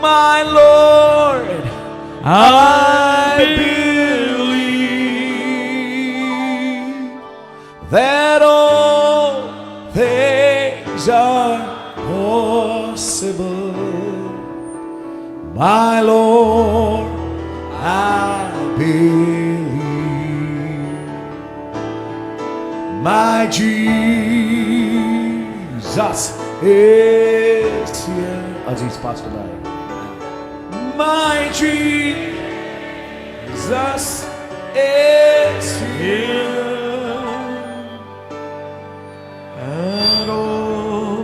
my Lord, I believe that all things are possible. My Lord, I believe. My Jesus is here. Aziz, Pastor Bhai. My Jesus is here. And all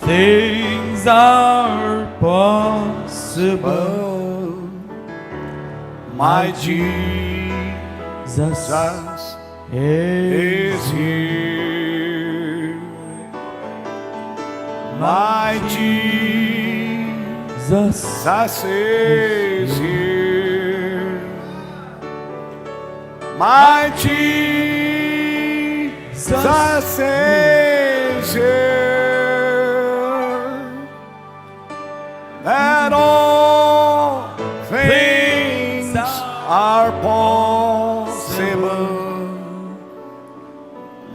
things are possible. My Jesus is here. My Jesus is here. My Jesus is here. That all things are possible.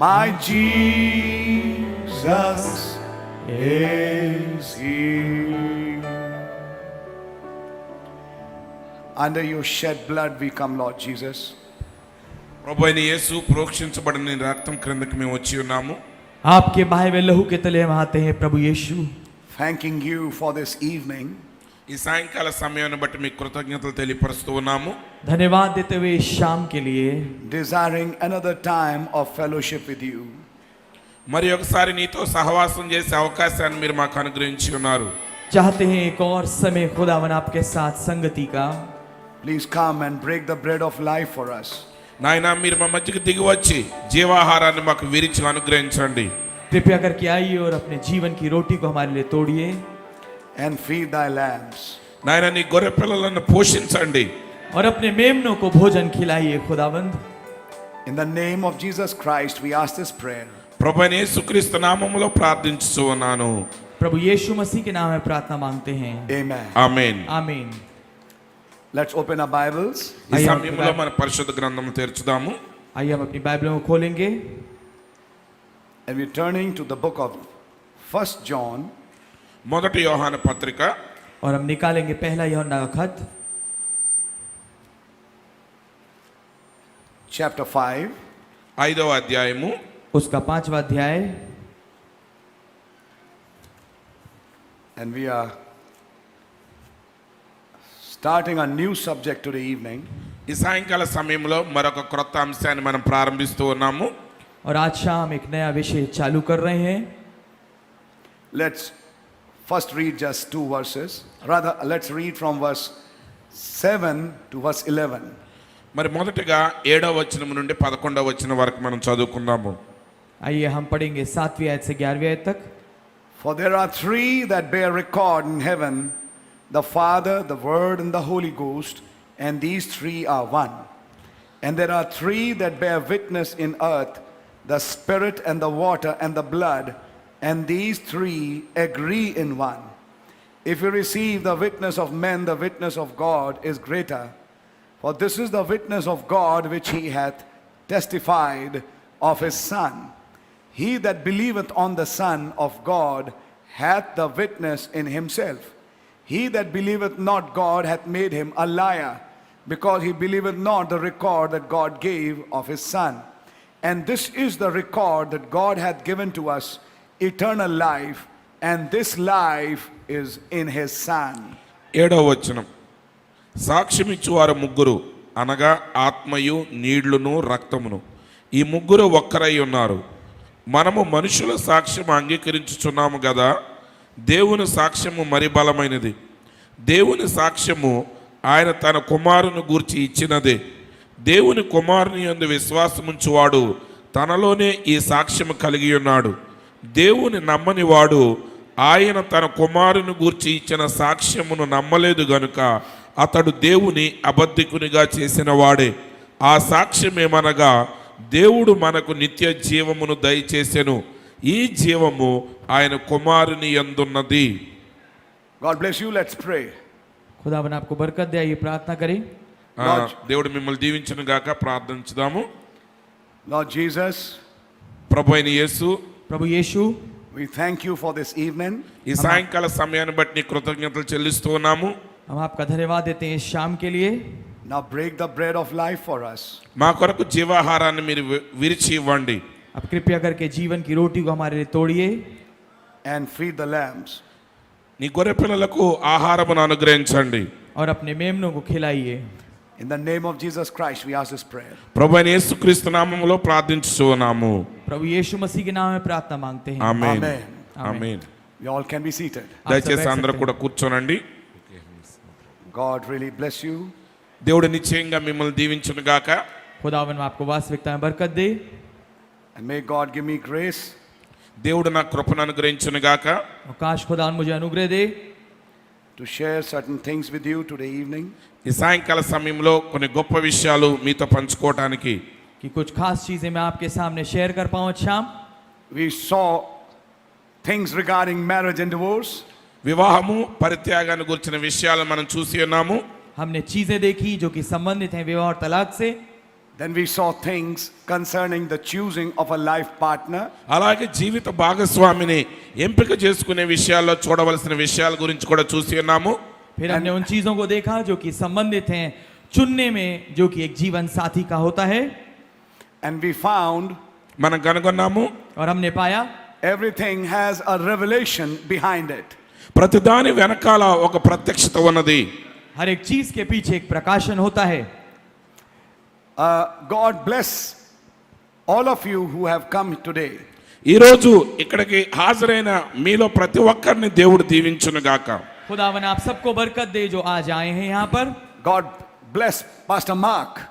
My Jesus is here. Under your shed blood we come, Lord Jesus. ప్రభు అయిన యేసు ప్రోక్షించబడిన నీ రక్తం క్రిందకి మేము వచ్చి ఉన్నాము. आपके बहाए हुए लहू के तले हम आते हैं प्रभु यीशु. Thanking you for this evening. ఈ సాయంకాల సమయాన్ని బట్టి మీకు కృతజ్ఞతలు తెలియపరుస్తూ ఉన్నాము. धन्यवाद देते हुए इस शाम के लिए. Desiring another time of fellowship with you. మరి ఒకసారి నీతో సహవాసం చేసే అవకాశాన్ని మీరు మాకు అనుగ్రహించి ఉన్నారు. चाहते हैं एक और समय खुदावन आपके साथ संगति का. Please come and break the bread of life for us. నాయనా మీరు మా మధ్యకి దిగి వచ్చి జీవాహారాన్ని మాకు విరిచి అనుగ్రహించండి. कृपया करके आइए और अपने जीवन की रोटी को हमारे लिए तोड़िए. And feed thy lambs. నాయనా నీ గొర్రె పిల్లలను పోషించండి. और अपने मेमनों को भोजन खिलाइए खुदावंद. In the name of Jesus Christ we ask this prayer. ప్రభు అయిన యేసుక్రీస్తు నామములో ప్రార్థించుచు ఉన్నాను. प्रभु यीशु मसीह के नाम में प्रार्थना मांगते हैं. Amen. ఆమేన్. आमीन. Let's open our Bibles. ఈ సమయంలో మన పరిశుద్ధ గ్రంథము తెరుచుదాము. आइए हम अपनी बाइबलों को खोलेंगे. And we're turning to the book of 1 John. మొదటి యోహాను పత్రిక और हम निकालेंगे पहला यूहन्ना का खत. Chapter 5. 5వ అధ్యాయము उसका 5वां अध्याय. And we are starting a new subject today evening. ఈ సాయంకాల సమయంలో మరొక క్రొత్త అంశాన్ని మనం ప్రారంభిస్తూ ఉన్నాము. और आज शाम एक नया विषय चालू कर रहे हैं. Let's first read just 2 verses. Rather, let's read from verse 7 to verse 11. మరి మొదటగా 7వ వచనం నుండి 11వ వచనం వరకు మనం చదువుకుందాము. आइए हम पढ़ेंगे 7वीं आयत से 11वीं आयत तक. For there are 3 that bear record in heaven, the Father, the Word, and the Holy Ghost, and these 3 are one. And there are 3 that bear witness in earth, the Spirit and the water and the blood, and these 3 agree in one. If you receive the witness of men, the witness of God is greater. For this is the witness of God which he hath testified of his Son. He that believeth on the Son of God hath the witness in himself. He that believeth not God hath made him a liar, because he believeth not the record that God gave of his Son. And this is the record that God hath given to us, eternal life, and this life is in his Son. 7వ వచనం. సాక్ష్యమిచ్చు వారు ముగ్గురు అనగా ఆత్మయు నీళ్లును రక్తమును ఈ ముగ్గురు ఒక్కరై ఉన్నారు. మనము మనుషుల సాక్ష్యం అంగీకరించుచున్నాము గదా, దేవుని సాక్ష్యము మరి బలమైనది. దేవుని సాక్ష్యము ఆయన తన కుమారుని గూర్చి ఇచ్చినదే. దేవుని కుమారుని యందు విశ్వాసముంచువాడు తనలోనే ఈ సాక్ష్యము కలిగి ఉన్నాడు. దేవుని నమ్మని వాడు ఆయన తన కుమారుని గూర్చి ఇచ్చిన సాక్ష్యమును నమ్మలేదు గనుక అతడు దేవుని అబద్ధికునిగా చేసిన వాడే. ఆ సాక్ష్యమేమనగా దేవుడు మనకు నిత్య జీవమును దయచేసెను. ఈ జీవము ఆయన కుమారుని యందున్నది. God bless you. Let's pray. खुदावन आपको बरकत दे, आइए प्रार्थना करें। దేవుడు మిమ్మల్ని దీవించును గాక. ప్రార్థించుదాము. Lord Jesus, ప్రభు అయిన యేసు, प्रभु यीशु, we thank you for this evening. ఈ సాయంకాల సమయాన్ని బట్టి నీ కృతజ్ఞతలు చెల్లిస్తూ ఉన్నాము. हम आपका धन्यवाद देते हैं इस शाम के लिए। Now break the bread of life for us. మా కొరకు జీవాహారాన్ని మీరు విరిచి ఇవ్వండి. अब कृपया करके जीवन की रोटी को हमारे लिए तोड़िए And feed the lambs. నీ గొర్రె పిల్లలకు ఆహారమును అనుగ్రహించండి. और अपने मेमनों को खिलाइए। In the name of Jesus Christ, we ask this prayer. ప్రభు అయిన యేసుక్రీస్తు నామములో ప్రార్థించుచున్నాము. प्रभु यीशु मसीह के नाम में प्रार्थना मांगते हैं। ఆమేన్. Amen. Amen. You all can be seated. దయచేసి అందరూ కూడా కూర్చోనండి. God really bless you. దేవుడు నిశ్చయంగా మిమ్మల్ని దీవించును గాక. खुदावन आपको वास्तविकता में बरकत दे And may God give me grace దేవుడు నా కృపను అనుగ్రహించును గాక. और काश खुदावन मुझे अनुग्रह दे to share certain things with you today evening. ఈ సాయంకాల సమయంలో కొన్ని గొప్ప విషయాలు మీతో పంచుకోవటానికి कि कुछ खास चीजें मैं आपके सामने शेयर कर पाऊं आज शाम। We saw things regarding marriage and divorce. వివాహము పరిత్యాగాన్ని గురించిన విషయాలు మనం చూసి ఉన్నాము. हमने चीजें देखी जो कि संबंधित हैं विवाह और तलाक से। Then we saw things concerning the choosing of a life partner. అలాగే జీవిత భాగస్వామిని ఎంపిక చేసుకునే విషయాల్లో చూడవలసిన విషయాల గురించి కూడా చూసి ఉన్నాము. फिर हमने उन चीजों को देखा जो कि संबंधित हैं चुनने में, जो कि एक जीवन साथी का होता है। And we found మనం కనుగొన్నాము और हमने पाया everything has a revelation behind it. ప్రతిదాని వెనకాల ఒక ప్రత్యక్షత ఉన్నది. हर एक चीज के पीछे एक प्रकाशन होता है। God bless all of you who have come today. ఈరోజు ఇక్కడికి హాజరైన మీలో ప్రతి ఒక్కరిని దేవుడు దీవించును గాక. खुदावन आप सबको बरकत दे जो आज आए हैं यहाँ पर। God bless Pastor Mark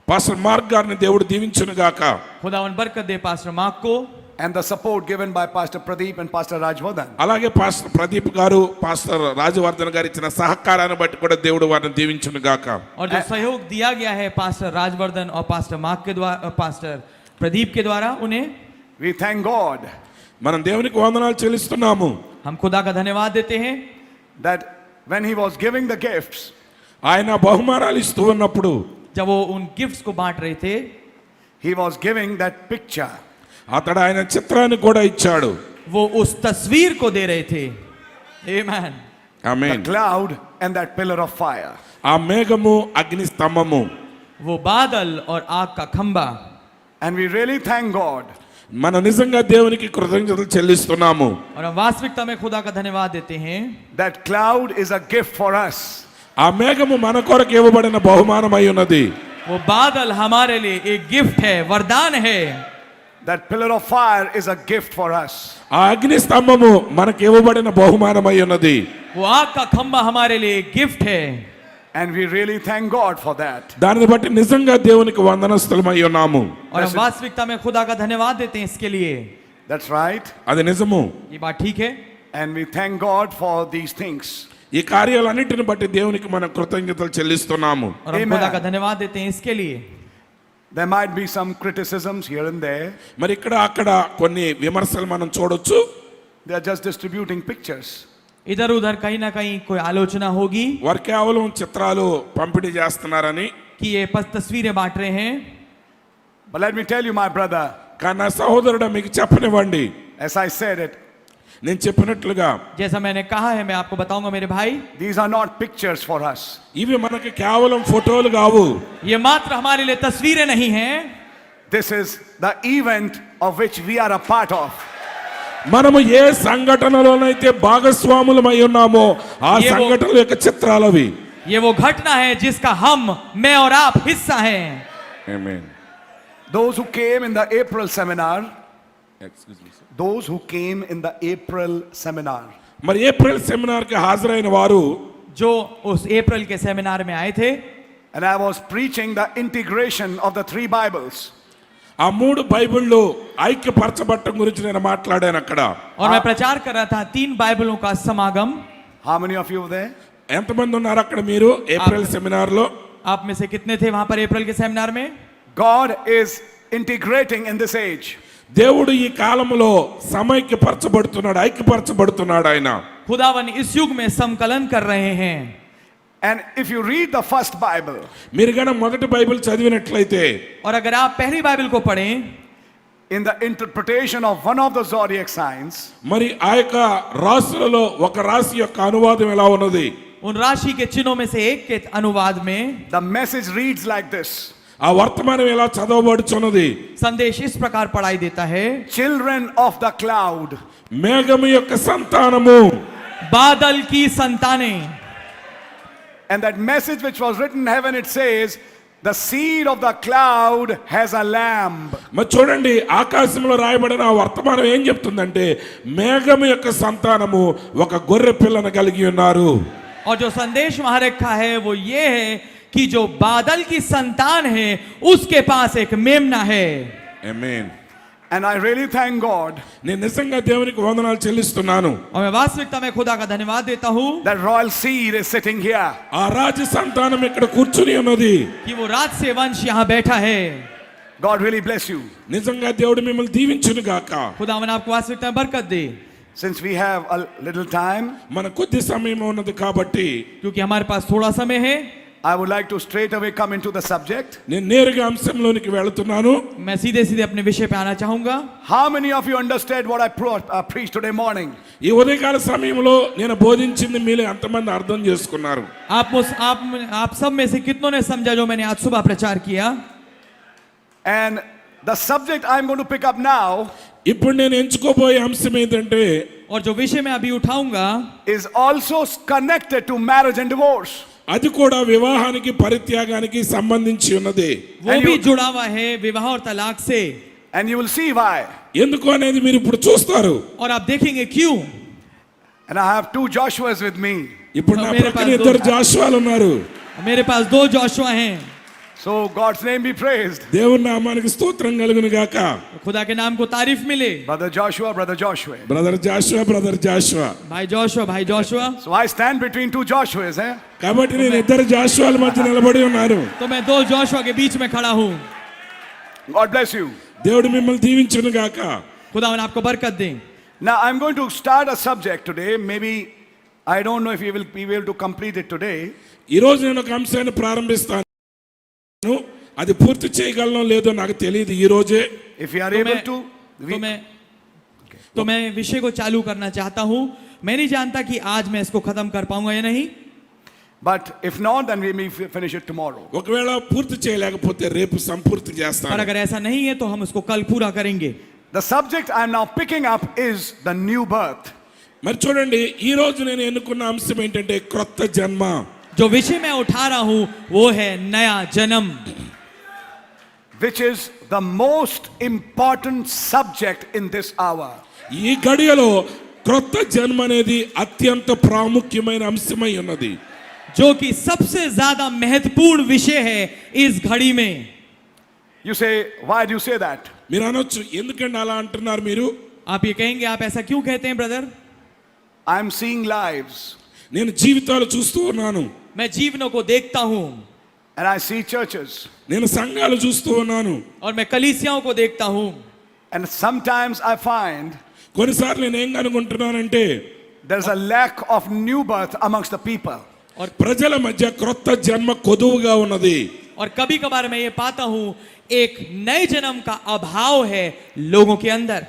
pastor mark గారిని దేవుడు దీవించును గాక. खुदावन बरकत दे पास्टर मार्क को and the support given by Pastor Pradeep and Pastor Rajvardhan. అలాగే పాస్టర్ ప్రదీప్ గారు పాస్టర్ రాజవర్ధన్ గారు ఇచ్చిన సహకారాన్ని బట్టి కూడా దేవుడు వారిని దీవించును గాక. और जो सहयोग दिया गया है पास्टर राजवर्धन और पास्टर मार्क के द्वारा, पास्टर प्रदीप के द्वारा, उन्हें We thank God మనం దేవునికి వందనాలు చెల్లిస్తున్నాము. हम खुदा का धन्यवाद देते हैं that when he was giving the gifts, ఆయన బహుమానాలు ఇస్తూ ఉన్నప్పుడు जब वो उन गिफ्ट्स को बांट रहे थे he was giving that picture. అతడు ఆయన చిత్రాన్ని కూడా ఇచ్చాడు. वो उस तस्वीर को दे रहे थे। आमीन। The amen. cloud and that pillar of fire. ఆ మేఘము అగ్ని స్తంభము. वो बादल और आग का खंबा। And we really thank God మనం నిజంగా దేవునికి కృతజ్ఞతలు చెల్లిస్తున్నాము. और हम वास्तविकता में खुदा का धन्यवाद देते हैं that cloud is a gift for us. ఆ మేఘము మన కొరకు ఇవ్వబడిన బహుమానమై ఉన్నది. वो बादल हमारे लिए एक गिफ्ट है, वरदान है। That pillar of fire is a gift for us. ఆ అగ్ని స్తంభము మనకు ఇవ్వబడిన బహుమానమై ఉన్నది. वो आग का खंबा हमारे लिए एक गिफ्ट है। And we really thank God for that. దానిని బట్టి నిజంగా దేవునికి వందనస్తులమై ఉన్నాము. और हम वास्तविकता में खुदा का धन्यवाद देते हैं इसके लिए। That's right. అది నిజము. ये बात ठीक है। And we thank God for these things. ఈ కార్యాలన్నిటిని బట్టి దేవునికి మనం కృతజ్ఞతలు చెల్లిస్తున్నాము. और हम Amen. खुदा का धन्यवाद देते हैं इसके लिए। There might be some criticisms here and there. మరి ఇక్కడ అక్కడ కొన్ని విమర్శలు మనం చూడొచ్చు. They are just distributing pictures. इधर उधर कहीं ना कहीं कोई आलोचना होगी వారు కేవలం చిత్రాలు పంపిణీ చేస్తున్నారని. कि ये तस्वीरें बांट रहे हैं। But let me tell you, my brother, కానీ నా సహోదరుడు మీకు చెప్పనివ్వండి. as I said it, నేను చెప్పినట్లుగా जैसा मैंने कहा है, मैं आपको बताऊंगा मेरे भाई, these are not pictures for us. ఇవి మనకి కేవలం ఫోటోలు కావు. ये मात्र हमारे लिए तस्वीरें नहीं हैं। This is the event of which we are a part of. మనము ఏ సంఘటనలోనైతే భాగస్వాములమై ఉన్నామో ఆ ఏవో- సంఘటనల యొక్క చిత్రాలవి. ये वो घटना है जिसका हम, मैं और आप हिस्सा हैं। ఆమేన్. Those who came in the April seminar, those who came in the April seminar, మరి ఏప్రిల్ సెమినార్ కి హాజరైన వారు जो उस अप्रैल के सेमिनार में आए थे, and I was preaching the integration of the three Bibles. ఆ మూడు బైబిళ్ళు ఐక్యపరచబట్టం గురించి నేను మాట్లాడాను అక్కడ. और मैं प्रचार कर रहा था 3 बाइबलों का समागम। How many of you were there? ఎంతమంది ఉన్నారు అక్కడ మీరు ఏప్రిల్ సెమినార్ లో? आप में से कितने थे वहां पर अप्रैल के सेमिनार में? God is integrating in this age. దేవుడు ఈ కాలంలో సమైక్యపరచబడుతున్నాడు, ఐక్యపరచబడుతున్నాడు ఆయన. खुदावन इस युग में समकलन कर रहे हैं। And if you read the first Bible, మీరు గన మొదటి బైబిల్ చదివినట్లయితే और अगर आप पहली बाइबल को पढ़ें, in the interpretation of one of the zodiac signs, మరి ఆ యొక్క రాశులలో ఒక రాశి యొక్క అనువాదం ఎలా ఉన్నది? उन राशि के चिन्हों में से एक के अनुवाद में the message reads like this: ఆ వర్తమానం ఎలా చదవబడుచున్నది? संदेश इस प्रकार पढ़ाई देता है, children of the cloud. మేఘము యొక్క సంతానము. बादल की संतानें। And that message which was written in heaven, it says, the seed of the cloud has a lamb. మరి చూడండి, ఆకాశంలో రాయబడిన ఆ వర్తమానం ఏం చెప్తుందంటే మేఘము యొక్క సంతానము ఒక గొర్రె పిల్లను కలిగి ఉన్నారు. और जो संदेश वहां रखा है वो ये है कि जो बादल की संतान है उसके पास एक मेमना है। ఆమేన్. And I really thank God నేను నిజంగా దేవునికి వందనాలు చెల్లిస్తున్నాను. और मैं वास्तविकता में खुदा का धन्यवाद देता हूँ that royal seed is sitting here. ఆ రాజ సంతానం ఇక్కడ కూర్చుని ఉన్నది. कि वो राज से वंश यहाँ बैठा है। God really bless you. నిజంగా దేవుడు మిమ్మల్ని దీవించును గాక. खुदावन आपको वास्तविकता में बरकत दे। Since we have a little time, మన కొద్ది సమయం ఉన్నది కాబట్టి क्योंकि हमारे पास थोड़ा समय है, I would like to straight away come into the subject. నేను నేరుగా అంశంలోనికి వెళుతున్నాను. मैं सीधे सीधे अपने विषय पे आना चाहूंगा। How many of you understood what I preached today morning? ఈ ఉదయకాల సమయంలో నేను బోధించింది మీలో ఎంతమంది అర్థం చేసుకున్నారు? आप सब में से कितनों ने समझा जो मैंने आज सुबह प्रचार किया? And the subject I'm going to pick up now ఇప్పుడు నేను ఎంచుకోబోయే అంశం ఏంటంటే और जो विषय मैं अभी उठाऊंगा is also connected to marriage and divorce. అది కూడా వివాహానికి పరిత్యాగానికి సంబంధించి ఉన్నది. वो भी जुड़ा हुआ है विवाह और तलाक से। And you will see why. ఎందుకు అనేది మీరు ఇప్పుడు చూస్తారు. और आप देखेंगे क्यों। And I have two Joshuas with me. ఇప్పుడు నా मेरे పక్కన पास ఇద్దరు दो- జాషువాలు ఉన్నారు. मेरे पास 2 जोशुआ हैं। So God's name be praised. దేవుని నామానికి స్తోత్రం కలుగును గాక. खुदा के नाम को तारीफ मिले। Brother Joshua, Brother Joshua. Brother Joshua, brother Joshua. भाई जोशुआ, भाई Joshua. So I stand between two Joshuas, eh? కాబట్టి నేను ఇద్దరు జాషువాల మధ్య నిలబడి ఉన్నాను. तो मैं 2 जोशुआ के बीच में खड़ा हूँ। God bless you. దేవుడు మిమ్మల్ని దీవించును గాక. खुदावन आपको बरकत दे। Now I'm going to start a subject today. Maybe I don't know if we will be able to complete it today. ఈ రోజు నేను ఒక అంశాన్ని ప్రారంభిస్తాను. అది పూర్తి చేయగలనో లేదో నాకు తెలియదు ఈ రోజే. If we are तो able मैं- to, तो मैं विषय को चालू करना चाहता हूँ। मैं नहीं जानता कि आज मैं इसको खत्म कर पाऊंगा या नहीं, but if not, then we may finish it tomorrow. ఒకవేళ పూర్తి చేయలేకపోతే రేపు సంపూర్తి पर చేస్తాను. अगर ऐसा नहीं है तो हम उसको कल पूरा करेंगे। The subject I'm now picking up is the new birth. మరి చూడండి, ఈ రోజు నేను ఎన్నుకున్న అంశం ఏంటంటే క్రొత్త జన్మ. जो विषय मैं उठा रहा हूँ वो है नया जन्म, Which is the most important subject in this hour. ఈ గడియలో క్రొత్త జన్మ అనేది అత్యంత ప్రాముఖ్యమైన అంశమై ఉన్నది. जो कि सबसे ज्यादा महत्वपूर्ण विषय है इस घड़ी में। You say, why do you say that? మీరు అనొచ్చు, ఎందుకంటే అలా అంటున్నారు మీరు? आप ये कहेंगे आप ऐसा क्यों कहते हैं ब्रदर? I'm seeing lives నేను జీవితాలు చూస్తూ ఉన్నాను. मैं जीवनों को देखता हूँ and I see churches. నేను సంఘాలు చూస్తూ ఉన్నాను. और मैं कलीसियाओं को देखता हूँ। And sometimes I find కొన్నిసార్లు నేను ఏం కనుగొంటున్నానంటే there's a lack of new birth amongst the people. ప్రజల మధ్య క్రొత్త జన్మ కొదువుగా ఉన్నది. और कभी कभार मैं ये पाता हूँ एक नए जन्म का अभाव है लोगों के अंदर,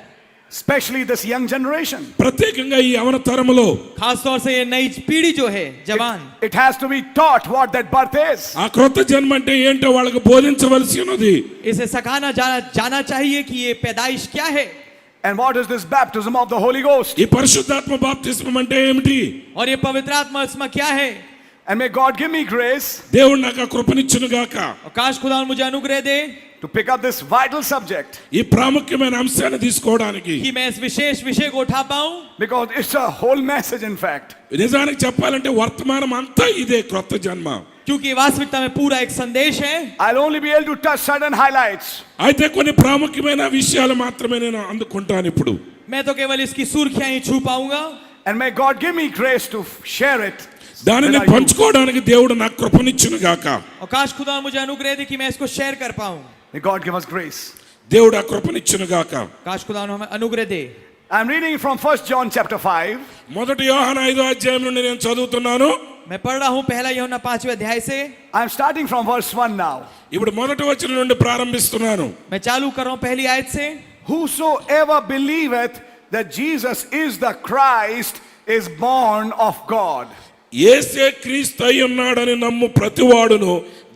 Especially this young generation. ప్రత్యేకంగా ఈ యవన తరములో खास तौर से ये नई पीढ़ी जो है जवान, It has to be taught what that birth is. ఆ క్రొత్త జన్మ అంటే ఏంటో వాళ్ళకి బోధించవలసి ఉన్నది. इसे सिखाना जाना चाहिए कि ये पैदाइश क्या है And what is this baptism of the Holy Ghost? ఈ పరిశుద్ధాత్మ బాప్తిస్మం అంటే ఏమిటి? और ये पवित्र आत्मा इसमें क्या है। And may God give me grace దేవుడు నాకు ఆ కృపనిచ్చును గాక. और काश खुदा मुझे अनुग्रह दे to pick up this vital subject, ఈ ప్రాముఖ్యమైన అంశాన్ని తీసుకోవడానికి. कि मैं इस विशेष विषय को उठा पाऊं, because it's a whole message in fact. నిజానికి చెప్పాలంటే వర్తమానం అంతా ఇదే క్రొత్త జన్మ. क्योंकि वास्तविकता में पूरा एक संदेश है। I'll only be able to touch certain highlights. అయితే కొన్ని ప్రాముఖ్యమైన విషయాలు మాత్రమే నేను అందుకుంటాను ఇప్పుడు. मैं तो केवल इसकी सुर्खियां ही छू पाऊंगा। And may God give me grace to share it. దానిని with our youth. పంచుకోవడానికి దేవుడు నాకు కృపనిచ్చును గాక. और काश खुदा मुझे अनुग्रह दे कि मैं इसको शेयर कर पाऊं। May God give us grace. దేవుడు ఆ కృపనిచ్చును గాక. काश खुदा हमें अनुग्रह दे। I'm reading from 1 John chapter 5. మొదటి యోహాను 5వ అధ్యాయం నుండి నేను చదువుతున్నాను. मैं पढ़ रहा हूं पहला यूहन्ना 5वें अध्याय से. I'm starting from verse 1 now. ఇప్పుడు మొదటి వచనం నుండి ప్రారంభిస్తున్నాను. मैं चालू कर रहा हूं पहली आयत से. Whosoever believeth that Jesus is the Christ is born of God. యేసే క్రీస్తు అయి ఉన్నాడని నమ్ము ప్రతివాడును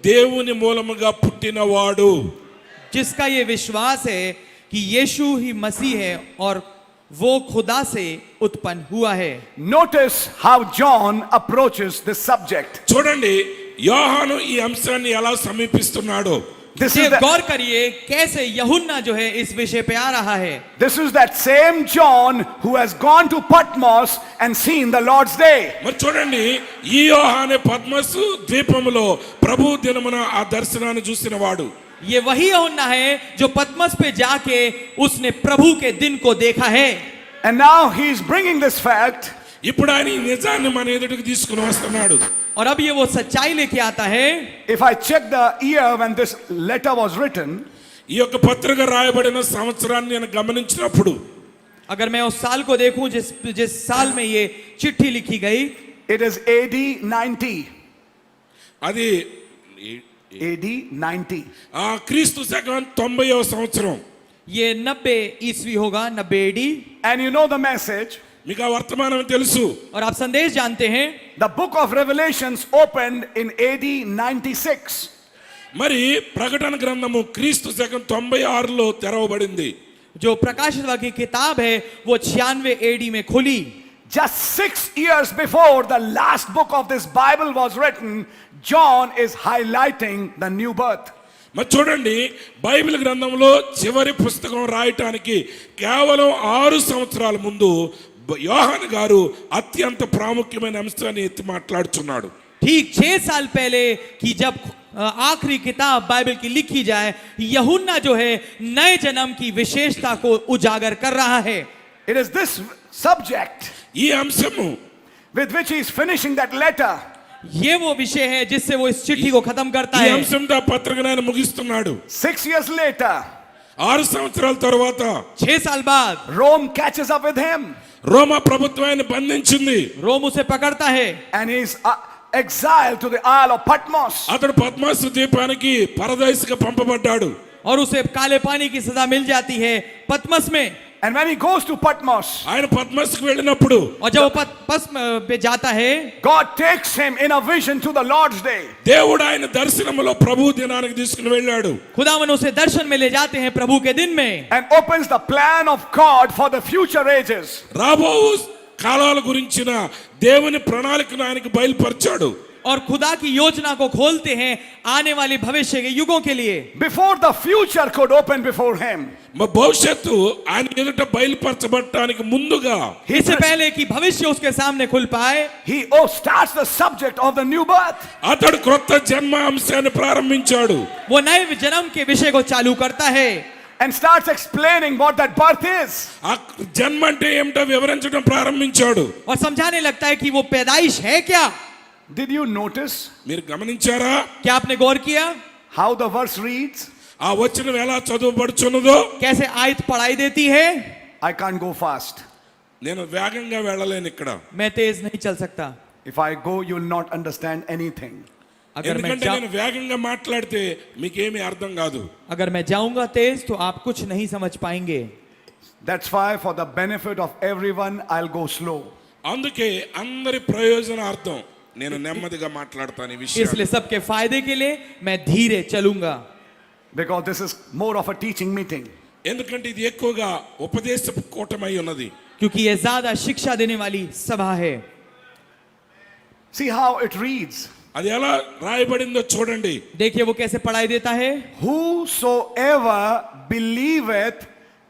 దేవుని మూలముగా పుట్టినవాడు. जिसका ये विश्वास है कि यीशु ही मसीह है और वो खुदा से उत्पन्न हुआ है. Notice how John approaches this subject. చూడండి యోహాను ఈ అంశాన్ని ఎలా సమీపిస్తున్నాడో. This ये is, गौर करिए कैसे यूहन्ना जो है इस विषय पे आ रहा है. this is that same John who has gone to Patmos and seen the Lord's day. మరి చూడండి ఈ యోహానే పద్మసు ద్వీపములో ప్రభు దినమున ఆ దర్శనాన్ని చూసిన వాడు. ये वही यूहन्ना है जो पतमस पे जाके उसने प्रभु के दिन को देखा है. And now he is bringing this fact. ఇప్పుడు ఆయన ఈ నిజాన్ని మన ఎదుటికి తీసుకుని వస్తున్నాడు. और अब ये वो सच्चाई लेके आता है. If I check the year when this letter was written, ఈ యొక్క పత్రిక రాయబడిన సంవత్సరాన్ని నేను గమనించినప్పుడు अगर मैं उस साल को देखूं जिस साल में ये चिट्ठी लिखी गई, it is AD 90. అది AD 90. ఆ క్రీస్తు శకం 90వ సంవత్సరం. ये 90 ईस्वी होगा, 90 AD. And you know the message. మీకు ఆ వర్తమానం తెలుసు. और आप संदेश जानते हैं. The book of Revelations opened in AD 96. మరి ప్రకటన గ్రంథము క్రీస్తు శకం 96లో తెరవబడింది. जो प्रकाशित वाक्य की किताब है वो 96 AD में खुली. Just 6 years before the last book of this Bible was written, John is highlighting the new birth. మరి చూడండి బైబిల్ గ్రంథంలో చివరి పుస్తకం రాయటానికి కేవలం 6 సంవత్సరాల ముందు యోహాను గారు అత్యంత ప్రాముఖ్యమైన అంశాన్ని ఎత్తి మాట్లాడుచున్నాడు. ठीक 6 साल पहले कि जब आखिरी किताब बाइबल की लिखी जाए, यूहन्ना जो है नए जन्म की विशेषता को उजागर कर रहा है. It is this subject ఈ అంశము with which he is finishing that letter. ये वो विषय है जिससे वो इस चिट्ठी को खत्म करता ఈ है. అంశంతో ఆ పత్రికను ఆయన ముగిస్తున్నాడు. 6 years later, 6 సంవత్సరాల తర్వాత 6 साल बाद Rome catches up with him రోమా ప్రభుత్వాన్ని బంధించింది. रोम उसे पकड़ता है and he is exiled to the Isle of Patmos. అతడు పద్మాసు ద్వీపానికి పరదేశిగా పంపబడ్డాడు. और उसे काले पानी की सजा मिल जाती है पतमस में. And when he goes to Patmos, ఆయన పద్మస్కు వెళ్ళినప్పుడు और जब वो पतमस पे जाता है, God takes him in a vision to the Lord's day. దేవుడు ఆయన దర్శనములో ప్రభు దినానికి తీసుకుని వెళ్ళాడు. खुदावन उसे दर्शन में ले जाते हैं प्रभु के दिन में. And opens the plan of God for the future ages. రాబో కాలాల గురించిన దేవుని ప్రణాళికను ఆయనకు బయలుపరిచాడు. और खुदा की योजना को खोलते हैं आने वाले भविष्य के युगों के लिए. Before the future could open before him, మా భవిష్యత్తు ఆయన ఎదుట బయలుపరచబడటానికి ముందుగా इससे पहले कि भविष्य उसके सामने खुल पाए, he starts the subject of the new birth. అతడు క్రొత్త జన్మ అంశాన్ని ప్రారంభించాడు. वो नए जन्म के विषय को चालू करता है And starts explaining what that birth is. ఆ జన్మ అంటే ఏమిటో వివరించడం ప్రారంభించాడు. और समझाने लगता है कि वो पैदाइश है क्या. Did you notice మీరు గమనించారా क्या आपने गौर किया how the verse reads? ఆ వచనం ఎలా చదువుబడుచున్నదో? कैसे आयत पढ़ाई देती है. I can't go fast. నేను వేగంగా వెళ్ళలేను ఇక్కడ. मैं तेज नहीं चल सकता. If I go, you will not understand anything. अगर मैं ఎందుకంటే నేను వేగంగా మాట్లాడితే మీకేమీ అర్థం కాదు. जाऊंगा तेज तो आप कुछ नहीं समझ पाएंगे. That's why, for the benefit of everyone, I'll go slow. అందుకే అందరి ప్రయోజనార్థం నేను నెమ్మదిగా మాట్లాడతాను ఈ విషయం. इसलिए सबके फायदे के लिए मैं धीरे चलूंगा. Because this is more of a teaching meeting. ఎందుకంటే ఇది ఎక్కువగా ఉపదేశ కూటమై ఉన్నది. क्योंकि ये ज्यादा शिक्षा देने वाली सभा है. See how it reads. అది ఎలా రాయబడిందో చూడండి. देखिए वो कैसे पढ़ाई देता है. Whosoever believeth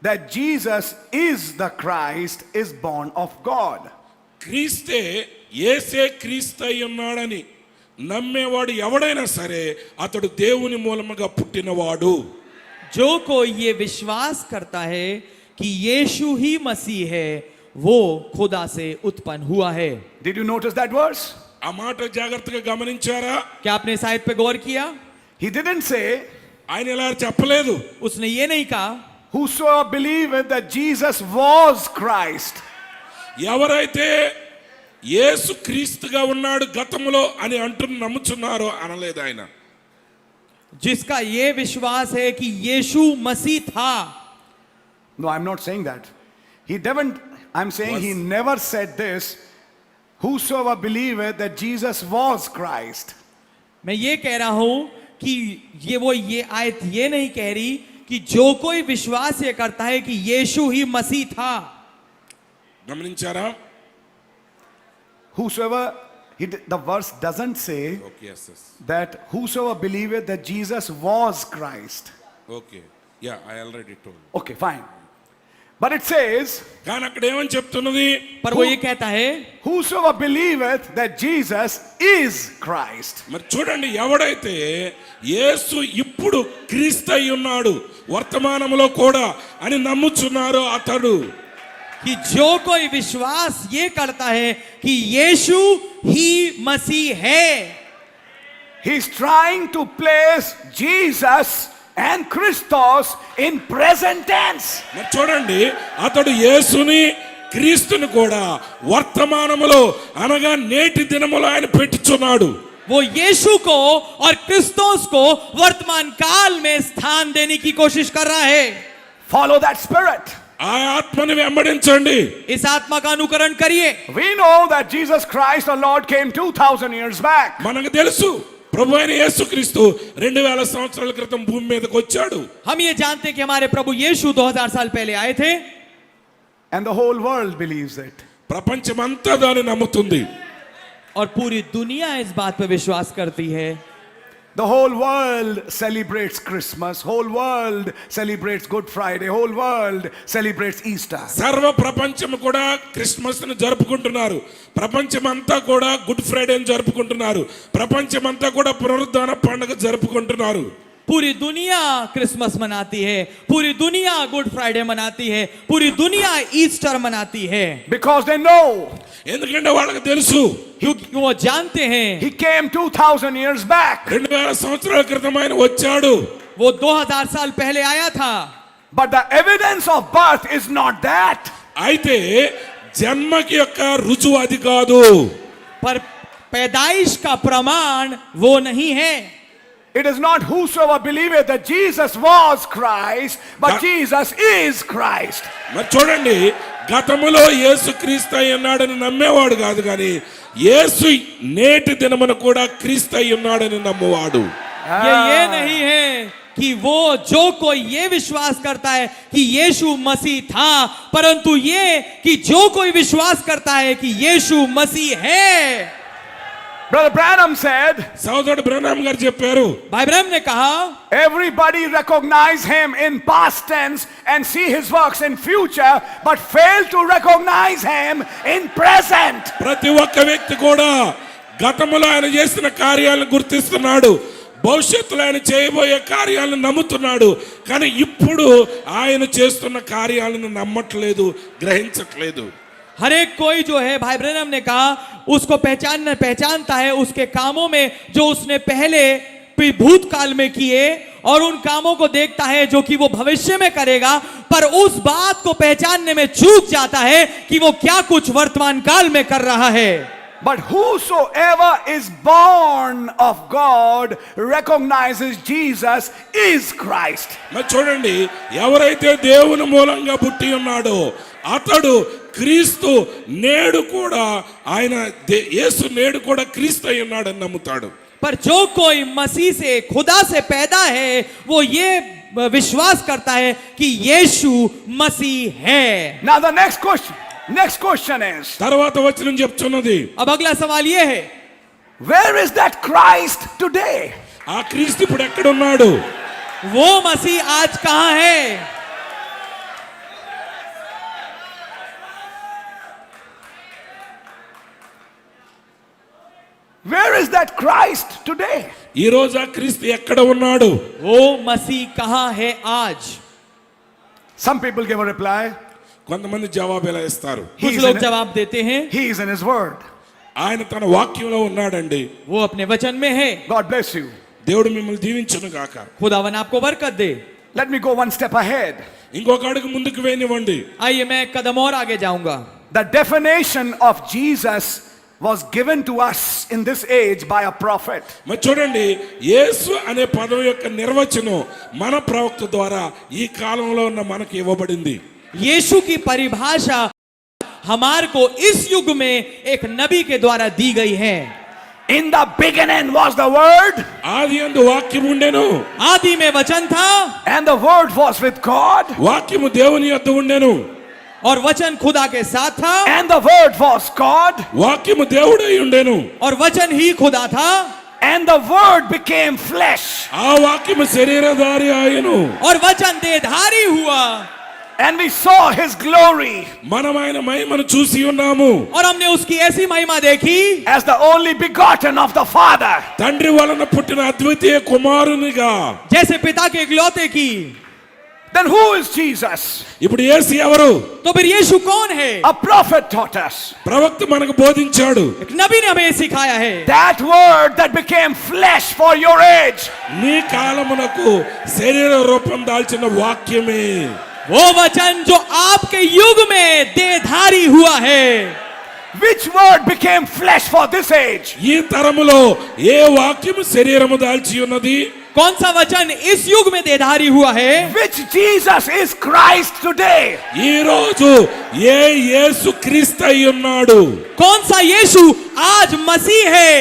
that Jesus is the Christ is born of God. క్రీస్తే యేసే క్రీస్తు అయి ఉన్నాడని నమ్మేవాడు ఎవడైనా సరే అతడు దేవుని మూలముగా పుట్టినవాడు. जो कोई ये विश्वास करता है कि यीशु ही मसीह है वो खुदा से उत्पन्न हुआ है. Did you notice that verse? ఆ మాట జాగ్రత్తగా గమనించారా? क्या आपने साइड पे गौर किया. He didn't say, ఆయన ఇలా చెప్పలేదు. उसने ये नहीं कहा whosoever believeth that Jesus was Christ. ఎవరైతే యేసు క్రీస్తుగా ఉన్నాడు గతములో అని నమ్ముచున్నారో అనలేదు ఆయన. जिसका ये विश्वास है कि यीशु मसीह था. No, I'm not saying that. He didn't, I'm saying he never said this. Whosoever believeth that Jesus was Christ. मैं ये कह रहा हूं कि ये आयत ये नहीं कह रही कि जो कोई विश्वास ये करता है कि यीशु ही मसीह था. గమనించారా? Whosoever, the verse doesn't say okay, yes, yes. that whosoever believeth that Jesus was Christ. Okay, yeah, I already told. Okay, fine. But it says, కానీ అక్కడ ఏమని చెప్తున్నది? पर वो ये कहता है whosoever believeth that Jesus is Christ. మరి చూడండి, ఎవడైతే యేసు ఇప్పుడు క్రీస్తు అయి ఉన్నాడు వర్తమానంలో కూడా అని నమ్ముచున్నారో అతడు, कि जो कोई विश्वास ये करता है कि यीशु ही मसीह है. He's trying to place Jesus and Christos in present tense. మరి చూడండి, అతడు యేసుని క్రీస్తుని కూడా వర్తమానములో అనగా నేటి దినములో ఆయన పెట్టుచున్నాడు. वो यीशु को और क्रिस्तोस को वर्तमान काल में स्थान देने की कोशिश कर रहा है. Follow that spirit. ఆ ఆత్మని వెంబడించండి. इस आत्मा का अनुकरण करिए. We know that Jesus Christ our Lord came 2000 years back. మనకు తెలుసు ప్రభు అయిన యేసుక్రీస్తు 2000 సంవత్సరాల క్రితం భూమి మీదకి వచ్చాడు. हम ये जानते हैं कि हमारे प्रभु यीशु 2000 साल पहले आए थे. And the whole world believes it. ప్రపంచమంతా దాన్ని నమ్ముతుంది. और पूरी दुनिया इस बात पर विश्वास करती है. The whole world celebrates Christmas. Whole world celebrates Good Friday. Whole world celebrates Easter. సర్వ ప్రపంచం కూడా క్రిస్మస్ ను జరుపుకుంటున్నారు. ప్రపంచమంతా కూడా గుడ్ ఫ్రైడేని జరుపుకుంటున్నారు. ప్రపంచమంతా కూడా పునరుద్ధాన పండుగ జరుపుకుంటున్నారు. पूरी दुनिया क्रिसमस मनाती है, पूरी दुनिया गुड फ्राइडे मनाती है, पूरी दुनिया ईस्टर मनाती है. Because they know ఎందుకంటే వాళ్ళకి తెలుసు क्योंकि वो जानते हैं He came 2000 years back. 2000 సంవత్సరాల క్రితం ఆయన వచ్చాడు. वो 2000 साल पहले आया था. But the evidence of birth is not that. అయితే జన్మకి యొక్క రుజువు అది కాదు. पर पैदाइश का प्रमाण वो नहीं है. It is not whosoever believeth that Jesus was Christ, but That- Jesus is Christ. మరి చూడండి, గతములో యేసు క్రీస్తు అయి ఉన్నాడని నమ్మేవాడు కాదు, కానీ యేసు నేటి దినమున కూడా క్రీస్తు అయి ఉన్నాడని నమ్మువాడు. ये नहीं है कि वो जो कोई ये विश्वास करता है कि यीशु मसीह था, परंतु ये कि जो कोई विश्वास करता है कि यीशु मसीह है. Brother Branham said, సోదరుడు బ్రహ్నాం గారు చెప్పారు, भाई ब्रह्म ने कहा everybody recognize him in past tense and see his works in future, but fail to recognize him in present. ప్రతి ఒక్క వ్యక్తి కూడా గతములో ఆయన చేసిన కార్యాలను గుర్తిస్తున్నాడు, భవిష్యత్తులో ఆయన చేయబోయే కార్యాలను నమ్ముతున్నాడు, కానీ ఇప్పుడు ఆయన చేస్తున్న కార్యాలను నమ్మట్లేదు, గ్రహించట్లేదు. हर एक कोई जो है, भाई ब्रह्म ने कहा, उसको पहचानता है उसके कामों में जो उसने पहले भूतकाल में किए, और उन कामों को देखता है जो कि वो भविष्य में करेगा, पर उस बात को पहचानने में चूक जाता है कि वो क्या कुछ वर्तमान काल में कर रहा है. But whosoever is born of God recognizes Jesus is Christ. మరి చూడండి, ఎవరైతే దేవుని మూలంగా పుట్టి ఉన్నాడో అతడు క్రీస్తు నేడు కూడా ఆయన యేసు నేడు కూడా క్రీస్తు అయి ఉన్నాడని నమ్ముతాడు. पर जो कोई मसीह से, खुदा से पैदा है, वो ये विश्वास करता है कि यीशु मसीह है. Now the next question is, తర్వాత వచనం చెప్తున్నది, अब अगला सवाल ये है, where is that Christ today? ఆ క్రీస్తు ఇప్పుడు ఎక్కడ ఉన్నాడు? वो मसीह आज कहां है? Where is that Christ today? ఈ రోజు ఆ క్రీస్తు ఎక్కడ ఉన్నాడు? वो मसीह कहां है आज? Some people give a reply. కొంతమంది జవాబు ఎలా ఇస్తారు? कुछ लोग जवाब देते हैं, He is in his word. ఆయన తన వాక్యంలో ఉన్నాడండి. वो अपने वचन में है. God bless you. దేవుడు మిమ్మల్ని దీవించును గాక. खुदावन आपको बरकत दे. Let me go one step ahead. ఇంకొక అడుగు ముందుకు వేయనివ్వండి. आइए मैं एक कदम और आगे जाऊंगा. The definition of Jesus was given to us in this age by a prophet. మరి చూడండి, యేసు అనే పదం యొక్క నిర్వచనం మన ప్రవక్త ద్వారా ఈ కాలంలో ఉన్న మనకి ఇవ్వబడింది. यीशु की परिभाषा हमारे को इस युग में एक नबी के द्वारा दी गई है. In the beginning was the word, ఆది యందు వాక్యం ఉండెను, आदि में वचन था and the word was with God, వాక్యము దేవుని యొద్ద ఉండెను, और वचन खुदा के साथ था, and the word was God, వాక్యము దేవుడై ఉండెను, और वचन ही खुदा था, and the word became flesh. ఆ వాక్యము శరీరధారి ఆయను, और वचन देहधारी हुआ, And we saw his glory మనం ఆయన మహిమను చూసి ఉన్నాము. और हमने उसकी ऐसी महिमा देखी as the only begotten of the Father. తండ్రి వలన పుట్టిన అద్వితీయ కుమారునిగా. जैसे पिता के इकलौते की. Then who is Jesus? ఇప్పుడు యేసు ఎవరు? तो फिर यीशु कौन है? A prophet taught us. ప్రవక్త మనకు బోధించాడు. एक नबी ने हमें सिखाया है. That word that became flesh for your age. నీ కాలమునకు శరీర రూపం దాల్చిన వాక్యమే. वो वचन जो आपके युग में देहधारी हुआ है. Which word became flesh for this age? ఈ తరములో ఏ వాక్యము శరీరము దాల్చి ఉన్నది? कौन सा वचन इस युग में देहधारी हुआ है? Which Jesus is Christ today? ఈ రోజు ఏ యేసు క్రీస్తు అయి ఉన్నాడు? कौन सा यीशु आज मसीह है?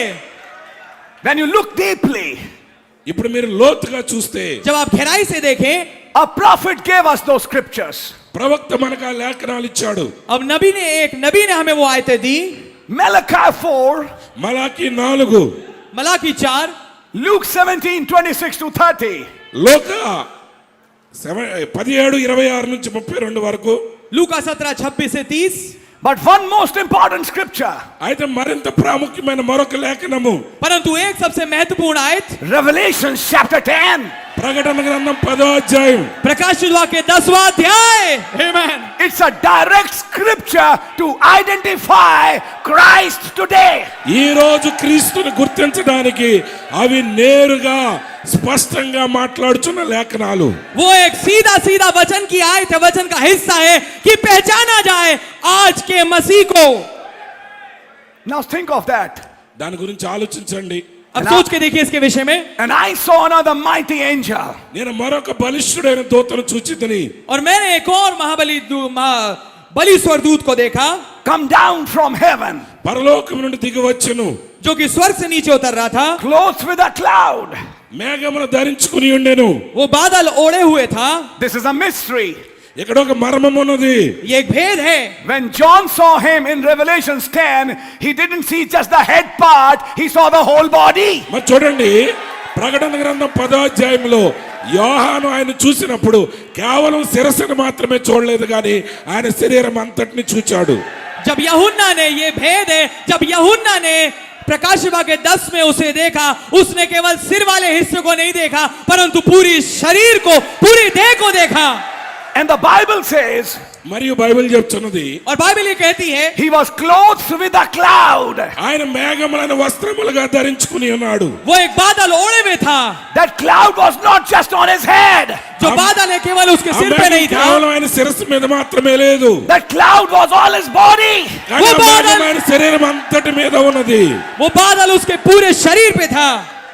When you look deeply, ఇప్పుడు మీరు లోతుగా చూస్తే जब आप गहराई से देखें, a prophet gave us those scriptures. ప్రవక్త మనకు ఆ లేఖనాలు ఇచ్చాడు. अब एक नबी ने हमें वो आयतें दी. Malachi 4, మలాకి 4, मलाकी 4, Luke 17, 26 to 30. లోక 17:26 నుంచి 32 వరకు. लूका 17, 26 से 30. But one most important scripture, అయితే మరింత ప్రాముఖ్యమైన మరొక లేఖనము परंतु एक सबसे महत्वपूर्ण आयत Revelation chapter 10. ప్రకటన గ్రంథం 10వ అధ్యాయం. प्रकाशित वाक्य 10वां अध्याय. Amen. It's a direct scripture to identify Christ today. ఈ రోజు క్రీస్తుని గుర్తించడానికి అవి నేరుగా స్పష్టంగా మాట్లాడుచున్న లేఖనాలు. वो एक सीधा सीधा वचन की आयत है, वचन का हिस्सा है कि पहचाना जाए आज के मसीह को. Now think of that. దాని గురించి ఆలోచించండి. अब सोच के देखिए इसके विषय में. And I saw another mighty angel నేను మరొక బలిష్ఠుడైన దూతను చూచితిని. और मैंने एक और बलि स्वर्गदूत को देखा come down from heaven, పరలోకం నుండి దిగి వచ్చెను. जो कि स्वर्ग से नीचे उतर रहा था. clothed with a cloud. మేఘమును ధరించుకుని ఉండెను. वो बादल ओढ़े हुए था. This is a mystery. ఇక్కడ ఒక మర్మం ఉన్నది. ये एक भेद है. When John saw him in Revelation 10, he didn't see just the head part, he saw the whole body. మరి చూడండి, ప్రకటన గ్రంథం 10వ అధ్యాయంలో యోహాను ఆయన చూసినప్పుడు కేవలం శిరస్సును మాత్రమే చూడలేదు, కానీ ఆయన శరీరం అంతటిని చూచాడు. जब यूहन्ना ने ये भेद है, जब यूहन्ना ने प्रकाशित वाक्य 10 में उसे देखा, उसने केवल सिर वाले हिस्से को नहीं देखा, परंतु पूरी शरीर को, पूरी देह को देखा. And the Bible says మరియు బైబిల్ చెప్తున్నది, और बाइबल ये कहती है he was clothed with a cloud. ఆయన మేఘములను వస్త్రములుగా ధరించుకుని ఉన్నాడు. वो एक बादल ओढ़े में था. That cloud was not just on his head. जो बादल है केवल उसके ఆ सिर पे మేఘం नहीं था. కేవలం ఆయన శిరస్సు మీద మాత్రమే లేదు, That cloud was all his body. కానీ ఆ మేఘం ఆయన శరీరం అంతటి మీద ఉన్నది. वो बादल उसके पूरे शरीर पे था.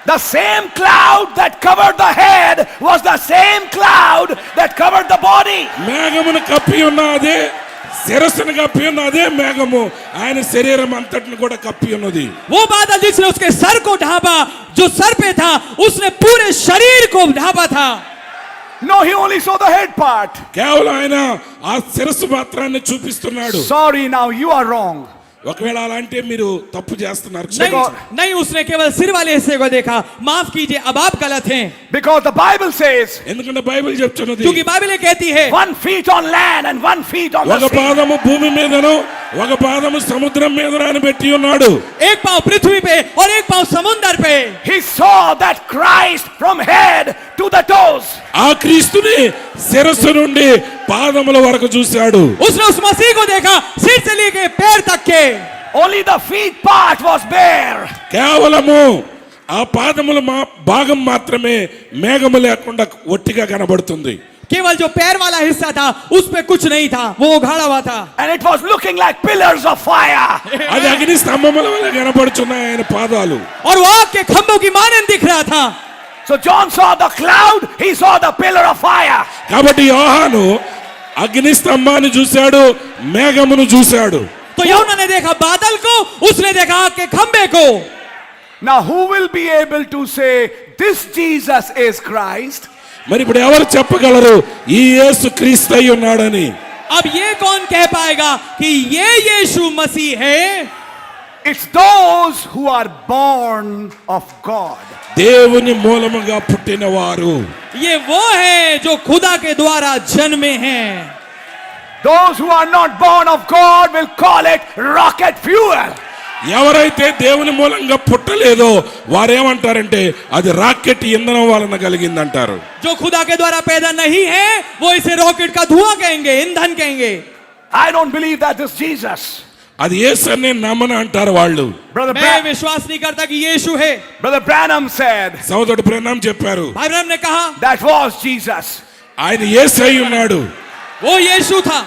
The same cloud that covered the head was the same cloud that covered the body. మేఘమును కప్పి ఉన్న అదే శిరస్సును కప్పి ఉన్న అదే మేఘము ఆయన శరీరం అంతటిని కూడా కప్పి ఉన్నది. वो बादल जिसने उसके सर को ढांपा, जो सर पे था, उसने पूरे शरीर को ढांपा था. No, he only saw the head part. కేవలం ఆయన ఆ శిరస్సు మాత్రాన్ని చూపిస్తున్నాడు. Sorry, now you are wrong. ఒకవేళ అలా అంటే మీరు తప్పు చేస్తున్నారు. नहीं, उसने केवल सिर वाले हिस्से को देखा. माफ कीजिए, अब आप गलत हैं. Because the Bible says ఎందుకంటే బైబిల్ చెప్తున్నది, क्योंकि बाइबल ये कहती है 1 feet on land and 1 feet on ఒక the sea. పాదము భూమి మీదను ఒక పాదము సముద్రం మీద అని పెట్టి ఉన్నాడు. एक पांव पृथ्वी पे और एक पांव समुद्र पे. He saw that Christ from head to the toes. ఆ క్రీస్తుని శిరస్సు నుండి పాదముల వరకు చూశాడు. उसने उस मसीह को देखा, सिर से लेके पैर तक के. Only the feet part was bare. కేవలము ఆ పాదముల భాగం మాత్రమే మేఘము లేకుండా ఒట్టిగా కనబడుతుంది. केवल जो पैर वाला हिस्सा था उस पे कुछ नहीं था, वो उघाड़ा हुआ था. And it was looking like pillars of fire. అది అగ్ని స్తంభముల వలె కనబడుచున్నాయి ఆయన పాదాలు. और वो आग के खंभों की मानंद दिख रहा था. So John saw the cloud, he saw the pillar of fire. కాబట్టి యోహాను అగ్ని స్తంభాన్ని చూశాడు, మేఘమును చూశాడు. तो यूहन्ना ने देखा बादल को, उसने देखा आग के खंभे को. Now who will be able to say this Jesus is Christ? మరి ఇప్పుడు ఎవరు చెప్పగలరు ఈ యేసు క్రీస్తు అయి ఉన్నాడని? अब ये कौन कह पाएगा कि ये यीशु मसीह है? It's those who are born of God. దేవుని మూలముగా పుట్టినవారు. ये वो है जो खुदा के द्वारा जन्मे हैं. Those who are not born of God will call it rocket fuel. ఎవరైతే దేవుని మూలంగా పుట్టలేదో వారేమంటారంటే అది రాకెట్ ఇంధనం వలన కలిగిందంటారు. जो खुदा के द्वारा पैदा नहीं है वो इसे रॉकेट का धुआं कहेंगे, ईंधन कहेंगे. I don't believe that is Jesus. అది యేసు అని నమ్మను అంటారు వాళ్ళు. मैं विश्वास नहीं करता कि यीशु है. Brother Branham said సోదరుడు బ్రహ్మం చెప్పారు भाई ब्रह्म ने कहा that was Jesus. ఆయన యేసు అయి ఉన్నాడు. वो यीशु था.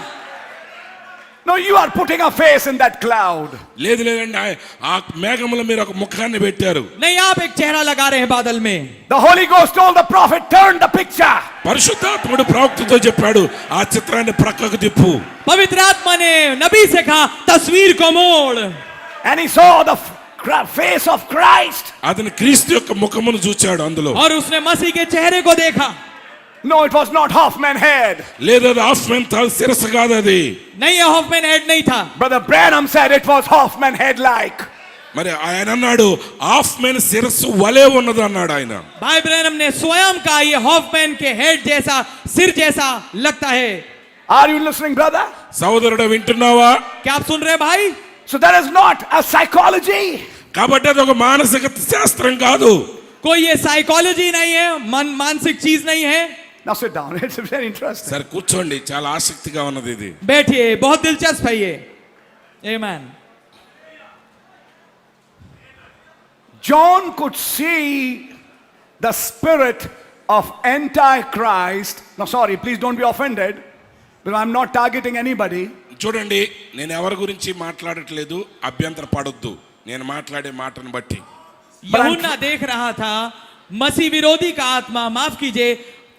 No, you are putting a face in that cloud. లేదు లేదండి, ఆ మేఘములో మీరు ఒక ముఖాన్ని పెట్టారు. नहीं, आप एक चेहरा लगा रहे हैं बादल में. The Holy Ghost told the prophet, turn the picture. పరిశుద్ధాత్ముడు ప్రవక్తతో చెప్పాడు ఆ చిత్రాన్ని ప్రక్కకు తిప్పు. पवित्र आत्मा ने नबी से कहा तस्वीर को मोड़. And he saw the face of Christ. అతను క్రీస్తు యొక్క ముఖమును చూచాడు అందులో. और उसने मसीह के चेहरे को देखा. No, it was not Hoffman head. లేదు అది హాఫ్మెన్ శిరస్సు కాదు అది. नहीं, ये हॉफमैन हेड नहीं था. Brother Branham said it was Hoffman head like. మరి ఆయన అన్నాడు హాఫ్మెన్ శిరస్సు వలే ఉన్నది అన్నాడు ఆయన. भाई ब्रैनम ने स्वयं कहा ये हॉफमैन के हेड जैसा, सिर जैसा लगता है. Are you listening, brother? సోదరుడు వింటున్నావా? क्या आप सुन रहे हैं भाई? So that is not a psychology. కాబట్టి అది ఒక మానసిక శాస్త్రం కాదు. कोई ये साइकोलॉजी नहीं है, मानसिक चीज नहीं है. Now sit down. It's very interesting. సరే కూర్చోండి, చాలా ఆసక్తిగా ఉన్నది ఇది. बैठिए, बहुत दिलचस्प है ये. Amen. John could see the spirit of Antichrist. No, sorry, please don't be offended, but I'm not targeting anybody. చూడండి, నేను ఎవరి గురించి మాట్లాడట్లేదు, అభ్యంతర పడొద్దు నేను మాట్లాడే మాటను బట్టి. यूहन्ना देख रहा था मसीह विरोधी का आत्मा, माफ कीजिए,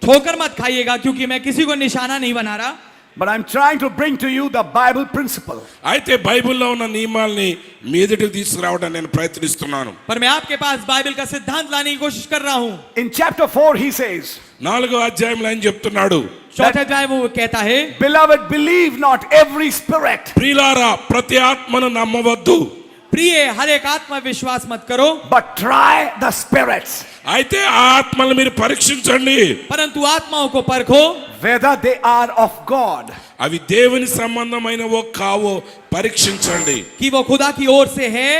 ठोकर मत खाइएगा क्योंकि मैं किसी को निशाना नहीं बना रहा. But I'm trying to bring to you the Bible principle. అయితే బైబిల్లో ఉన్న నియమాల్ని మీదటికి తీసుకురావడానికి నేను ప్రయత్నిస్తున్నాను. पर मैं आपके पास बाइबल का सिद्धांत लाने की कोशिश कर रहा हूं. In chapter 4 he says, 4వ అధ్యాయంలో ఆయన చెప్తున్నాడు, चौथे अध्याय वो कहता है, beloved, believe not every spirit, ప్రియులారా ప్రతి ఆత్మను నమ్మవద్దు, प्रिय हर एक आत्मा विश्वास मत करो, but try the spirits, అయితే ఆ ఆత్మలు మీరు పరీక్షించండి, परंतु आत्माओं को परखो whether they are of God. అవి దేవుని సంబంధమైనవో కావో పరీక్షించండి. कि वो खुदा की ओर से है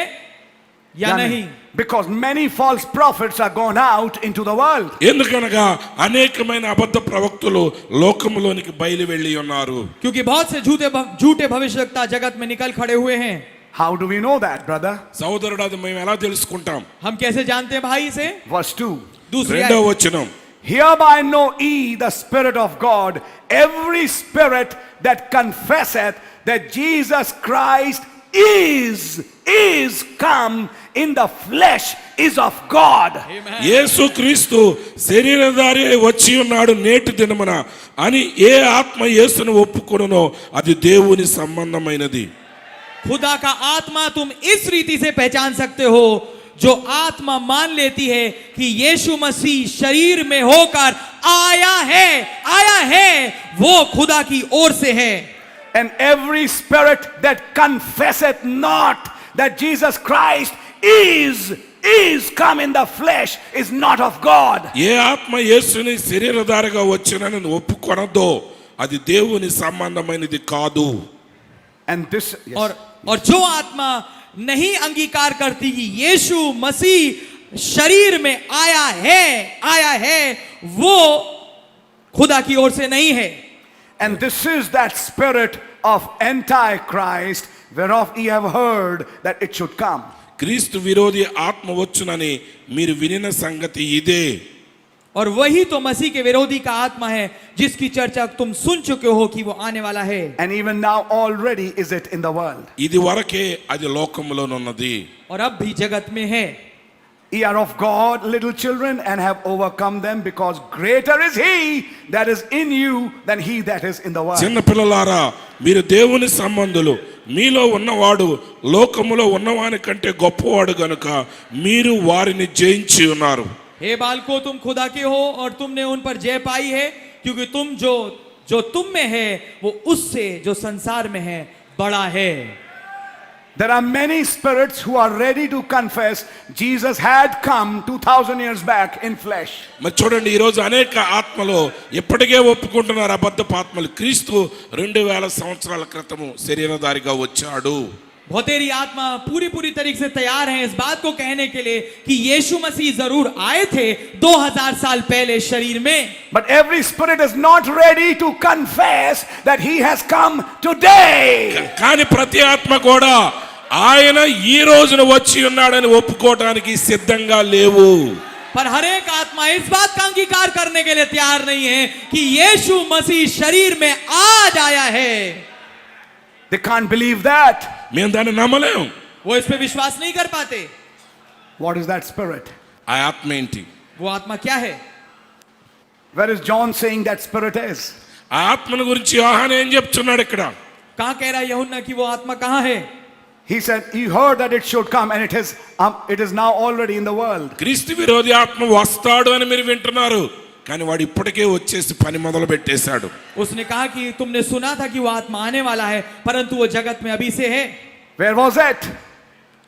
या नहीं. Because many false prophets are gone out into the world. ఎందుకనగా అనేకమైన అబద్ధ ప్రవక్తలు లోకములోనికి బయలు వెళ్ళి ఉన్నారు. क्योंकि बहुत से झूठे भविष्यवक्ता जगत में निकल खड़े हुए हैं. How do we know that, brother? సోదరుడు అది మేము ఎలా తెలుసుకుంటాం? हम कैसे जानते हैं भाई इसे? Verse 2. दूसरी రెండవ आयत. వచనం, Hereby know ye the Spirit of God. Every spirit that confesseth that Jesus Christ is come in the flesh is of God. యేసుక్రీస్తు శరీరధారి అయి వచ్చి ఉన్నాడు నేటి దినమున అని ఏ ఆత్మ యేసును ఒప్పుకొనునో అది దేవుని సంబంధమైనది. खुदा का आत्मा तुम इस रीति से पहचान सकते हो, जो आत्मा मान लेती है कि यीशु मसीह शरीर में होकर आया है, वो खुदा की ओर से है. And every spirit that confesseth not that Jesus Christ is come in the flesh is not of God. ఏ ఆత్మ యేసుని శరీరధారిగా వచ్చినని ఒప్పుకొనదో అది దేవుని సంబంధమైనది కాదు. And this yes. और जो आत्मा नहीं अंगीकार करती कि यीशु मसीह शरीर में आया है, वो खुदा की ओर से नहीं है. And this is that spirit of Antichrist whereof ye have heard that it should come. క్రీస్తు విరోధి ఆత్మ వచ్చునని మీరు వినిన సంగతి ఇదే. और वही तो मसीह के विरोधी का आत्मा है जिसकी चर्चा तुम सुन चुके हो कि वो आने वाला है. And even now already is it in the world. ఇది వరకే అది లోకములోనున్నది. और अब भी जगत में है. Ye are of God, little children, and have overcome them, because greater is he that is in you than he that is in the world. చిన్న పిల్లలారా, మీరు దేవుని సంబంధులు, మీలో ఉన్నవాడు లోకములో ఉన్నవాని కంటే గొప్పవాడు గనుక మీరు వారిని జయించి ఉన్నారు. हे बालको, तुम खुदा के हो और तुमने उन पर जय पाई है, क्योंकि तुम जो तुम में है वो उससे जो संसार में है बड़ा है. There are many spirits who are ready to confess Jesus had come 2000 years back in flesh. మరి చూడండి, ఈరోజు అనేక ఆత్మలు ఎప్పటికే ఒప్పుకుంటున్నారు, అబద్ధపు ఆత్మలు, క్రీస్తు 2000 సంవత్సరాల క్రితము శరీరధారిగా వచ్చాడు. बहुतेरी आत्मा पूरी तरीके से तैयार है इस बात को कहने के लिए कि यीशु मसीह जरूर आए थे 2000 साल पहले शरीर में. But every spirit is not ready to confess that he has come today. కానీ ప్రతి ఆత్మ కూడా ఆయన ఈ రోజున వచ్చి ఉన్నాడని ఒప్పుకోవడానికి సిద్ధంగా లేవు. पर हर एक आत्मा इस बात का अंगीकार करने के लिए तैयार नहीं है कि यीशु मसीह शरीर में आज आया है. They can't believe that. మేము దాన్ని నమ్మలేం. वो इस पे विश्वास नहीं कर पाते. What is that spirit? ఆ ఆత్మ ఏంటి? वो आत्मा क्या है? Where is John saying that spirit is? ఆ ఆత్మను గురించి యోహాను ఏం చెప్తున్నాడు ఇక్కడ? कहां कह रहा है यूहन्ना कि वो आत्मा कहां है? He said he heard that it should come, and it is now already in the world. క్రీస్తు విరోధి ఆత్మ వస్తాడు అని మీరు వింటున్నారు, కానీ వాడు ఇప్పటికే వచ్చేసి పని మొదలు పెట్టేశాడు. उसने कहा कि तुमने सुना था कि वो आत्मा आने वाला है, परंतु वो जगत में अभी से है. Where was it?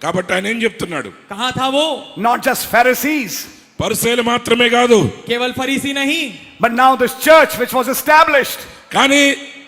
కాబట్టి ఆయన ఏం చెప్తున్నాడు? कहां था वो? Not just Pharisees, పరిసయ్యులు మాత్రమే కాదు, केवल फरीसी नहीं, but now this church which was established. కానీ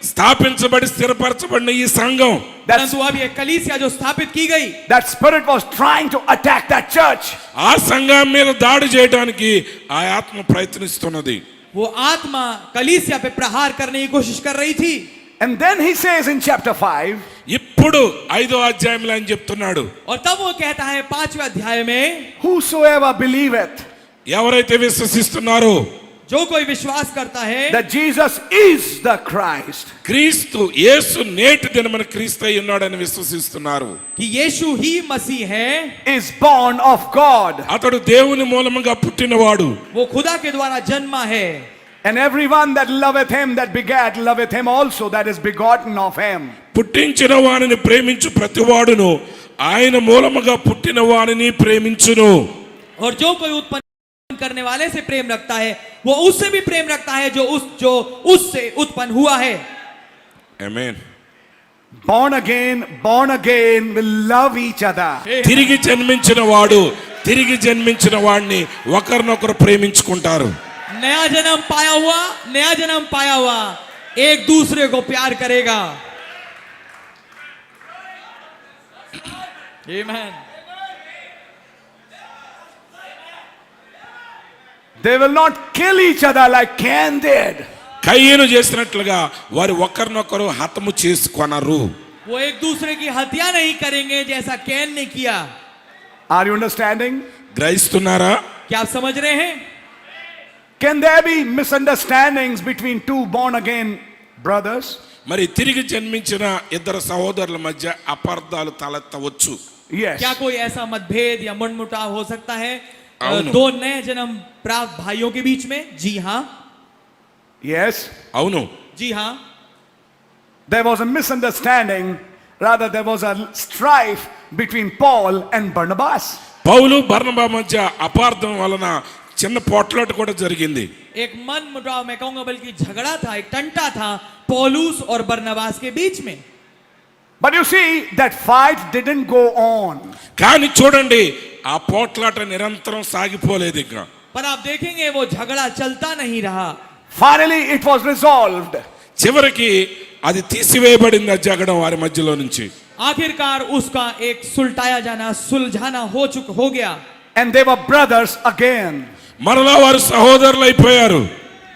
స్థాపించబడి స్థిరపరచబడిన ఈ సంఘం, परंतु अब ये कलीसिया जो स्थापित की गई, that spirit was trying to attack that church. ఆ సంఘం మీద దాడి చేయడానికి ఆ ఆత్మ ప్రయత్నిస్తున్నది. वो आत्मा कलीसिया पे प्रहार करने की कोशिश कर रही थी. And then he says in chapter 5, ఇప్పుడు 5వ అధ్యాయంలో ఆయన చెప్తున్నాడు, और तब वो कहता है 5वें अध्याय में, whosoever believeth ఎవరైతే విశ్వసిస్తున్నారో जो कोई विश्वास करता है that Jesus is the Christ, క్రీస్తు యేసు నేటి దినమున క్రీస్తు అయి ఉన్నాడని విశ్వసిస్తున్నారు, कि यीशु ही मसीह है, is born of God. అతడు దేవుని మూలముగా పుట్టినవాడు, वो खुदा के द्वारा जन्मा है. And everyone that loveth him that begat loveth him also that is begotten of him. పుట్టించిన వానిని ప్రేమించు ప్రతివాడును ఆయన మూలముగా పుట్టిన వానిని ప్రేమించును. और जो कोई उत्पन्न करने वाले से प्रेम रखता है वो उससे भी प्रेम रखता है जो उससे उत्पन्न हुआ है. ఆమేన్. Born again will love each other. తిరిగి జన్మించిన వాడు తిరిగి జన్మించిన వాడిని ఒకరినొకరు ప్రేమించుకుంటారు. नया जन्म पाया हुआ एक दूसरे को प्यार करेगा. आमीन. They will not kill each other like Cain did. కయ్యను చేసినట్లుగా వారు ఒకరినొకరు హతము చేసుకొనరు. वो एक दूसरे की हत्या नहीं करेंगे जैसा कैन ने किया. Are you understanding? గ్రహిస్తున్నారా? क्या आप समझ रहे हैं? Can there be misunderstandings between two born again brothers? మరి తిరిగి జన్మించిన ఇద్దరు సహోదరుల మధ్య అపార్థాలు తలెత్తవచ్చు. Yes. क्या कोई ऐसा मतभेद या मनमुटाव हो सकता है అవును. दो नए जन्म प्राप्त भाइयों के बीच में? जी हाँ. Yes. అవును. जी हाँ. There was a misunderstanding, rather there was a strife between Paul and Barnabas. పౌలు బర్నబా మధ్య అపార్థం వలన చిన్న పోట్లాట కూడా జరిగింది. एक मन मुटाव मैं कहूंगा बल्कि झगड़ा था, एक टंटा था पौलुस और बरनबास के बीच में. But you see, that fight didn't go on. కానీ చూడండి, ఆ పోట్లాట నిరంతరం సాగిపోలేదు. ఇంకా पर आप देखेंगे वो झगड़ा चलता नहीं रहा. Finally, it was resolved. చివరికి అది తీసివేయబడింది ఆ జగడం వారి మధ్యలో నుంచి. आखिरकार उसका एक सुलझाना हो गया. And they were brothers again. మరలా వారు సహోదరులు అయిపోయారు.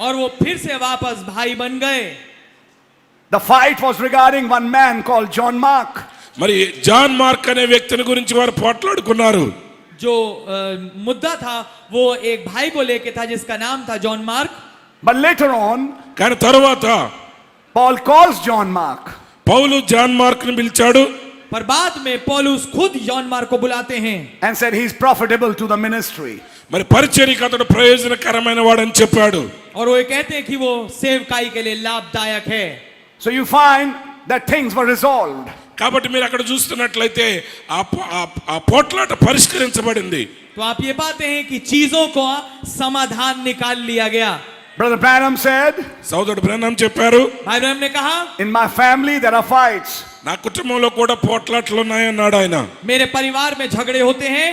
और वो फिर से वापस भाई बन गए. The fight was regarding one man called John Mark. మరి జాన్ మార్క్ అనే వ్యక్తిని గురించి వారు పోట్లాడుకున్నారు. जो मुद्दा था वो एक भाई को लेके था जिसका नाम था John mark. But later on, కానీ తరువాత Paul calls John Mark. పౌలు జాన్ మార్క్ ని పిలిచాడు. पर बाद में पौलुस खुद जॉन मार्क को बुलाते हैं And said he's profitable to the ministry. మరి పరిచర్యకు అతడు ప్రయోజనకరమైన వాడని చెప్పాడు. और वो ये कहते हैं कि वो सेवकाई के लिए लाभदायक है. So you find that things were resolved. కాబట్టి మీరు అక్కడ చూస్తున్నట్లయితే ఆ పోట్లాట పరిష్కరించబడింది. तो आप ये पाते हैं कि चीजों को समाधान निकाल लिया गया. Brother Branham said, సోదరుడు బ్రహ్మం చెప్పారు, भाई ब्रह्म ने कहा in my family there are fights. నా కుటుంబంలో కూడా పోట్లాట్లు ఉన్నాయన్నాడు ఆయన. मेरे परिवार में झगड़े होते हैं.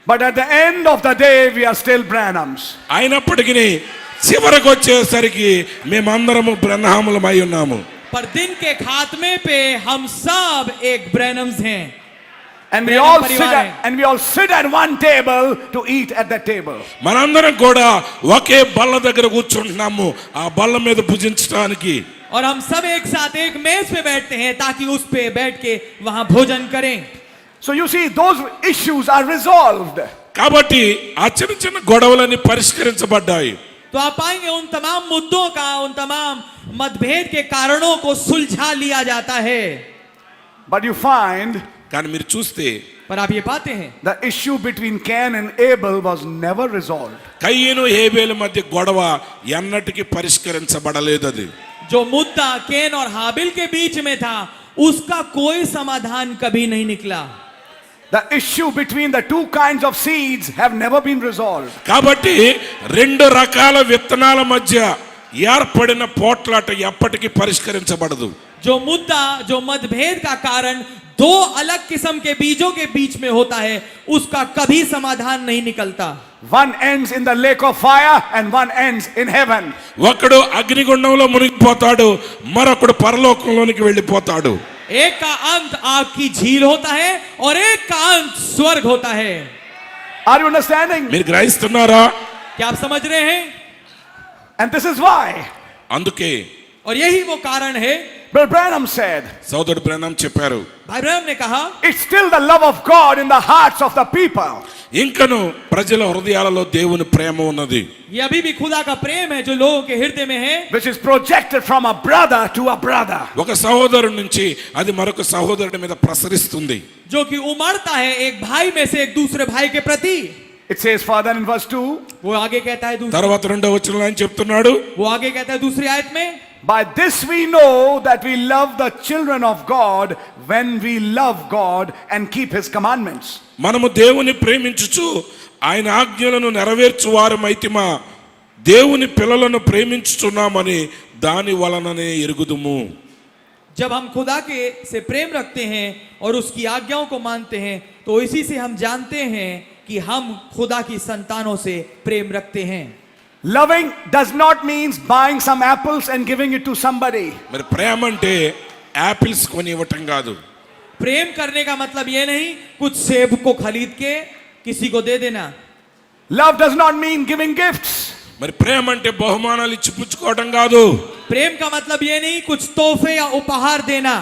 But at the end of the day we are still Branhams. అయినప్పటికీ చివరికి వచ్చేసరికి మేమందరము బ్రహ్మములమై ఉన్నాము. पर दिन के खात्मे पे हम सब एक ब्रैनम्स हैं. And we all sit at one table to eat at that table. మనందరం కూడా ఒకే బల్ల దగ్గర కూర్చుంటున్నాము ఆ బల్ల మీద భుజించడానికి. और हम सब एक साथ एक मेज पे बैठते हैं ताकि उस पे बैठ के वहां भोजन करें. So you see those issues are resolved. కాబట్టి ఆ చిన్న చిన్న గొడవలన్నీ పరిష్కరించబడ్డాయి. तो आप पाएंगे उन तमाम मुद्दों का उन तमाम मतभेद के कारणों को सुलझा लिया जाता है. But you find కానీ మీరు చూస్తే पर आप ये पाते हैं the issue between Cain and Abel was never resolved. కయ్యను హేబేలు మధ్య గొడవ ఎన్నటికీ పరిష్కరించబడలేదు. అది जो मुद्दा कैन और हाबिल के बीच में था उसका कोई समाधान कभी नहीं निकला. The issue between the two kinds of seeds have never been resolved. కాబట్టి రెండు రకాల విత్తనాల మధ్య ఏర్పడిన పోట్లాట ఎప్పటికీ పరిష్కరించబడదు. जो मुद्दा जो मतभेद का कारण दो अलग किस्म के बीजों के बीच में होता है उसका कभी समाधान नहीं निकलता. One ends in the lake of fire and one ends in heaven. ఒకడు అగ్నిగుండంలో మునిగిపోతాడు, మరొకడు పరలోకంలోనికి వెళ్ళిపోతాడు. एक का अंत आग की झील होता है और एक का अंत स्वर्ग होता है. Are you understanding? మీరు గ్రహిస్తున్నారా? क्या आप समझ रहे हैं? And this is why అందుకే और यही वो कारण है. Brother Branham said, సోదరుడు బ్రహ్మం చెప్పారు, भाई ब्रह्म ने कहा it's still the love of God in the hearts of the people. ఇంకను ప్రజల హృదయాలలో దేవుని ప్రేమ ఉన్నది. ये अभी भी खुदा का प्रेम है जो लोगों के हृदय में है, Which is projected from a brother to a brother. ఒక సహోదరుడి నుంచి అది మరొక సహోదరుడి మీద ప్రసరిస్తుంది. जो कि उमड़ता है एक भाई में से एक दूसरे भाई के प्रति. It says further in verse 2, वो आगे कहता है తర్వాత 2వ వచనంలో ఆయన చెప్తున్నాడు, वो आगे कहता है दूसरी आयत में, by this we know that we love the children of God when we love God and keep his commandments. మనము దేవుని ప్రేమించుచు ఆయన ఆజ్ఞలను నెరవేర్చువారమైతిమా దేవుని పిల్లలను ప్రేమించుచున్నామని దాని వలననే ఎరుగుదుము. जब हम खुदा के से प्रेम रखते हैं और उसकी आज्ञाओं को मानते हैं तो इसी से हम जानते हैं कि हम खुदा की संतानों से प्रेम रखते हैं. Loving does not mean buying some apples and giving it to somebody. మరి ప్రేమ అంటే యాపిల్స్ కొని ఇవ్వటం కాదు. प्रेम करने का मतलब ये नहीं कुछ सेब को खरीद के किसी को दे देना. Love does not mean giving gifts. మరి ప్రేమ అంటే బహుమానాలు ఇచ్చి పుచ్చుకోవటం కాదు. प्रेम का मतलब ये नहीं कुछ तोहफे या उपहार देना.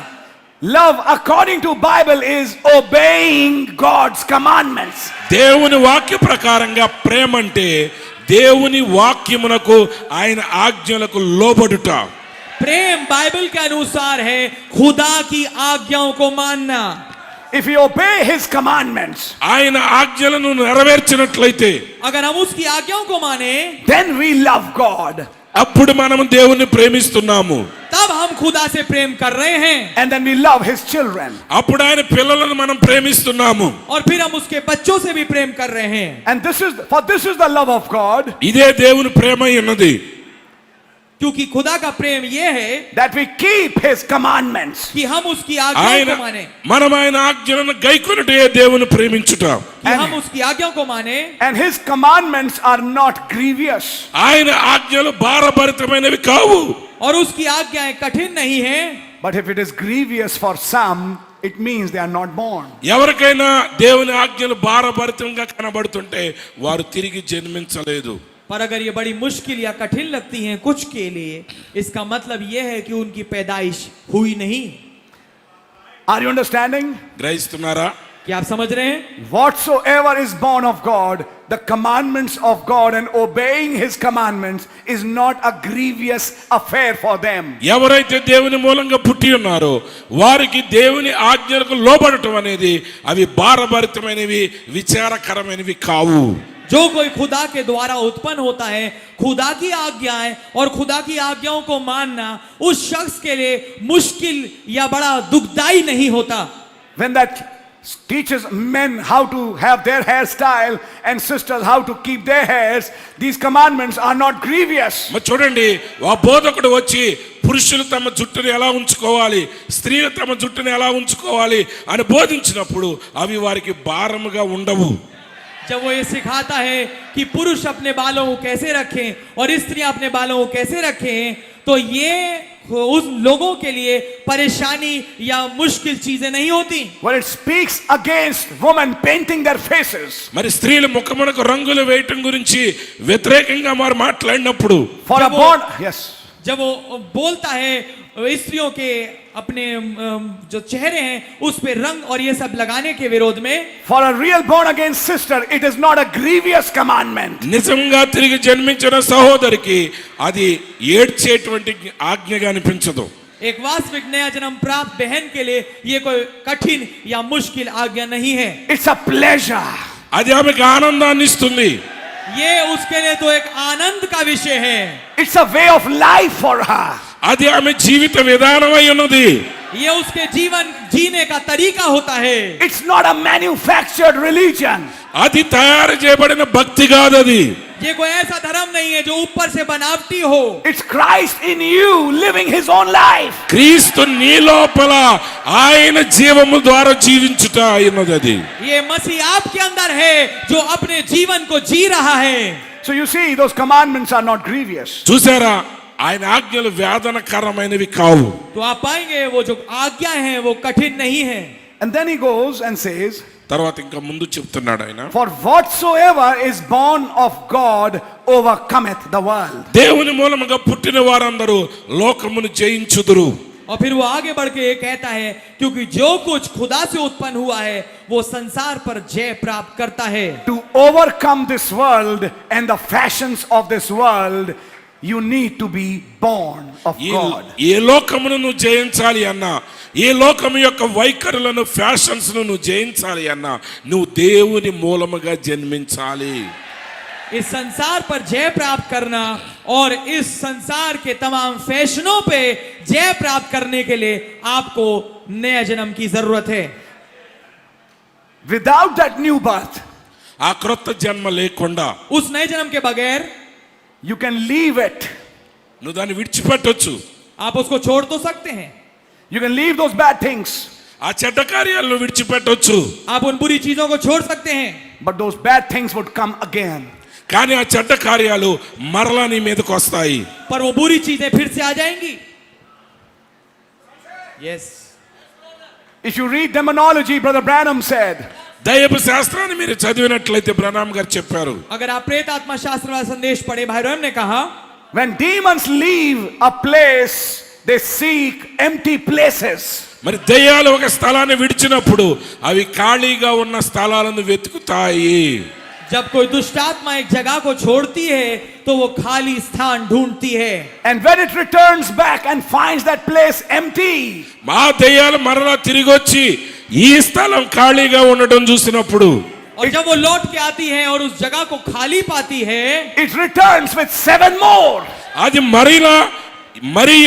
Love according to Bible is obeying God's commandments. దేవుని వాక్య ప్రకారంగా ప్రేమ అంటే దేవుని వాక్యమునకు ఆయన ఆజ్ఞలకు లోబడుట. प्रेम बाइबल के अनुसार है खुदा की आज्ञाओं को मानना. If we obey his commandments, ఆయన ఆజ్ఞలను నెరవేర్చినట్లయితే अगर हम उसकी आज्ञाओं को माने then we love God. అప్పుడు మనం దేవుణ్ణి ప్రేమిస్తున్నాము. तब हम खुदा से प्रेम कर रहे हैं. And then we love his children. అప్పుడు ఆయన పిల్లలను మనం ప్రేమిస్తున్నాము. और फिर हम उसके बच्चों से भी प्रेम कर रहे हैं. And this is the love of God, ఇదే దేవుని ప్రేమ ఉన్నది. क्योंकि खुदा का प्रेम ये है that we keep his commandments. कि हम उसकी आज्ञाओं ఆయన को माने. మనం ఆయన ఆజ్ఞలను గైకొనుటే దేవుని ప్రేమించుట. कि हम उसकी आज्ञाओं को माने. And his commandments are not grievous. ఆయన ఆజ్ఞలు భారభరితమైనవి కావు. और उसकी आज्ञाएं कठिन नहीं है. But if it is grievous for some, it means they are not born. ఎవరికైనా దేవుని ఆజ్ఞలు భారభరితంగా కనబడుతుంటే వారు తిరిగి జన్మించలేదు. पर अगर ये बड़ी मुश्किल या कठिन लगती हैं कुछ के लिए इसका मतलब ये है कि उनकी पैदाइश हुई नहीं. Are you understanding? గ్రహిస్తున్నారా? क्या आप समझ रहे हैं? Whatsoever is born of God, the commandments of God and obeying his commandments is not a grievous affair for them. ఎవరైతే దేవుని మూలంగా పుట్టి ఉన్నారో వారికి దేవుని ఆజ్ఞలకు లోబడటం అనేది అవి భారభరితమైనవి, విచారకరమైనవి కావు. जो कोई खुदा के द्वारा उत्पन्न होता है, खुदा की आज्ञाएं और खुदा की आज्ञाओं को मानना उस शख्स के लिए मुश्किल या बड़ा दुखदाई नहीं होता. When that teaches men how to have their hairstyle and sisters how to keep their hairs, these commandments are not grievous. మరి చూడండి, ఆ బోధకుడు వచ్చి పురుషులు తమ జుట్టుని ఎలా ఉంచుకోవాలి, స్త్రీలు తమ జుట్టుని ఎలా ఉంచుకోవాలి అని బోధించినప్పుడు అవి వారికి భారముగా ఉండవు. जब वो ये सिखाता है कि पुरुष अपने बालों को कैसे रखें और स्त्रियां अपने बालों को कैसे रखें, तो ये उस लोगों के लिए परेशानी या मुश्किल चीजें नहीं होती. When it speaks against women painting their faces, మరి స్త్రీల ముఖమునకు రంగులు వేయటం గురించి వ్యతిరేకంగా వారు మాట్లాడినప్పుడు for a born, yes, जब वो बोलता है स्त्रियों के अपने जो चेहरे हैं उस पे रंग और ये सब लगाने के विरोध में, for a real born again sister, it is not a grievous commandment. నిజంగా తిరిగి జన్మించిన సహోదరికి అది ఏడ్చేటువంటి ఆజ్ఞగా అనిపించదు. एक वास्तविक नया जन्म प्राप्त बहन के लिए ये कोई कठिन या मुश्किल आज्ञा नहीं है. It's a pleasure. అది ఆమెకు ఆనందాన్ని ఇస్తుంది. ये उसके लिए तो एक आनंद का विषय है. It's a way of life for her. అది ఆమె జీవిత విధానమై ఉన్నది. ये उसके जीवन जीने का तरीका होता है. It's not a manufactured religion. అది తయారు చేయబడిన భక్తి కాదు. అది ये कोई ऐसा धर्म नहीं है जो ऊपर से बनावटी हो. It's Christ in you living his own life. క్రీస్తు నీ లోపల ఆయన జీవము ద్వారా జీవించుట అయినది. అది ये मसीह आपके अंदर है जो अपने जीवन को जी रहा है. So you see, those commandments are not grievous. చూసారా, ఆయన ఆజ్ఞలు వేదనకరమైనవి కావు. तो आप पाएंगे वो जो आज्ञा है वो कठिन नहीं है. And then he goes and says, తర్వాత ఇంకా ముందు చెప్తున్నాడు ఆయన, for whatsoever is born of God overcometh the world. దేవుని మూలముగా పుట్టిన వారందరూ లోకమును జయించుదురు. और फिर वो आगे बढ़ के ये कहता है क्योंकि जो कुछ खुदा से उत्पन्न हुआ है वो संसार पर जय प्राप्त करता है. To overcome this world and the fashions of this world, you need to be born of God. ఏ లోకమును నువ్వు జయించాలి అన్నా, ఏ లోకము యొక్క వైఖరులను, ఫ్యాషన్స్ నువ్వు జయించాలి అన్నా, నువ్వు దేవుని మూలముగా జన్మించాలి. इस संसार पर जय प्राप्त करना और इस संसार के तमाम फैशनों पे जय प्राप्त करने के लिए आपको नया जन्म की जरूरत है. Without that new birth, ఆ క్రొత్త జన్మ లేకుండా उस नए जन्म के बगैर you can leave it. నువ్వు దాన్ని విడిచిపెట్టొచ్చు. आप उसको छोड़ तो सकते हैं. You can leave those bad things, ఆ చెడ్డ కార్యాలను విడిచిపెట్టొచ్చు. आप उन बुरी चीजों को छोड़ सकते हैं. but those bad things would come again. కానీ ఆ చెడ్డ కార్యాలు మరలా నీ మీదకి వస్తాయి. पर वो बुरी चीजें फिर से आ जाएंगी. Yes. If you read demonology, Brother Branham said, దైవ శాస్త్రాన్ని మీరు చదివినట్లయితే బ్రహ్నాం గారు చెప్పారు, अगर आप प्रेत आत्मा शास्त्र वाला संदेश पढ़े, भाई ब्रह्म ने कहा when demons leave a place, they seek empty places. మరి దయ్యాలు ఒక స్థలాన్ని విడిచినప్పుడు అవి ఖాళీగా ఉన్న స్థలాలను వెతుకుతాయి. जब कोई दुष्ट आत्मा एक जगह को छोड़ती है तो वो खाली स्थान ढूंढती है. And when it returns back and finds that place empty, మా దయ్యాలు మరలా తిరిగి వచ్చి ఈ స్థలం ఖాళీగా ఉండడం చూసినప్పుడు, और जब वो लौट के आती है और उस जगह को खाली पाती है, it returns with 7 more. అది మరి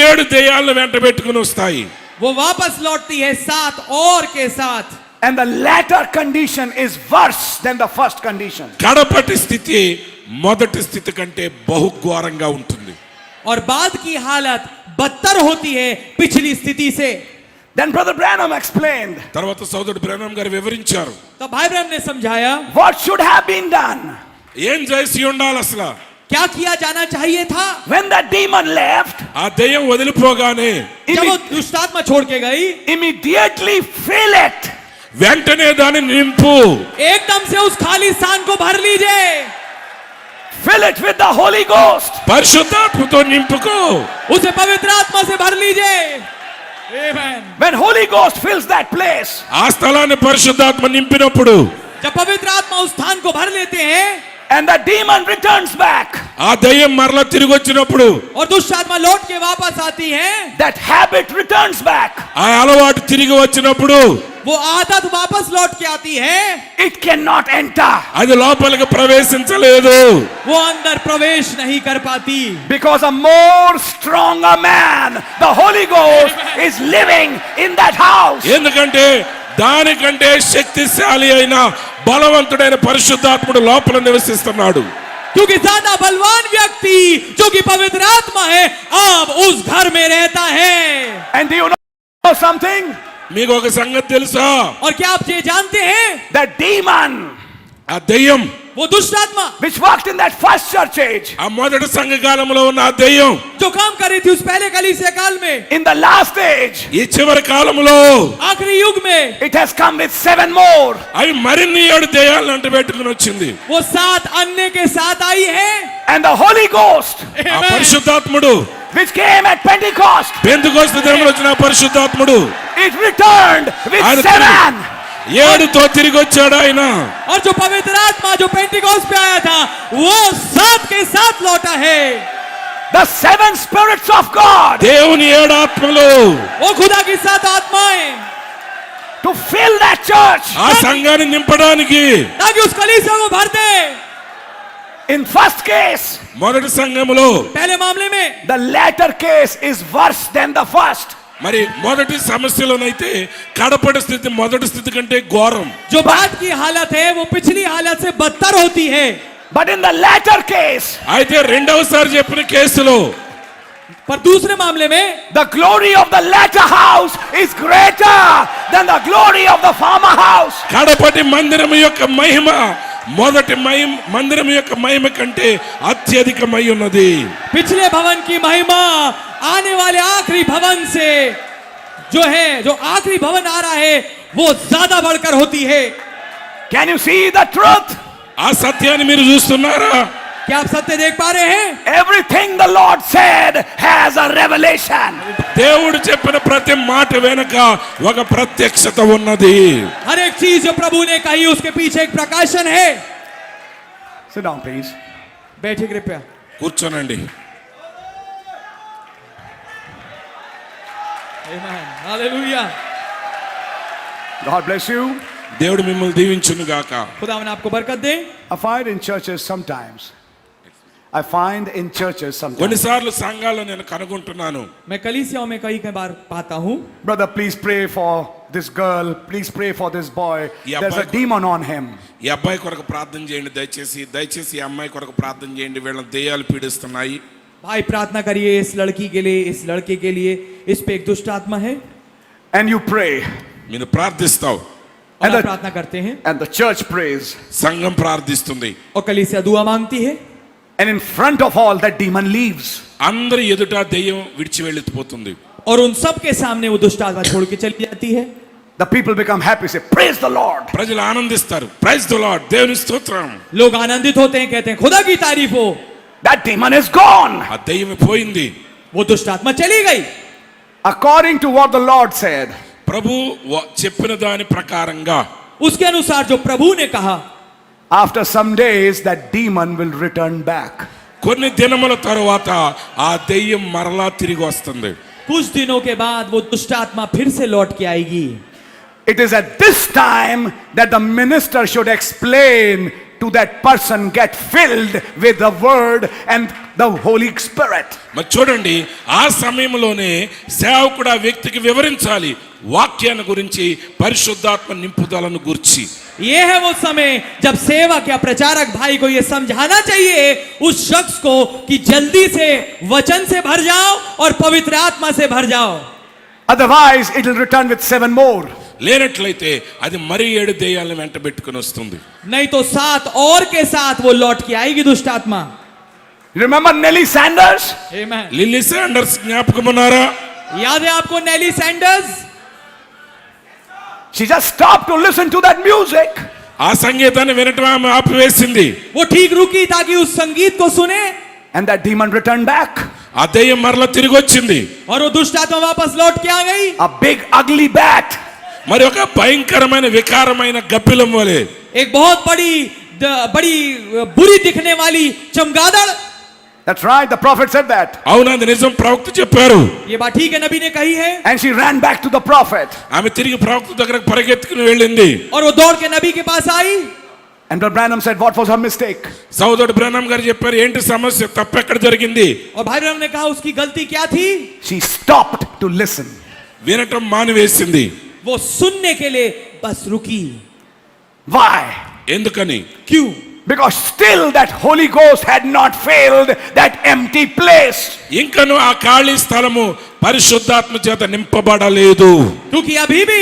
7 దయ్యాలను వెంట పెట్టుకుని వస్తాయి. वो वापस लौटती है 7 और के साथ. And the latter condition is worse than the first condition. కడపటి స్థితి మొదటి స్థితి కంటే బహుఘోరంగా ఉంటుంది. और बाद की हालत बदतर होती है पिछली स्थिति से. Then Brother Branham explained తర్వాత సోదరుడు బ్రహ్నాం గారు వివరించారు, तो भाई ब्रह्म ने समझाया what should have been done. ఏం చేసి ఉండాలి అసలు. क्या किया जाना चाहिए था. When that demon left, ఆ దయ్యం వదిలిపోగానే जब वो दुष्ट आत्मा छोड़ के गई, immediately fill it. వెంటనే దాన్ని నింపు. एकदम से उस खाली स्थान को भर लीजिए. Fill it with the Holy Ghost. పరిశుద్ధాత్మతో నింపుకో. उसे पवित्र आत्मा से भर लीजिए. Amen. When Holy Ghost fills that place, ఆ స్థలాన్ని పరిశుద్ధాత్మ నింపినప్పుడు जब पवित्र आत्मा उस स्थान को भर लेते हैं and the demon returns back, ఆ దయ్యం మరలా తిరిగి వచ్చినప్పుడు, और दुष्ट आत्मा लौट के वापस आती है, that habit returns back, ఆ అలవాటు తిరిగి వచ్చినప్పుడు वो आदत वापस लौट के आती है, it cannot enter అది లోపలికి ప్రవేశించలేదు. वो अंदर प्रवेश नहीं कर पाती, because a more stronger man, the Holy Ghost, is living in that house. ఎందుకంటే దానికంటే శక్తిశాలి అయిన బలవంతుడైన పరిశుద్ధాత్ముడు లోపల నివసిస్తున్నాడు. क्योंकि ज्यादा बलवान व्यक्ति जो कि पवित्र आत्मा है अब उस घर में रहता है। And do you know something? మీకు ఒక సంగతి తెలుసా? और क्या आप ये जानते हैं, The demon ఆ దయ్యం, वो दुष्ट आत्मा which worked in that first church age, ఆ మొదటి సంఘకాలంలో ఉన్న ఆ దయ్యం जो काम कर रही थी उस पहले कलीसिया काल में, in the last age, ఈ చివరి కాలంలో आखिरी युग में, it has come with 7 more. అవి మరిన్ని 7 దయ్యాలను అంట పెట్టుకుని వచ్చింది. वो 7 अन्य के साथ आई है। And the Holy Ghost, ఆ పరిశుద్ధాత్ముడు, which came at Pentecost, Pentecost దినమున వచ్చిన ఆ పరిశుద్ధాత్ముడు it returned with ఆయన 7. 7తో తిరిగి వచ్చాడు ఆయన. और जो पवित्र आत्मा जो पेंटिकोस्ट पे आया था वो 7 के साथ लौटा है। The 7 spirits of God దేవుని 7 ఆత్మలు वो खुदा की 7 आत्माएं to fill that church. ఆ సంఘాన్ని నింపడానికి. ताकि उस कलीसिया को भर दे। In first case, మొదటి సంఘములో पहले मामले में the latter case is worse than the first. మరి మొదటి సమస్యలోనైతే కడపటి స్థితి మొదటి స్థితి కంటే ఘోరం. जो बाद की हालत है वो पिछली हालत से बदतर होती है। But in the latter case, అయితే రెండవసారి చెప్పిన కేసులో पर दूसरे मामले में the glory of the latter house is greater than the glory of the former house. కడపటి మందిరం యొక్క మహిమ మొదటి మందిరం యొక్క మహిమ కంటే అత్యధికమై ఉన్నది. पिछले भवन की महिमा आने वाले आखिरी भवन से जो है, जो आखिरी भवन आ रहा है वो ज्यादा बढ़कर होती है। Can you see the truth? ఆ సత్యాన్ని మీరు చూస్తున్నారా? क्या आप सत्य देख पा रहे हैं? Everything the Lord said has a revelation. దేవుడు చెప్పిన ప్రతి మాట వెనుక ఒక ప్రత్యక్షత ఉన్నది. हर एक चीज जो प्रभु ने कही उसके पीछे एक प्रकाशन है। Sit down, please. बैठिए कृपया। కూర్చోనండి. Amen. Hallelujah. God bless you. దేవుడు మిమ్మల్ని దీవించును గాక. खुदावन आपको बरकत दे। I find in churches sometimes. కొన్నిసార్లు సంఘాల్లో నేను కనుగొంటున్నాను. मैं कलीसियाओं में कई बार पाता हूँ, Brother, please pray for this girl. Please pray for this boy. There's a demon on him. ఈ అబ్బాయి కొరకు ప్రార్థన చేయండి దయచేసి ఈ అమ్మాయి కొరకు ప్రార్థన చేయండి, వీళ్ళని దెయ్యాలు పీడిస్తున్నాయి. भाई प्रार्थना करिए इस लड़की के लिए, इस लड़के के लिए, इस पे एक दुष्ट आत्मा है। And you pray. మీరు ప్రార్థిస్తావు. और आप प्रार्थना करते हैं And the church prays. సంఘం ప్రార్థిస్తుంది. और कलीसिया दुआ मांगती है। And in front of all, that demon leaves. అందరి ఎదుట దెయ్యం విడిచి వెళ్ళిపోతుంది. और उन सब के सामने वो दुष्ट आत्मा छोड़ के चली जाती है। The people become happy, say, praise the Lord. ప్రజలు ఆనందిస్తారు. ప్రైజ్ ది లార్డ్, దేవుని స్తోత్రం. लोग आनंदित होते हैं, कहते हैं खुदा की तारीफ हो। That demon is gone. ఆ దెయ్యం పోయింది. वो दुष्ट आत्मा चली गई According to what the Lord said. ప్రభు చెప్పిన దాని ప్రకారంగా, उसके अनुसार जो प्रभु ने कहा। After some days, that demon will return back. కొన్ని దినముల తరువాత ఆ దెయ్యం మరలా తిరిగి వస్తుంది. कुछ दिनों के बाद वो दुष्ट आत्मा फिर से लौट के आएगी। It is at this time that the minister should explain to that person, get filled with the word and the Holy Spirit. మరి చూడండి, ఆ సమయంలోనే సేవకుడు ఆ వ్యక్తికి వివరించాలి వాక్యాన్ని గురించి, పరిశుద్ధాత్మ నింపుదలను గురించి. ये है वो समय जब सेवक या प्रचारक भाई को ये समझाना चाहिए उस शख्स को कि जल्दी से वचन से भर जाओ और पवित्र आत्मा से भर जाओ। Otherwise, it will return with 7 more. లేనట్లయితే అది మరి 7 దెయ్యాలను వెంట పెట్టుకుని వస్తుంది. नहीं तो 7 और के साथ वो लौट के आएगी दुष्ट आत्मा। Remember Nellie Sanders? Amen. Lily Sanders జ్ఞాపకం ఉన్నారా? याद है आपको नेली Sanders? She just stopped to listen to that music. ఆ సంగీతాన్ని వినటం ఆమె ఆపివేసింది. वो ठीक रुकी ताकि उस संगीत को सुने। And that demon returned back. ఆ ఆ దెయ్యం మరలా తిరిగి వచ్చింది. और वो दुष्ट आत्मा वापस लौट के आ गई a big ugly bat. మరి ఒక భయంకరమైన వికారమైన గబ్బిలం వలె एक बहुत बड़ी बुरी दिखने वाली चमगादड़. That's right, the prophet said that. అవునంది నిజం, ప్రవక్త చెప్పారు. ये बात ठीक है, नबी ने कही है. And she ran back to the prophet. ఆమె తిరిగి ప్రవక్త దగ్గరకు పరిగెత్తుకుని వెళ్ళింది. और वो दौड़ के नबी के पास आई. And Brother Branham said, what was her mistake? సోదరుడు బ్రహ్మం గారు చెప్పారు, ఏంటి సమస్య, తప్పు ఎక్కడ జరిగింది? और भाई ब्रह्म ने कहा उसकी गलती क्या थी. She stopped to listen. వినటం మానివేసింది. वो सुनने के लिए बस रुकी. Why? ఎందుకని? क्यों? Because still that Holy Ghost had not filled that empty place. ఇంకను ఆ ఖాళీ స్థలము పరిశుద్ధాత్మ చేత నింపబడలేదు. क्योंकि अभी भी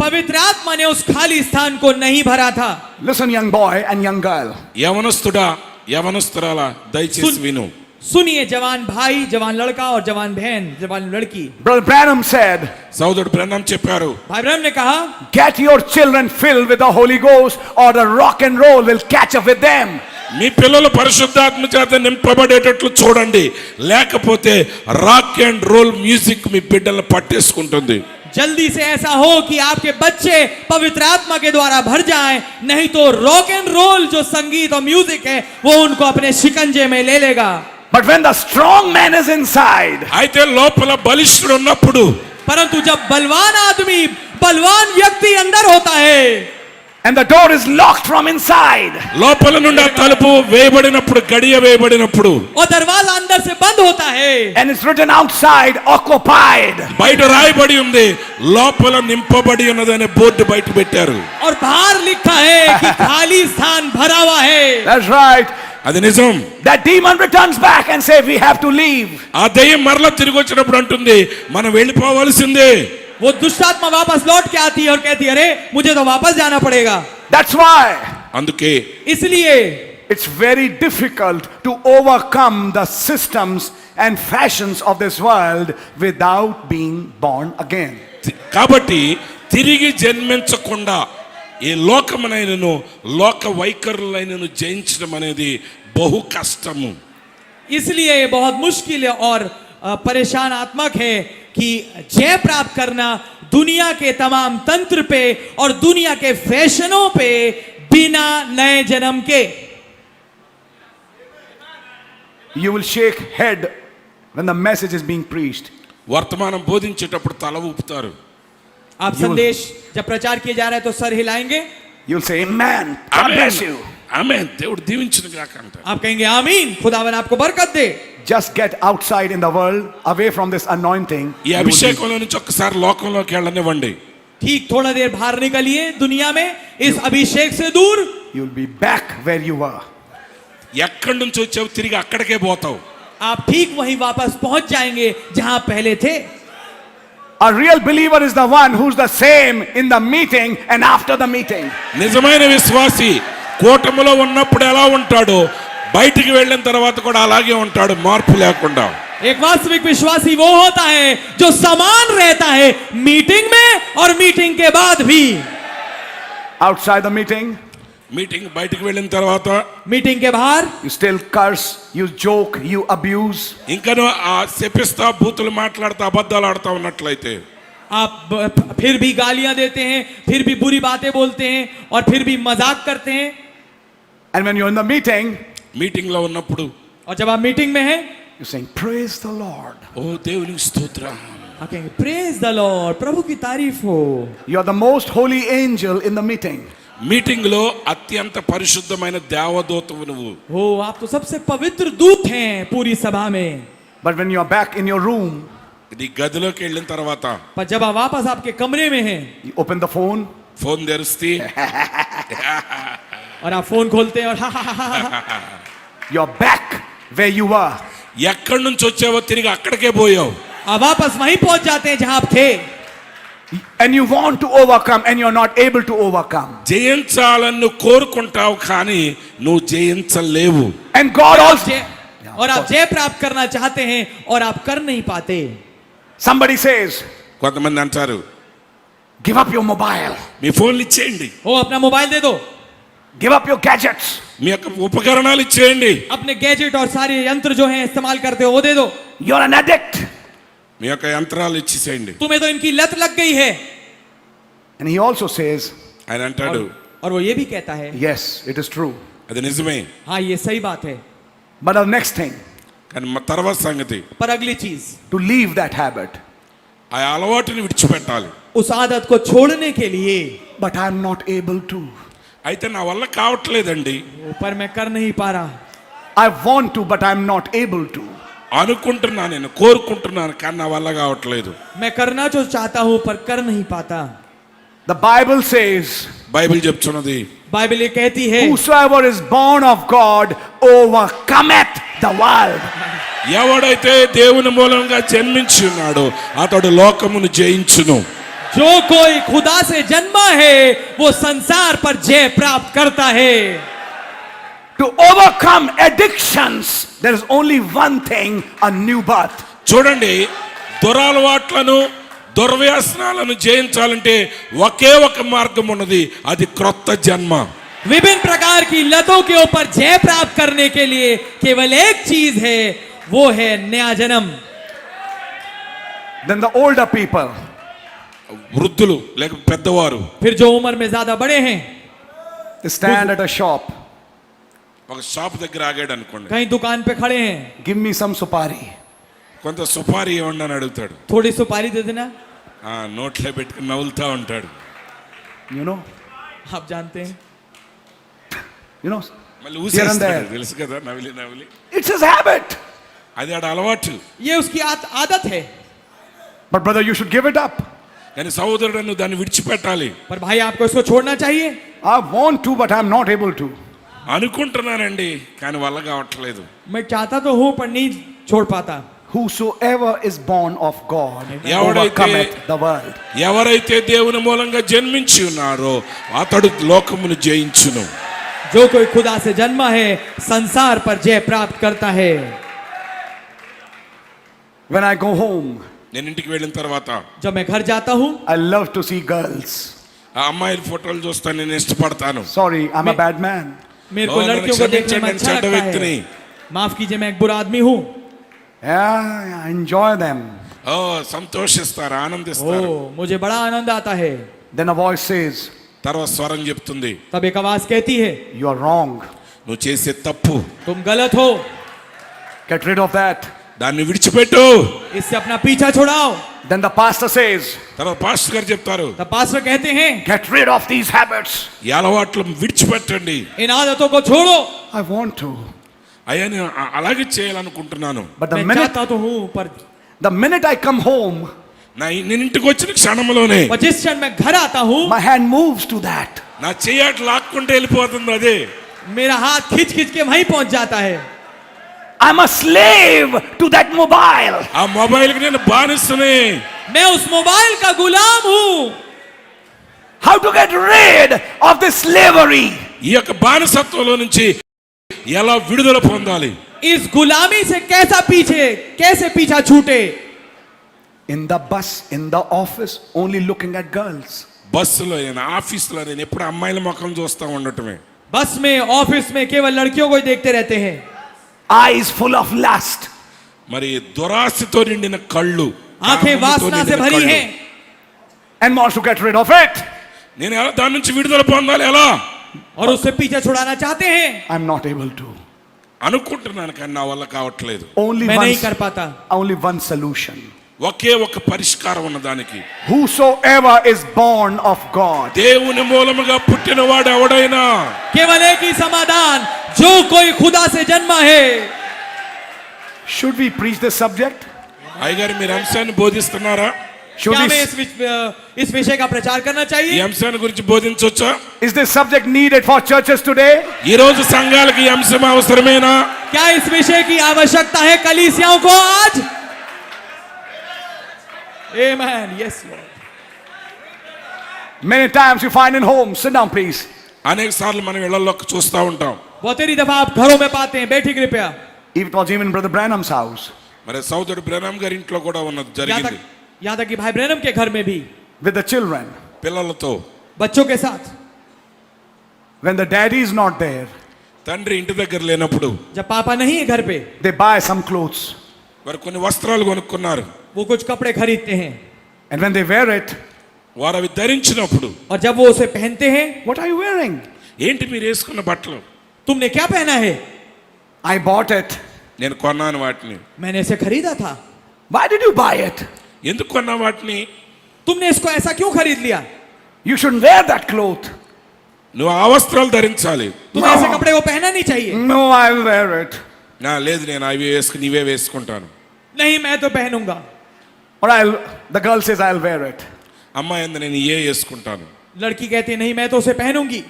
पवित्र आत्मा ने उस खाली स्थान को नहीं भरा था. Listen, young boy and young girl. యవనస్తుడా, యవనస్తురాలా, దయచేసి విను. सुनिए जवान भाई, जवान लड़का और जवान बहन, जवान लड़की. Brother Branham said, సోదరుడు బ్రహ్మం చెప్పారు, भाई ब्रह्म ने कहा get your children filled with the Holy Ghost or the rock and roll will catch up with them. మీ పిల్లలు పరిశుద్ధాత్మ చేత నింపబడేటట్లు చూడండి, లేకపోతే రాక్ అండ్ రోల్ మ్యూజిక్ మీ బిడ్డలను పట్టేసుకుంటుంది. जल्दी से ऐसा हो कि आपके बच्चे पवित्र आत्मा के द्वारा भर जाएं, नहीं तो रॉक एंड रोल जो संगीत और म्यूजिक है वो उनको अपने शिकंजे में ले लेगा. But when the strong man is inside, అయితే లోపల బలిష్ఠుడు ఉన్నప్పుడు, परंतु जब बलवान आदमी, बलवान व्यक्ति अंदर होता है and the door is locked from inside, లోపల నుండి ఆ తలుపు వేయబడినప్పుడు, గడియ వేయబడినప్పుడు, और दरवाजा अंदर से बंद होता है and it's written outside, occupied. బయట రాయబడి ఉంది లోపల నింపబడి ఉన్నదనే బోర్డు బయట పెట్టారు. और बाहर लिखा है कि खाली स्थान भरा हुआ है. That's right. అది నిజం. That demon returns back and says, we have to leave. ఆ దెయ్యం మరలా తిరిగి వచ్చినప్పుడు అంటుంది, మనం వెళ్ళిపోవాల్సిందే. वो दुष्ट आत्मा वापस लौट के आती है और कहती है, अरे मुझे तो वापस जाना पड़ेगा. That's why అందుకే इसलिए it's very difficult to overcome the systems and fashions of this world without being born again. కాబట్టి తిరిగి జన్మించకుండా ఈ లోకమునైనను లోక వైఖరులైనను జయించడం అనేది బహు కష్టము. इसलिए ये बहुत मुश्किल है और परेशान आत्मक है कि जय प्राप्त करना दुनिया के तमाम तंत्र पे और दुनिया के फैशनों पे बिना नए जन्म के. You will shake head when the message is being preached. వర్తమానం బోధించేటప్పుడు తల ఊపుతారు. आप संदेश जब प्रचार किए जा रहे हैं तो सर हिलाएंगे. You will say, Amen. God bless you. Amen, దేవుడు దీవించును గాక అంటారు. आप कहेंगे आमीन, खुदावन आपको बरकत दे. Just get outside in the world, away from this anointing. ఈ You will be- అభిషేకంలో నుంచి ఒక్కసారి లోకంలోకి వెళ్ళనివ్వండి. ठीक थोड़ा देर बाहर निकलिए दुनिया में इस अभिषेक से दूर. You will be back where you were. ఎక్కడి నుంచి వచ్చావు తిరిగి అక్కడికే పోతావు. आप ठीक वहीं वापस पहुंच जाएंगे जहां पहले थे. A real believer is the one who's the same in the meeting and after the meeting. నిజమైన విశ్వాసి కూటమిలో ఉన్నప్పుడు ఎలా ఉంటాడో బయటికి వెళ్ళిన తర్వాత కూడా అలాగే ఉంటాడు, మార్పు లేకుండా. एक वास्तविक विश्वासी वो होता है जो समान रहता है मीटिंग में और मीटिंग के बाद भी. Outside the meeting, మీటింగ్ బయటికి వెళ్ళిన తర్వాత मीटिंग के बाहर you still curse, you joke, you abuse. ఇంకను ఆ శపిస్తా బూతులు మాట్లాడుతూ అబద్ధాలు ఆడుతూ ఉన్నట్లయితే आप फिर भी गालियां देते हैं, फिर भी बुरी बातें बोलते हैं और फिर भी मजाक करते हैं. And when you're in the meeting, meeting లో ఉన్నప్పుడు और जब आप मीटिंग में हैं you're saying, Praise the Lord. ఓ దేవునికి స్తోత్రం, आप कहेंगे प्रेज द लॉर्ड, प्रभु की तारीफ हो. You're the most holy angel in the meeting. Meeting లో అత్యంత పరిశుద్ధమైన దేవదూతవు నువ్వు. हो आप तो सबसे पवित्र दूत हैं पूरी सभा में. But when you're back in your room, ఇది గదిలోకి వెళ్ళిన తర్వాత पर जब आप वापस आपके कमरे में हैं you open the phone, phone తెరిస్తే और आप फोन खोलते हैं और you're back where you were. ఎక్కడి నుంచి వచ్చావో తిరిగి అక్కడికే పోయావు. आप वापस वहीं पहुंच जाते हैं जहां आप थे. And you want to overcome and you're not able to overcome. జయించాలని నువ్వు కోరుకుంటావు కానీ నువ్వు జయించలేవు. And God also, और आप जय प्राप्त करना चाहते हैं और आप कर नहीं पाते. somebody says, కొంతమంది అంటారు, give up your mobile. మీ ఫోన్లు ఇచ్చేయండి. ओ अपना मोबाइल दे दो. Give up your gadgets. మీ యొక్క ఉపకరణాలు ఇచ్చేయండి. अपने गैजेट और सारे यंत्र जो हैं इस्तेमाल करते हो वो दे दो. You're an addict. మీ యొక్క యంత్రాలు ఇచ్చేసేయండి. तुम्हें तो इनकी लत लग गई है. And he also says, ఆయన అంటాడు और वो ये भी कहता है, yes, it is true. అది నిజమే. हाँ ये सही बात है. But the next thing, కానీ తర్వాత సంగతి पर अगली चीज, to leave that habit. ఆ అలవాటుని విడిచిపెట్టాలి. उस आदत को छोड़ने के लिए, But I'm not able to. అయితే నా వల్ల కావట్లేదండి. पर मैं कर नहीं पा रहा. I want to, but I'm not able to. అనుకుంటున్నా, నేను కోరుకుంటున్నాను, కానీ నా వల్ల కావట్లేదు. मैं करना जो चाहता हूं पर कर नहीं पाता. The Bible says, బైబిల్ చెప్తున్నది, बाइबल ये कहती है, whosoever is born of God overcometh the world. ఎవడైతే దేవుని మూలంగా జన్మించి ఉన్నాడో అతడు లోకమును జయించును. जो कोई खुदा से जन्मा है वो संसार पर जय प्राप्त करता है. To overcome addictions, there is only one thing, a new birth. చూడండి, దురలవాట్లను దుర్వ్యసనాలను జయించాలంటే ఒకే ఒక మార్గం ఉన్నది, అది క్రొత్త జన్మ. विभिन्न प्रकार की लतों के ऊपर जय प्राप्त करने के लिए केवल एक चीज है, वो है नया जन्म. Then the older people, వృద్ధులు లేక పెద్దవారు फिर जो उम्र में ज्यादा बड़े हैं, they stand at a shop. ఒక షాప్ దగ్గర ఆగాడు అనుకోండి, कहीं दुकान पे खड़े हैं, Give me some supari. కొంత సుపారీ ఇవ్వండి అని అడుగుతాడు. थोड़ी सुपारी दे देना. నోట్లో పెట్టుకుని నవ్వులుతా ఉంటాడు. You know, आप जानते हैं, you know, మళ్ళీ here and ఊసేస్తాడు, there. తెలుసు కదా, నవిలి నవిలి. It's his habit. అది ఆడ అలవాటు. ये उसकी आदत है. But brother, you should give it up. కానీ సహోదరుడు, నువ్వు దాన్ని విడిచిపెట్టాలి. पर भाई आपको इसको छोड़ना चाहिए. I want to, but I'm not able to. అనుకుంటున్నానండి, కానీ వల్ల కావట్లేదు. मैं चाहता तो हूं पर नहीं छोड़ पाता. Whosoever is born of God ఎవడైతే overcometh the world. ఎవరైతే దేవుని మూలంగా జన్మించి ఉన్నారో అతడు లోకమును జయించును. जो कोई खुदा से जन्मा है संसार पर जय प्राप्त करता है. When I go home, నేను ఇంటికి వెళ్ళిన తర్వాత जब मैं घर जाता हूं, I love to see girls. ఆ అమ్మాయిల ఫోటోలు చూస్తాను, నేను ఇష్టపడతాను. Sorry, I'm a bad man. मेरे को लड़कियों को देखने में अच्छा చెడ్డ लगता వ్యక్తిని. है. माफ कीजिए, मैं एक बुरा आदमी हूं. Yeah, I enjoy them. సంతోషిస్తారు, ओ, ఆనందిస్తారు. मुझे बड़ा आनंद आता है. Then a voice says, తర్వాత స్వరం చెప్తుంది, तब एक आवाज कहती है, you are wrong. నువ్వు చేసే తప్పు, तुम गलत हो, Get rid of that. దాన్ని విడిచిపెట్టు. इससे अपना पीछा छुड़ाओ. Then the pastor says, తర్వాత పాస్టర్ గారు చెప్తారు, तब पास्टर कहते हैं, get rid of these habits. ఈ అలవాట్లు విడిచిపెట్టండి. इन आदतों को छोड़ो. I want to. అయ్యా, నేను అలాగే చేయాలనుకుంటున్నాను. But the मैं minute, चाहता तो हूं पर I come home, నేను ఇంటికి వచ్చిన క్షణంలోనే जिस क्षण मैं घर आता हूं, my hand moves to that. నా చెయ్యాట లాక్కుంటే వెళ్ళిపోతుంది. అదే मेरा हाथ खींच खींच के वहीं पहुंच जाता है. I'm a slave to that mobile. ఆ మొబైల్ కి నేను బానిసనే. मैं उस मोबाइल का गुलाम हूं. How to get rid of this slavery? ఈ యొక్క బానిసత్వంలో నుంచి ఎలా విడుదల పొందాలి? इस गुलामी से कैसे पीछा छूटे. In the bus, in the office, only looking at girls. బస్సులో, నేను ఆఫీసులో, నేను ఎప్పుడు అమ్మాయిల ముఖం చూస్తా ఉండటమే. बस में, ऑफिस में केवल लड़कियों को ही देखते रहते हैं. Eyes full of lust. మరి దురాశతో నిండిన కళ్ళు, आंखें కామముతో वासना से నిండిన भरी కళ్ళు. हैं. And wants to get rid of it. నేను ఎలా దాని నుంచి విడుదల పొందాలి? ఎలా और उससे पीछा छुड़ाना चाहते हैं. I'm not able to. అనుకుంటున్నాను, కానీ నా వల్ల కావట్లేదు. मैं नहीं कर पाता. Only one solution. ఒకే ఒక పరిష్కారం ఉన్న దానికి, Whosoever is born of God. దేవుని మూలముగా పుట్టినవాడు ఎవడైనా, केवल एक ही समाधान, जो कोई खुदा से जन्मा है. Should we preach this subject? అయ్యగారు మీరు అంశాన్ని బోధిస్తున్నారా? Should क्या we, हमें इस विषय का प्रचार करना ఈ चाहिए? అంశాన్ని గురించి బోధించొచ్చా? is this subject needed for churches today? ఈ రోజు సంఘాలకు ఈ అంశం అవసరమేనా? क्या इस विषय की आवश्यकता है कलीसियाओं को आज? Amen. Yes, Lord. Many times you find in homes. Sit down, please. అనేక సార్లు మనం ఇళ్లలో చూస్తూ ఉంటాం. बहुतेरी दफा आप घरों में पाते हैं. बैठिए कृपया. It was even Brother Branham's house. మరి సోదరుడు బ్రహ్నాం గారి ఇంట్లో కూడా ఉన్నది, జరిగింది. यहाँ तक कि भाई ब्रैनम के घर में भी With the children. పిల్లలతో बच्चों के साथ when the daddy is not there, తండ్రి ఇంటి దగ్గర లేనప్పుడు जब पापा नहीं है घर पे, they buy some clothes. వారు కొన్ని వస్త్రాలు కొనుక్కున్నారు. वो कुछ कपड़े खरीदते हैं, And when they wear it, వారు అవి ధరించినప్పుడు और जब वो उसे पहनते हैं, what are you wearing? ఏంటి మీరు వేసుకున్న బట్టలు? तुमने क्या पहना है? I bought it. నేను కొన్నాను వాటిని. मैंने इसे खरीदा था. Why did you buy it? ఎందుకు కొన్నా వాటిని? तुमने इसको ऐसा क्यों खरीद लिया? You shouldn't wear that cloth. నువ్వు ఆ వస్త్రాలు ధరించాలి. तुम्हें ऐसे कपड़े को पहनना नहीं चाहिए. No, I'll wear it. నా లేదు, నేను అవి వేసుకుని ఇవే వేసుకుంటాను. नहीं, मैं तो पहनूंगा. Or the girl says, I'll wear it. అమ్మాయి అంద నేను ఇవే వేసుకుంటాను. लड़की कहती नहीं, मैं तो उसे पहनूंगी.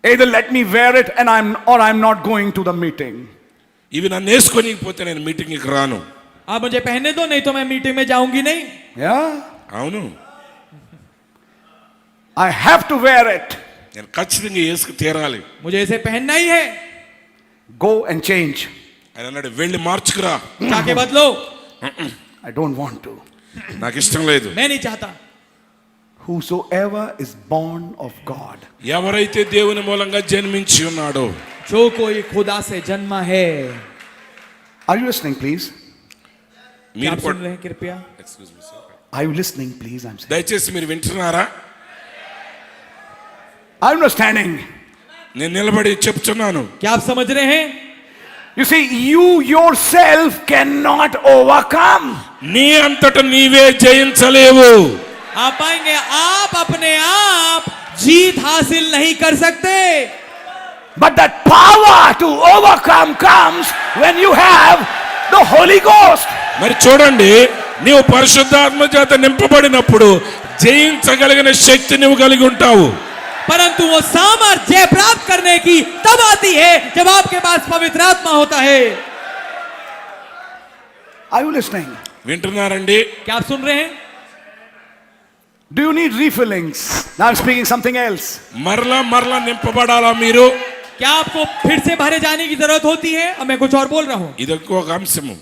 Either let me wear it and I'm not going to the meeting. ఇవి నన్ను వేసుకోనికపోతే నేను మీటింగ్కి రాను. आप मुझे पहनने दो, नहीं तो मैं मीटिंग में जाऊंगी नहीं. Yeah? అవును, I have to wear it. నేను ఖచ్చితంగా వేసుకు తీరాలి. मुझे इसे पहनना ही है. Go and change. ఆయన అన్నాడు, వెళ్ళి మార్చుకురా. जाके बदलो. I don't want to. నాకు ఇష్టం లేదు. मैं नहीं चाहता. Whosoever is born of God. ఎవరైతే దేవుని మూలంగా జన్మించి ఉన్నాడో, जो कोई खुदा से जन्मा है. Are you listening, please? क्या మీరు आप सुन रहे हैं कृपया? Excuse me, sir. Are you listening, please? I'm saying. దయచేసి మీరు వింటున్నారా? I'm not standing. నేను నిలబడి చెప్తున్నాను. क्या आप समझ रहे हैं? You see, you yourself cannot overcome. నీ అంతట నీవే జయించలేవు. आप पाएंगे आप अपने आप जीत हासिल नहीं कर सकते. But that power to overcome comes when you have the Holy Ghost. మరి చూడండి, నీవు పరిశుద్ధాత్మ చేత నింపబడినప్పుడు జయించగలిగిన శక్తి నువ్వు కలిగి ఉంటావు. परंतु वो सामर्थ्य प्राप्त करने की तब आती है जब आपके पास पवित्र आत्मा होता है. Are you listening? వింటున్నారండి? क्या आप सुन रहे हैं? Do you need refillings? Now I'm speaking something else. మరలా మరలా నింపబడాలా మీరు? क्या आपको फिर से भरे जाने की जरूरत होती है? अब मैं कुछ और बोल रहा हूं. ఇది ఒక అంశము.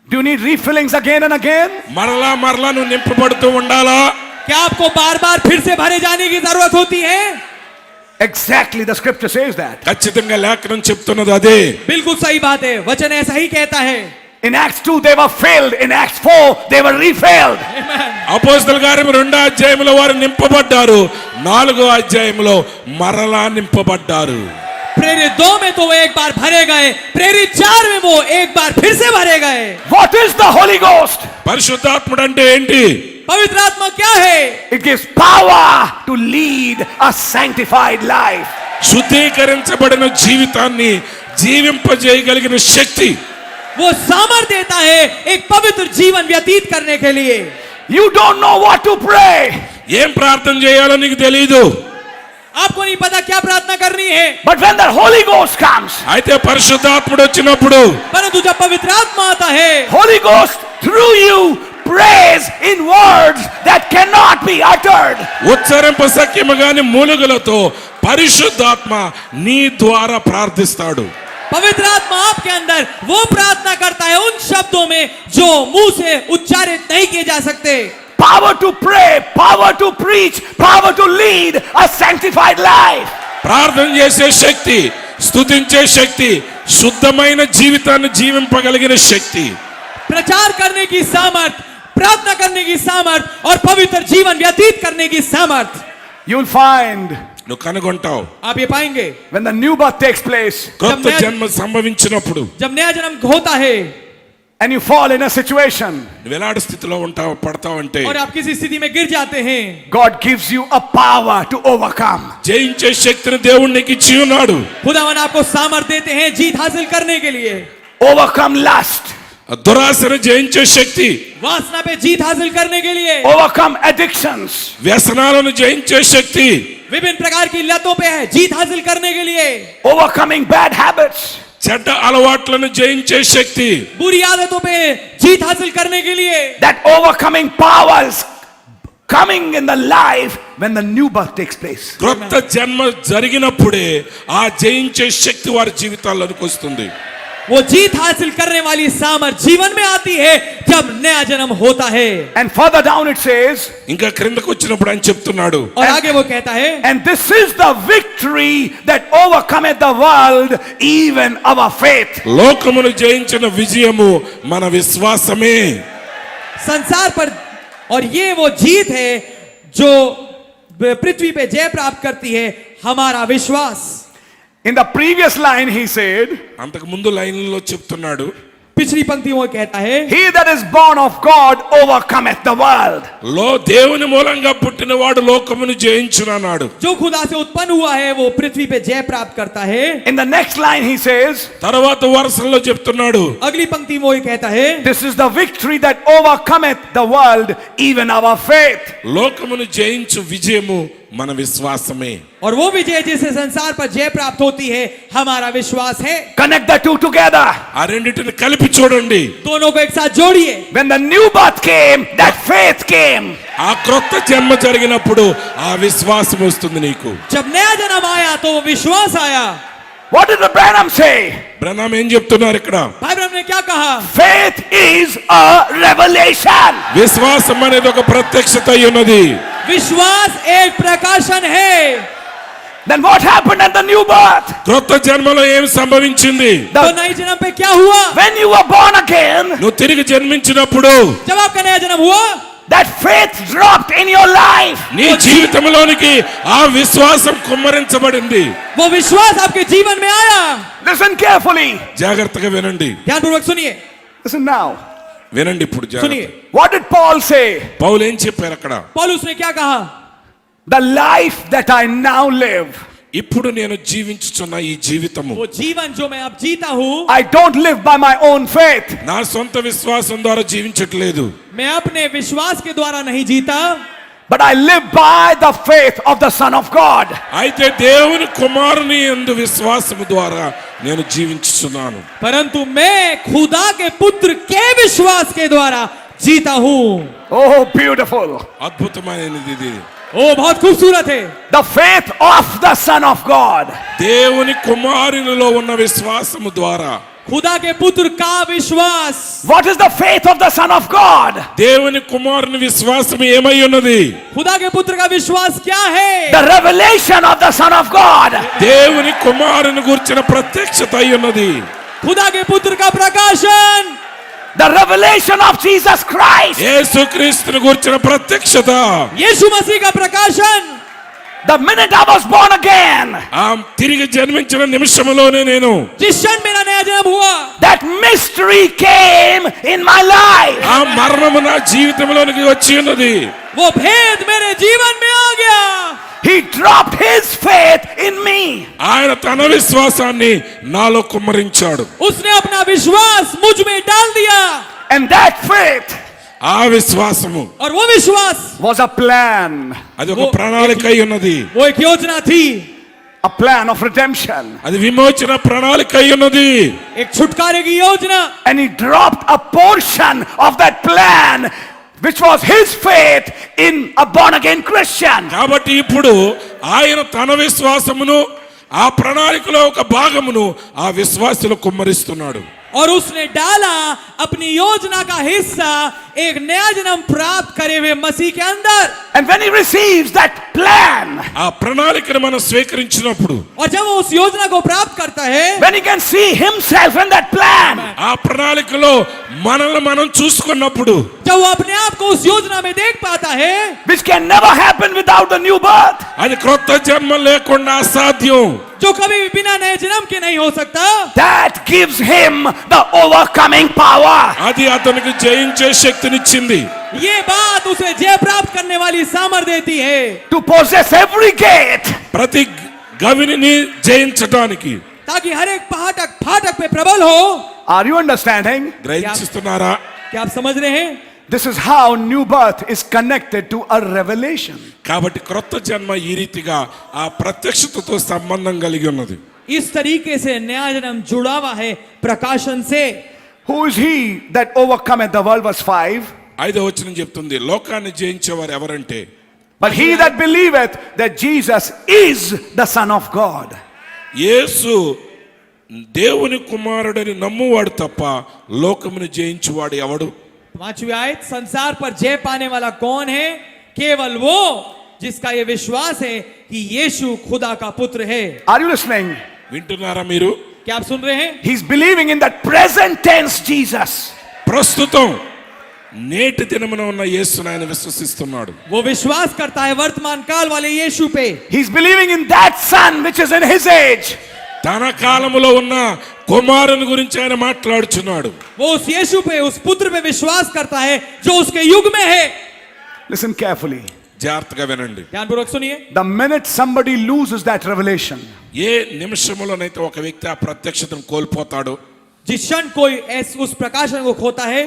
Do you need refillings again and again? మరలా మరలా నువ్వు నింపబడుతూ ఉండాలా? क्या आपको बार बार फिर से भरे जाने की जरूरत होती है? Exactly, the scripture says that. ఖచ్చితంగా లేఖనం చెప్తున్నది అదే. बिल्कुल सही बात है. वचन ऐसा ही कहता है. In Acts 2 they were filled. In Acts 4 they were refilled. Amen. అపోస్తలుల కార్యము 2వ అధ్యాయంలో వారు నింపబడ్డారు. 4వ అధ్యాయంలో మరలా నింపబడ్డారు. प्रेरित 2 में तो वो एक बार भरे गए, प्रेरित 4 में वो एक बार फिर से भरे गए. What is the Holy Ghost? పరిశుద్ధాత్ముడు అంటే ఏంటి? पवित्र आत्मा क्या है? It gives power to lead a sanctified life. శుద్ధీకరించబడిన జీవితాన్ని జీవింపజేయగలిగిన శక్తి. वो सामर्थ्य देता है एक पवित्र जीवन व्यतीत करने के लिए. You don't know what to pray. ఏం ప్రార్థన చేయాలో నీకు తెలియదు. आपको नहीं पता क्या प्रार्थना करनी है. But when the Holy Ghost comes, అయితే పరిశుద్ధాత్ముడు వచ్చినప్పుడు परंतु जब पवित्र आत्मा आता है, Holy Ghost through you prays in words that cannot be uttered. ఉచ్చరింప సఖ్యము గాని మూలుగులతో పరిశుద్ధాత్మ నీ ద్వారా ప్రార్థిస్తాడు. पवित्र आत्मा आपके अंदर वो प्रार्थना करता है उन शब्दों में जो मुंह से उच्चारित नहीं किए जा सकते. Power to pray, power to preach, power to lead a sanctified life. ప్రార్థన చేసే శక్తి, స్తుతించే శక్తి, శుద్ధమైన జీవితాన్ని జీవింపగలిగిన శక్తి. प्रचार करने की सामर्थ, प्रार्थना करने की सामर्थ और पवित्र जीवन व्यतीत करने की सामर्थ You'll find నువ్వు కనుగొంటావు. आप ये पाएंगे. when the new birth takes place కొత్త జన్మ సంభవించినప్పుడు जब नया जन्म होता है and you fall in a situation, నువ్వు ఎలాంటి స్థితిలో ఉంటావు పడతావంటే और आप किसी स्थिति में गिर जाते हैं, God gives you a power to overcome. జయించే శక్తిని దేవుడు నీకు ఇచ్చి ఉన్నాడు. खुदावन आपको सामर्थ देते हैं जीत हासिल करने के लिए. Overcome lust, ఆ దురాశను జయించే శక్తి, वासना पे जीत हासिल करने के लिए, overcome addictions, వ్యసనాలను జయించే శక్తి, विभिन्न प्रकार की लतों पे है जीत हासिल करने के लिए, overcoming bad habits, చెడ్డ అలవాట్లను జయించే శక్తి. बुरी आदतों पे जीत हासिल करने के लिए. that overcoming powers coming in the life when the new birth takes place. క్రొత్త జన్మ జరిగినప్పుడే ఆ జయించే శక్తి వారి జీవితాల్లోకి వస్తుంది. वो जीत हासिल करने वाली सामर्थ जीवन में आती है जब नया जन्म होता है। And further down it says, ఇంకా క్రిందకు వచ్చినప్పుడు ఆయన చెప్తున్నాడు, और आगे वो कहता है, and this is the victory that overcometh the world, even our faith. లోకమును జయించిన విజయము మన విశ్వాసమే. संसार पर, और ये वो जीत है जो पृथ्वी पे जय प्राप्त करती है, हमारा विश्वास। In the previous line he said, అంతకు ముందు లైన్లో చెప్తున్నాడు, पिछली पंक्ति में वो कहता है, he that is born of God overcometh the world. దేవుని మూలంగా పుట్టినవాడు లోకమును జయించునన్నాడు. जो खुदा से उत्पन्न हुआ है वो पृथ्वी पे जय प्राप्त करता है। In the next line he says, తర్వాత వరుసలో చెప్తున్నాడు, अगली पंक्ति में वो कहता है, this is the victory that overcometh the world, even our faith. లోకమును జయించు విజయము మన విశ్వాసమే. और वो विजय जिससे संसार पर जय प्राप्त होती है हमारा विश्वास है। Connect the two together. ఆ రెండిటిని కలిపి చూడండి. दोनों को एक साथ जोड़िए। When the new birth came, that faith came. ఆ క్రొత్త జన్మ జరిగినప్పుడు ఆ విశ్వాసం వస్తుంది నీకు. जब नया जन्म आया तो वो विश्वास आया। What did the Branham say? బ్రహ్మ ఏం చెప్తున్నారు ఇక్కడ? भाई ब्रह्म ने क्या कहा? Faith is a revelation. విశ్వాసం అనేది ఒక ప్రత్యక్షత అయి ఉన్నది. विश्वास एक प्रकाशन है। Then what happened at the new birth? క్రొత్త జన్మలో ఏం సంభవించింది? तो नए जन्म पे क्या हुआ? When you were born again, నువ్వు తిరిగి జన్మించినప్పుడు जब आपका नया जन्म हुआ, that faith dropped in your life. నీ జీవితంలోనికి ఆ విశ్వాసం కుమ్మరించబడింది. वो विश्वास आपके जीवन में आया। Listen carefully. జాగ్రత్తగా వినండి. ध्यानपूर्वक सुनिए, Listen now. వినండి ఇప్పుడు सुनिए। జాగ్రత్త. What did Paul say? పౌలు ఏం చెప్పారు అక్కడ? पौलुस ने क्या कहा? The life that I now live, ఇప్పుడు నేను జీవించుచున్న ఈ జీవితము वो जीवन जो मैं अब जीता हूँ, I don't live by my own faith. నా సొంత విశ్వాసం ద్వారా జీవించట్లేదు, मैं अपने विश्वास के द्वारा नहीं जीता, But I live by the faith of the Son of God. అయితే దేవుని కుమారుని యందు విశ్వాసము ద్వారా నేను జీవించుచున్నాను. परंतु मैं खुदा के पुत्र के विश्वास के द्वारा जीता हूँ। Oh, beautiful. అద్భుతమైనది ఇది. ओ बहुत खूबसूरत है। The faith of the Son of God. దేవుని కుమారునిలో ఉన్న విశ్వాసము ద్వారా खुदा के पुत्र का विश्वास। What is the faith of the Son of God? దేవుని కుమారుని విశ్వాసం ఏమై ఉన్నది? खुदा के पुत्र का विश्वास क्या है? The revelation of the Son of God. దేవుని కుమారుని గురించిన ప్రత్యక్షత అయి ఉన్నది. खुदा के पुत्र का प्रकाशन। The revelation of Jesus Christ. యేసుక్రీస్తుని గురించిన ప్రత్యక్షత. यीशु मसीह का प्रकाशन। The minute I was born again, ఆ తిరిగి జన్మించిన నిమిషంలోనే నేను जिस क्षण मेरा नया जन्म हुआ, that mystery came in my life. ఆ మరణము నా జీవితంలోనికి వచ్చి ఉన్నది. वो भेद मेरे जीवन में आ गया। He dropped his faith in me. ఆయన తన విశ్వాసాన్ని నాలో కుమ్మరించాడు. उसने अपना विश्वास मुझ में डाल दिया। And that faith ఆ విశ్వాసము और वो विश्वास was a plan. అది ఒక ప్రణాళిక అయి ఉన్నది. वो एक योजना थी, A plan of redemption. అది విమోచన ప్రణాళిక అయి ఉన్నది. एक छुटकारे की योजना। And he dropped a portion of that plan, which was his faith in a born again Christian. కాబట్టి ఇప్పుడు ఆయన తన విశ్వాసమును ఆ ప్రణాళికలో ఒక భాగమును ఆ విశ్వాసులు కుమ్మరిస్తున్నాడు. और उसने डाला अपनी योजना का हिस्सा एक नया जन्म प्राप्त करे हुए मसीह के अंदर। And when he receives that plan, ఆ ప్రణాళికను మనం స్వీకరించినప్పుడు, और जब वो उस योजना को प्राप्त करता है, when he can see himself in that plan, ఆ ప్రణాళికలో మనల్ని మనం చూసుకున్నప్పుడు, जब वो अपने आप को उस योजना में देख पाता है, which can never happen without the new birth, అది క్రొత్త జన్మ లేకుండా అసాధ్యం. जो कभी भी बिना नए जन्म के नहीं हो सकता, that gives him the overcoming power. అది అతనికి జయించే శక్తినిచ్చింది. ये बात उसे जय प्राप्त करने वाली सामर्थ देती है, To possess every gate. ప్రతి గవిని జయించడానికి. ताकि हर एक फाटक पे प्रबल हो। Are you understanding? గ్రహిస్తున్నారా? क्या आप समझ रहे हैं? This is how new birth is connected to a revelation. కాబట్టి క్రొత్త జన్మ ఈ రీతిగా ఆ ప్రత్యక్షతతో సంబంధం కలిగి ఉన్నది. इस तरीके से नया जन्म जुड़ा हुआ है प्रकाशन से। Who is he that overcometh the world? Verse 5. 5వ వచనం చెప్తుంది, లోకాన్ని జయించేవారు ఎవరంటే, But he that believeth that Jesus is the Son of God. యేసు దేవుని కుమారుడని నమ్మువాడు తప్ప లోకమును జయించువాడు ఎవడు? 5वीं आयत, संसार पर जय पाने वाला कौन है? केवल वो जिसका ये विश्वास है कि यीशु खुदा का पुत्र है। Are you listening? వింటున్నారా మీరు? क्या आप सुन रहे हैं? He's believing in that present tense Jesus. ప్రస్తుతం నేటి దినమున ఉన్న యేసుని ఆయన విశ్వసిస్తున్నాడు. वो विश्वास करता है वर्तमान काल वाले यीशु पे। He's believing in that son which is in his age. తన కాలములో ఉన్న కుమారుని గురించి ఆయన మాట్లాడుచున్నాడు. वो उस यीशु पे, उस पुत्र पे विश्वास करता है जो उसके युग में है। Listen carefully. జాగ్రత్తగా వినండి. ध्यानपूर्वक सुनिए। The minute somebody loses that revelation, ఏ నిమిషంలోనైతే ఒక వ్యక్తి ఆ ప్రత్యక్షతను కోల్పోతాడో, जिस क्षण कोई उस प्रकाशन को खोता है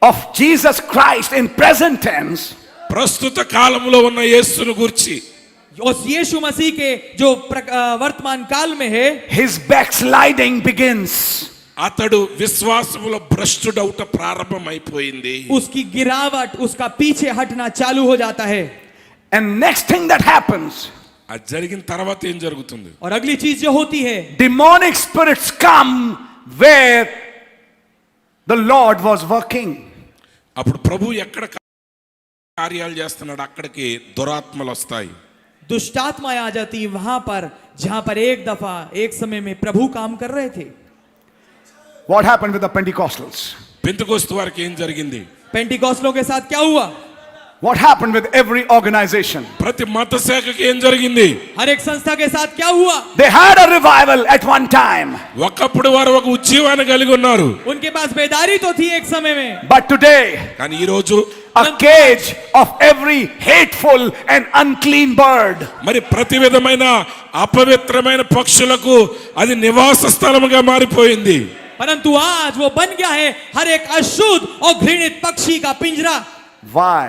of Jesus Christ in present tense, ప్రస్తుత కాలంలో ఉన్న యేసును గురించి, उस यीशु मसीह के जो वर्तमान काल में है, his backsliding begins. అతడు విశ్వాసములో భ్రష్టుడౌట ప్రారంభమైపోయింది. उसकी गिरावट, उसका पीछे हटना चालू हो जाता है। And next thing that happens, అది జరిగిన తర్వాత ఏం జరుగుతుంది? और अगली चीज जो होती है, demonic spirits come where the Lord was working. అప్పుడు ప్రభు ఎక్కడ కార్యాలు చేస్తున్నాడు అక్కడికి దురాత్మలు వస్తాయి. दुष्टात्माएं आ जाती वहां पर जहां पर एक दफा एक समय में प्रभु काम कर रहे थे। What happened with the Pentecostals? Pentecost వారికి ఏం జరిగింది? पेंटिकॉस्टलों के साथ क्या हुआ? What happened with every organization? ప్రతి మత శాఖకి ఏం జరిగింది? हर एक संस्था के साथ क्या हुआ? They had a revival at one time. ఒకప్పుడు వారు ఒక ఉజ్జీవాన్ని కలిగి ఉన్నారు. उनके पास बेदारी तो थी एक समय में, But today, కానీ ఈ రోజు a cage of every hateful and unclean bird. మరి ప్రతి విధమైన అపవిత్రమైన పక్షులకు అది నివాస స్థలముగా మారిపోయింది. परंतु आज वो बन गया है हर एक अशुद्ध और घृणित पक्षी का पिंजरा। Why?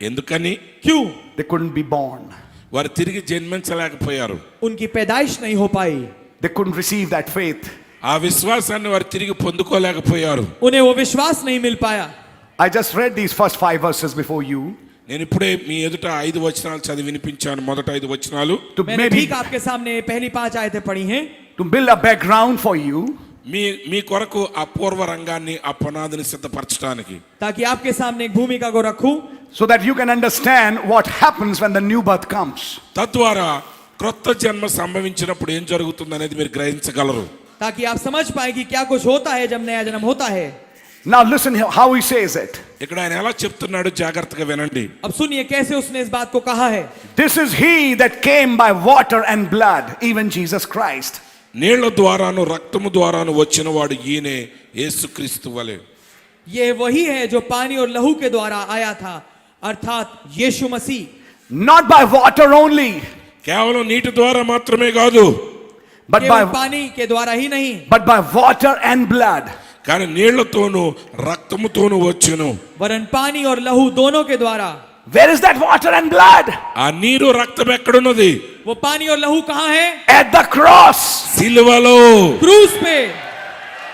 ఎందుకని? क्यों? They couldn't be born. వారు తిరిగి జన్మించలేకపోయారు. उनकी पैदाइश नहीं हो पाई, They couldn't receive that faith. ఆ విశ్వాసాన్ని వారు తిరిగి పొందుకోలేకపోయారు. उन्हें वो विश्वास नहीं मिल पाया। I just read these first 5 verses before you నేను ఇప్పుడే మీ ఎదుట 5 వచనాలు చదివి వినిపించాను. మొదట 5 వచనాలు to मैंने maybe ठीक आपके सामने पहली 5 आयतें पढ़ी हैं, to build a background for you, మీ కొరకు ఆ పూర్వ రంగాన్ని, ఆ పునాదిని సిద్ధపరచడానికి, ताकि आपके सामने एक भूमिका को रखूं, so that you can understand what happens when the new birth comes. తద్వారా క్రొత్త జన్మ సంభవించినప్పుడు ఏం జరుగుతుంది అనేది మీరు గ్రహించగలరు. ताकि आप समझ पाए कि क्या कुछ होता है जब नया जन्म होता है। Now listen here how he says it. ఇక్కడ ఆయన ఎలా చెప్తున్నాడు జాగ్రత్తగా వినండి. अब सुनिए कैसे उसने इस बात को कहा है। This is he that came by water and blood, even Jesus Christ. నీళ్ల ద్వారాను రక్తము ద్వారాను వచ్చిన వాడు ఈయనే, యేసుక్రీస్తు వలె. ये वही है जो पानी और लहू के द्वारा आया था, अर्थात यीशु मसीह। Not by water only, కేవలం నీటి ద్వారా మాత్రమే కాదు, but केवल by पानी के द्वारा ही नहीं, water and blood. కానీ నీళ్లతోనూ రక్తముతోనూ వచ్చును. वरन पानी और लहू दोनों के द्वारा। Where is that water and blood? ఆ నీరు రక్తం ఎక్కడున్నది? वो पानी और लहू कहाँ है? At the cross. సిలువలో. क्रूस पे।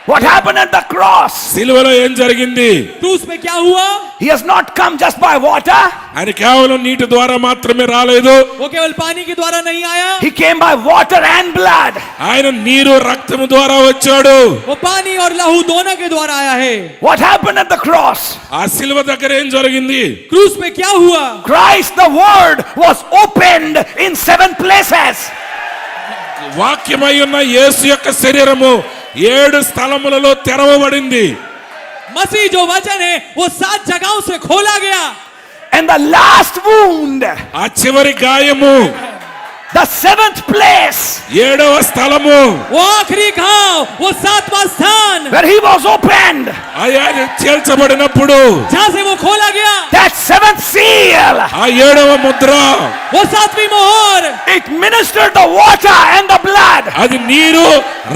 What happened at the cross? సిలువలో ఏం జరిగింది? क्रूस पे क्या हुआ? He has not come just by water. ఆయన కేవలం నీటి ద్వారా మాత్రమే రాలేదు. वो केवल पानी के द्वारा नहीं आया, He came by water and blood. ఆయన నీరు రక్తము ద్వారా వచ్చాడు. वो पानी और लहू दोनों के द्वारा आया है। What happened at the cross? ఆ సిలువ దగ్గర ఏం జరిగింది? क्रूस पे क्या हुआ? Christ the word was opened in 7 places. వాక్యమై ఉన్న యేసు యొక్క శరీరము 7 స్థలములలో తెరవబడింది. मसीह जो वचन है वो 7 जगहों से खोला गया। And the last wound, ఆ చివరి గాయము, the 7th place, 7వ స్థలము, वो आखिरी घाव, वो 7वां स्थान where he was opened, ఆయన చేల్చబడినప్పుడు जहां से वो खोला गया, that 7th seal, ఆ 7వ ముద్ర, वो 7वीं मोहर, it ministered the water and the blood. అది నీరు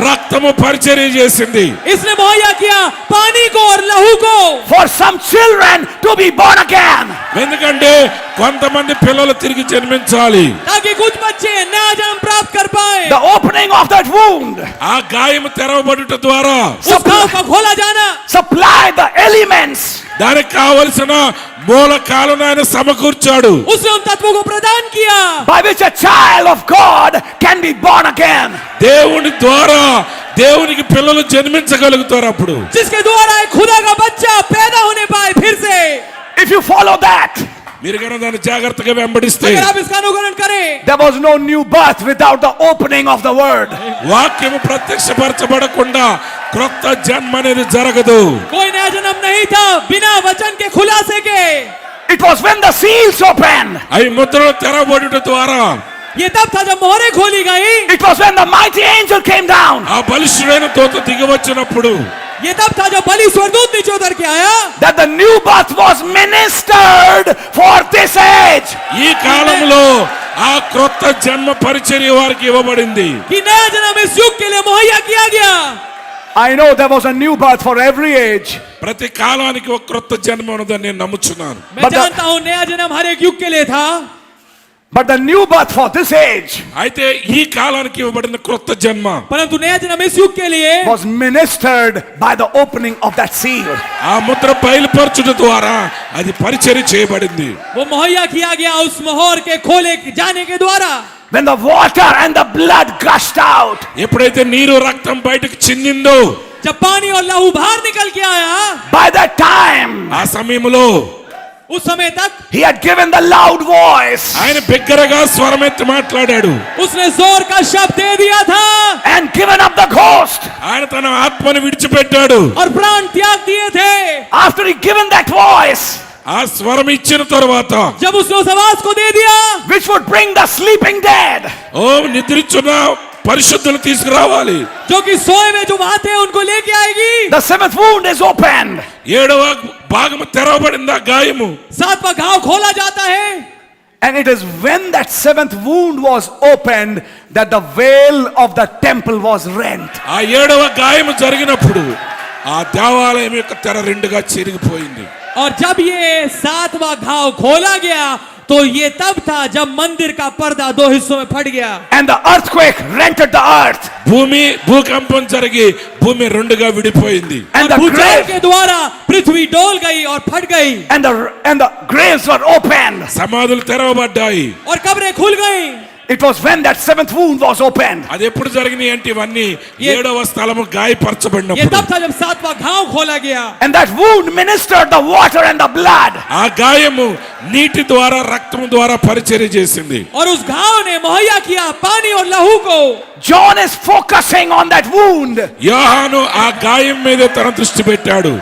రక్తము పరిచర్య చేసింది. इसने मुहैया किया पानी को और लहू को, For some children to be born again. ఎందుకంటే కొంతమంది పిల్లలు తిరిగి జన్మించాలి. ताकि कुछ बच्चे नया जन्म प्राप्त कर पाए। The opening of that wound ఆ గాయము తెరవబడుట ద్వారా उस घाव का खोला जाना supply the elements దానికి కావలసిన మూలకాలను ఆయన సమకూర్చాడు. उसने उन तत्वों को प्रदान किया by which a child of God can be born again. దేవుని ద్వారా దేవునికి పిల్లలు జన్మించగలుగుతారు అప్పుడు. जिसके द्वारा एक खुदा का बच्चा पैदा होने पाए फिर से. If you follow that, మీరు కనుక దాన్ని జాగ్రత్తగా వెంబడిస్తే अगर आप इसका अनुकरण करें, there was no new birth without the opening of the word. వాక్యము ప్రత్యక్షపరచబడకుండా క్రొత్త జన్మ అనేది జరగదు. कोई नया जन्म नहीं था बिना वचन के खुलासे के. It was when the seals opened. అవి ముద్రలు తెరవబడుట ద్వారా, ये तब था जब मोहरें खोली गई. It was when the mighty angel came down. ఆ బలిష్ఠుడైన దూత దిగి వచ్చినప్పుడు, ये तब था जब बलि स्वर्गदूत नीचे उतर के आया. That the new birth was ministered for this age. ఈ కాలంలో ఆ క్రొత్త జన్మ పరిచర్య వారికి ఇవ్వబడింది. कि नया जन्म इस युग के लिए मुहैया किया गया. I know there was a new birth for every age. ప్రతి కాలానికి ఒక క్రొత్త జన్మ ఉన్నదని నేను నమ్ముచున్నాను. मैं But the- जानता हूं नया जन्म हर एक युग के लिए था. But the new birth for this age అయితే ఈ కాలానికి ఇవ్వబడిన క్రొత్త జన్మ परंतु नया जन्म इस युग के लिए was ministered by the opening of that seal. ఆ ముద్ర బయలుపరచుట ద్వారా అది పరిచర్య చేయబడింది. वो मुहैया किया गया उस मोहर के खोले जाने के द्वारा. When the water and the blood gushed out, ఎప్పుడైతే నీరు రక్తం బయటకు చిందిందో, जब पानी और लहू बाहर निकल के आया, by that time ఆ సమయంలో उस समय तक he had given the loud voice ఆయన బిగ్గరగా స్వరమెత్తి మాట్లాడాడు. उसने जोर का शब्द दे दिया था and given up the ghost. ఆయన తన ఆత్మను విడిచిపెట్టాడు. और प्राण त्याग दिए थे. After he given that voice, ఆ స్వరం ఇచ్చిన తర్వాత, जब उसने उस आवाज को दे दिया which would bring the sleeping dead, ఓ నిద్రించున్న పరిశుద్ధులు తీసుకురావాలి, जो कि सोए में जो वहां थे उनको लेके आएगी. the seventh wound is opened. 7వ భాగము తెరవబడింది. ఆ గాయము, 7वां घाव खोला जाता है. And it is when that seventh wound was opened that the veil of the temple was rent. ఆ 7వ గాయము జరిగినప్పుడు ఆ దేవాలయం యొక్క తెర రెండుగా చిరిగిపోయింది. और जब ये 7वां घाव खोला गया तो ये तब था जब मंदिर का पर्दा 2 हिस्सों में फट गया. And the earthquake rented the earth. భూకంపం జరిగి భూమి రెండుగా విడిపోయింది. And और the भूचाल grave के द्वारा पृथ्वी डोल गई और फट गई. and the graves were opened. సమాధులు తెరవబడ్డాయి. और कब्रें खुल गई. It was when that seventh wound was opened. అది ఎప్పుడు జరిగినాయి అంటే ఇవన్నీ ఏ- 7వ స్థలము ये గాయపరచబడినప్పుడు. तब था जब 7वां घाव खोला गया. And that wound ministered the water and the blood. ఆ గాయము నీటి ద్వారా రక్తము ద్వారా పరిచర్య చేసింది. और उस घाव ने मुहैया किया पानी और लहू को. John is focusing on that wound. యోహాను ఆ గాయం మీద తన దృష్టి పెట్టాడు.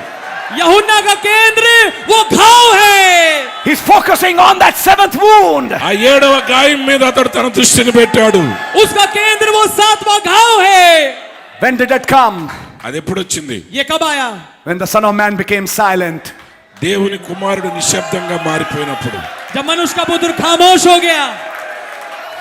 यूहन्ना का केंद्र वो घाव है. He's focusing on that seventh wound. ఆ 7వ గాయం మీద అతడు తన దృష్టిని పెట్టాడు. उसका केंद्र वो 7वां घाव है. When did it come? అది ఎప్పుడు వచ్చింది? ये कब आया? When the Son of Man became silent. దేవుని కుమారుడు నిశ్శబ్దంగా మారిపోయినప్పుడు. जब मनुष्य का पुत्र खामोश हो गया.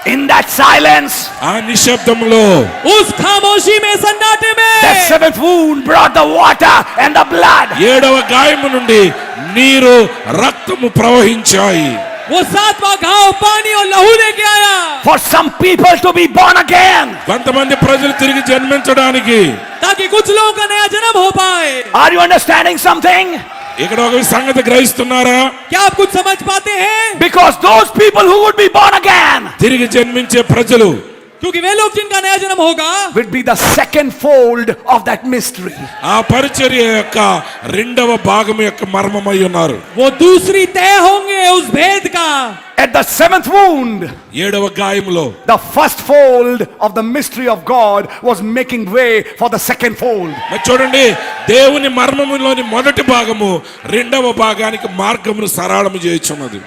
In that silence, ఆ నిశ్శబ్దంలో उस खामोशी में सन्नाटे that में seventh wound brought the water and the blood. 7వ గాయము నుండి నీరు రక్తము ప్రవహించాయి. वो 7वां घाव पानी और लहू लेके आया. For some people to be born again. కొంతమంది ప్రజలు తిరిగి జన్మించడానికి. ताकि कुछ लोगों का नया जन्म हो पाए. Are you understanding something? ఇక్కడ ఒక సంగతి గ్రహిస్తున్నారా? क्या आप कुछ समझ पाते हैं? Because those people who would be born again తిరిగి జన్మించే ప్రజలు क्योंकि वे लोग जिनका नया जन्म होगा will be the second fold of that mystery. ఆ పరిచర్య యొక్క 2వ భాగం యొక్క మర్మమై ఉన్నారు. वो दूसरी तय होंगे उस भेद का. At the seventh wound, 7వ గాయములో the first fold of the mystery of God was making way for the second fold. మరి చూడండి, దేవుని మర్మములోని మొదటి భాగము 2వ భాగానికి మార్గమును సరళము చేయుచున్నది.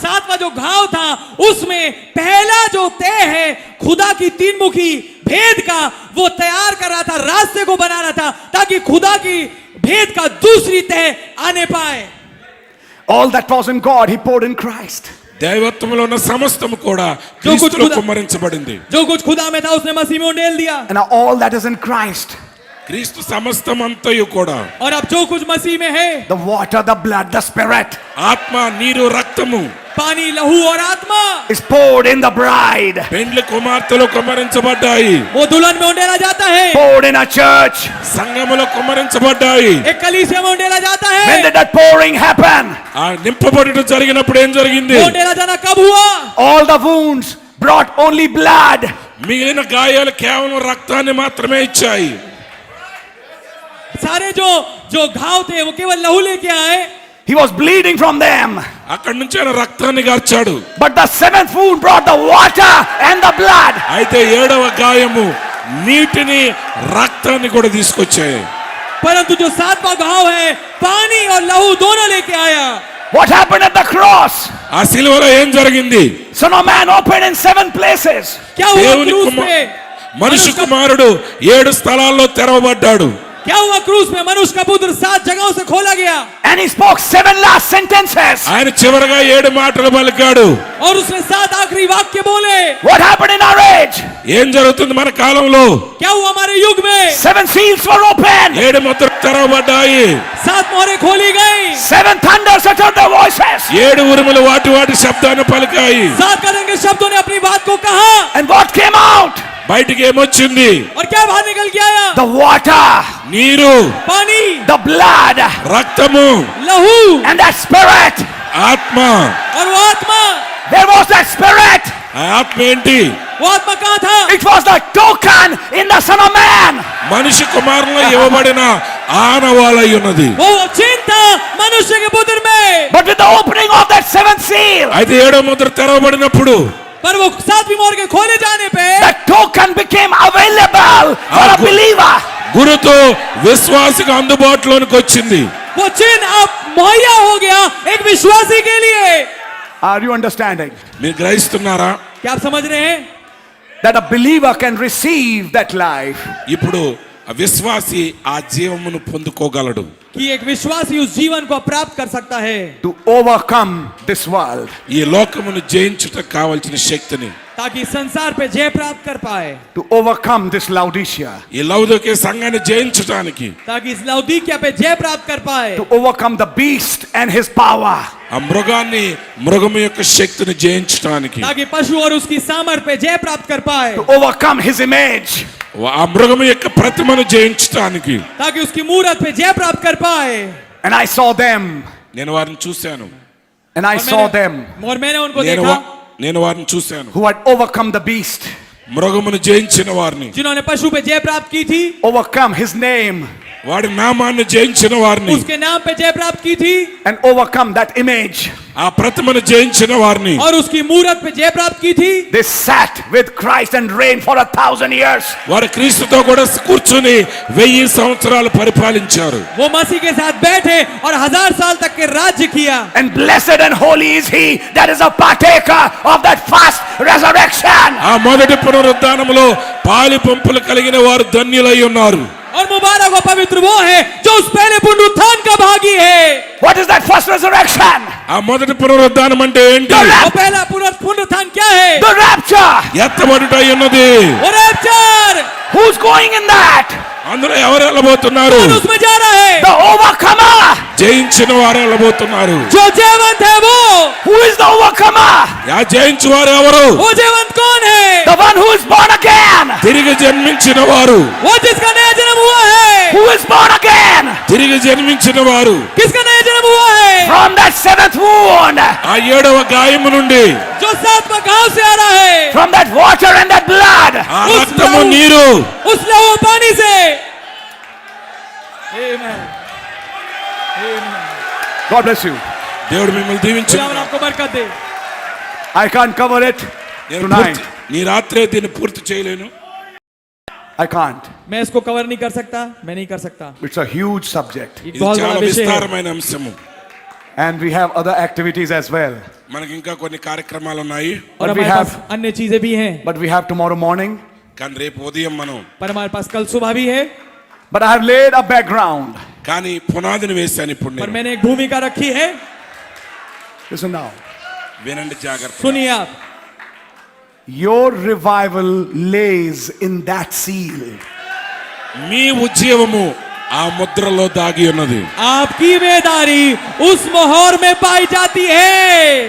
सातवां जो घाव था उसमें पहला जो तय है खुदा की 3 मुखी भेद का वो तैयार कर रहा था, रास्ते को बना रहा था ताकि खुदा की भेद का दूसरी तय आने पाए. All that was in God, He poured in Christ. దైవత్వములో ఉన్న సమస్తము కూడా जो कुछ క్రీస్తులో खुदा- కుమ్మరించబడింది. जो कुछ खुदा में था उसने मसीह में उंडेल दिया. And now all that is in Christ. క్రీస్తు సమస్తమంతయు కూడా, और अब जो कुछ मसीह में है, The water, the blood, the spirit ఆత్మ, నీరు, రక్తము पानी, लहू और आत्मा is poured in the bride, పెండ్లి కుమార్తెలు కుమ్మరించబడ్డాయి. वो दुल्हन में उंडेला जाता है. poured in a church. సంఘములో కుమ్మరించబడ్డాయి. एक कलीसिया में उंडेला जाता When है. did that pouring happen? ఆ నింపబడుట జరిగినప్పుడు ఏం జరిగింది? वो उंडेला जाना कब हुआ? All the wounds brought only blood. మిగిలిన గాయాలు కేవలం రక్తాన్ని మాత్రమే ఇచ్చాయి. सारे जो जो घाव थे वो केवल लहू लेके आए. He was bleeding from them. అక్కడి నుంచి ఆయన రక్తాన్ని గార్చాడు. But the seventh wound brought the water and the blood. అయితే 7వ గాయము నీటిని రక్తాన్ని కూడా తీసుకొచ్చాయి. परंतु जो 7वां घाव है पानी और लहू दोनों लेके आया. What happened at the cross? ఆ సిలువలో ఏం జరిగింది? Son of Man opened in 7 places. क्या हुआ దేవుని क्रूस కుమ- पे? మనుష్య కుమారుడు 7 స్థలాల్లో తెరవబడ్డాడు. क्या हुआ क्रूस में? मनुष्य का पुत्र 7 जगहों से खोला गया. And he spoke 7 last sentences. ఆయన చివరగా 7 మాటలు పలికాడు. और उसने 7 आखिरी वाक्य बोले. What happened in our age? ఏం జరుగుతుంది మన కాలంలో? क्या हुआ हमारे युग में? 7 seals were opened. 7 ముద్రలు తెరవబడ్డాయి. 7 मोहरें खोली गई. 7 thunders uttered their voices. 7 ఉరుములు వాటి వాటి శబ్దాన్ని పలికాయి. 7 कदम के शब्दों ने अपनी बात को कहा. And what came out? బయటికి ఏమొచ్చింది? और क्या बाहर निकल के आया? The water, నీరు, पानी, the blood, రక్తము, लहू and that spirit. ఆత్మ. और वो आत्मा. There was that spirit. ఆ ఆత్మ ఏంటి? वो आत्मा कहाँ था? It was the token in the Son of Man. మనిషి కుమారులో ఇవ్వబడిన ఆనవాలై ఉన్నది. वो चिन्ह था मनुष्य के पुत्र में. But with the opening of that 7th seal, అయితే 7వ ముద్ర తెరవబడినప్పుడు पर वो 7वीं मोहर के खोले जाने पे that token became available for a Ah, good. believer. గురుతో విశ్వాసికి అందుబాటులోనికి వచ్చింది. वो चिन्ह अब मुहैया हो गया एक विश्वासी के लिए. Are you understanding? మీరు గ్రహిస్తున్నారా? क्या आप समझ रहे हैं? That a believer can receive that life. ఇప్పుడు ఆ విశ్వాసి ఆ జీవమును పొందుకోగలడు. कि एक विश्वासी उस जीवन को प्राप्त कर सकता है. To overcome this world. ఈ లోకమును జయించుటకు కావలసిన శక్తిని, ताकि संसार पे जय प्राप्त कर पाए. To overcome this Laodicea. ఈ లౌదోకే సంఘాన్ని జయించడానికి, ताकि इस लौदीकिया पे जय प्राप्त कर पाए. To overcome the beast and his power. ఆ మృగాన్ని, మృగము యొక్క శక్తిని జయించడానికి, ताकि पशु और उसकी सामर्थ पे जय प्राप्त कर पाए. To overcome his image. ఆ మృగము యొక్క ప్రతిమను జయించడానికి. ताकि उसकी मूरत पे जय प्राप्त कर पाए. And I saw them. నేను వారిని చూశాను. And I saw them और मैंने उनको నేను देखा నేను వారిని చూశాను. who had overcome the beast. మృగమును జయించిన వారిని, जिन्होंने पशु पे जय प्राप्त की थी. Overcome his name. వాడి నామాన్ని జయించిన వారిని, उसके नाम पे जय प्राप्त की थी. And overcome that image. ఆ ప్రతిమను జయించిన వారిని, और उसकी मूरत पे जय प्राप्त की थी. They sat with Christ and reigned for 1,000 years. వారు క్రీస్తుతో కూడా కూర్చుని 1000 సంవత్సరాలు పరిపాలించారు. वो मसीह के साथ बैठे और 1000 साल तक के राज्य किया. And blessed and holy is he that is a partaker of that first resurrection. ఆ మొదటి పునరుద్ధానములో పాలి పంపులు కలిగిన వారు ధన్యులై ఉన్నారు. और मुबारक व पवित्र वो है जो उस पहले पुनरुत्थान का भागी है. What is that first resurrection? ఆ మొదటి పునరుద్ధానం అంటే ఏంటి? वो पहला पुनरुत्थान क्या है? The rapture. ఎత్తబడుటై ఉన్నది. वो rapture. Who's going in that? అందులో ఎవరు వెళ్ళబోతున్నారు? कौन उसमें जा रहा है? The overcomer. జయించిన వారు వెళ్ళబోతున్నారు. जो जयवंत है वो. Who is the overcomer? ఆ జయించు వారు ఎవరు? वो जयवंत कौन है? The one who is born again. తిరిగి జన్మించిన వారు. वो जिसका नया जन्म हुआ है. Who is born again? తిరిగి జన్మించిన వారు. किसका नया जन्म हुआ है? From that 7th wound. ఆ 7వ గాయము నుండి, जो 7वां घाव से आ रहा है. From that water and that blood. ఆ రక్తము, నీరు, उस लहू पानी से. Amen. Amen. God bless you. దేవుడు మిమ్మల్ని దీవించును. खुदावंद आपको बरकत दे. I can't cover it నేను tonight. నీ రాత్రే దీన్ని పూర్తి చేయలేను. I can't. मैं इसको कवर नहीं कर सकता. मैं नहीं कर सकता. It's a huge subject. एक ఇది बहुत చాలా बड़ा विषय है. విస్తారమైన అంశము. And we have other activities as well. మనకి ఇంకా కొన్ని కార్యక్రమాలు ఉన్నాయి. और But we हमारे have- पास अन्य चीजें भी हैं. But we have tomorrow morning. కానీ రేపు ఉదయం మనం, पर हमारे पास कल सुबह भी है. But I have laid a background. కానీ పునాదిని వేశాను ఇప్పుడు पर నేను. मैंने एक भूमिका रखी है. Listen now. వినండి జాగ్రత్త. सुनिए आप. Your revival lays in that seal. మీ ఉద్యమము ఆ ముద్రలో దాగి ఉన్నది. आपकी बेदारी उस मोहर में पाई जाती है.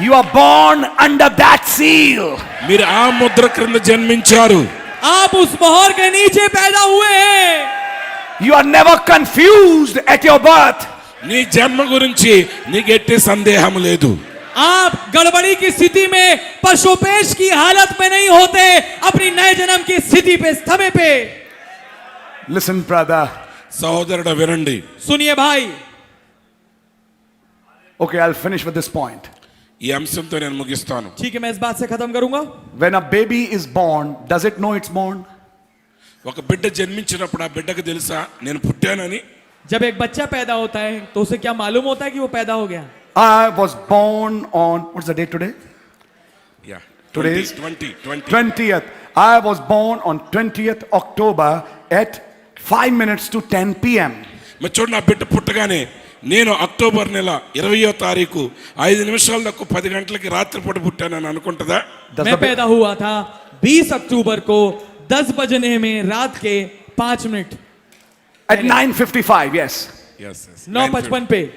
You are born under that seal. మీరు ఆ ముద్ర క్రింద జన్మించారు. आप उस मोहर के नीचे पैदा हुए हैं. You are never confused at your birth. నీ జన్మ గురించి నీకు ఎట్టి సందేహం లేదు. आप गड़बड़ी की स्थिति में पशुपेश की हालत में नहीं होते, अपनी नए जन्म की स्थिति पे, समय पे। Listen, brother. సహోదరుడు వినండి. सुनिए भाई, Okay, I'll finish with this point. ఈ అంశంతో నేను ముగిస్తాను. ठीक है, मैं इस बात से खत्म करूंगा। When a baby is born, does it know it's born? ఒక బిడ్డ జన్మించినప్పుడు ఆ బిడ్డకు తెలుసా నేను పుట్టానని? जब एक बच्चा पैदा होता है तो उसे क्या मालूम होता है कि वो पैदा हो गया? I was born on, what's the date today? Yeah. Today is 20. 20th. I was born on 20th October at 5 minutes to 10 p.m. మరి చూడు, నా బిడ్డ పుట్టగానే నేను అక్టోబర్ నెల 20వ తారీఖు 5 నిమిషాల దాకా 10 గంటలకి రాత్రిపూట పుట్టానని అనుకుంటుందా? Does मैं the ba- पैदा हुआ था 20 अक्टूबर को 10 बजने में रात के 5 मिनट, At 9:55, yes. Yes. 9:55 पे।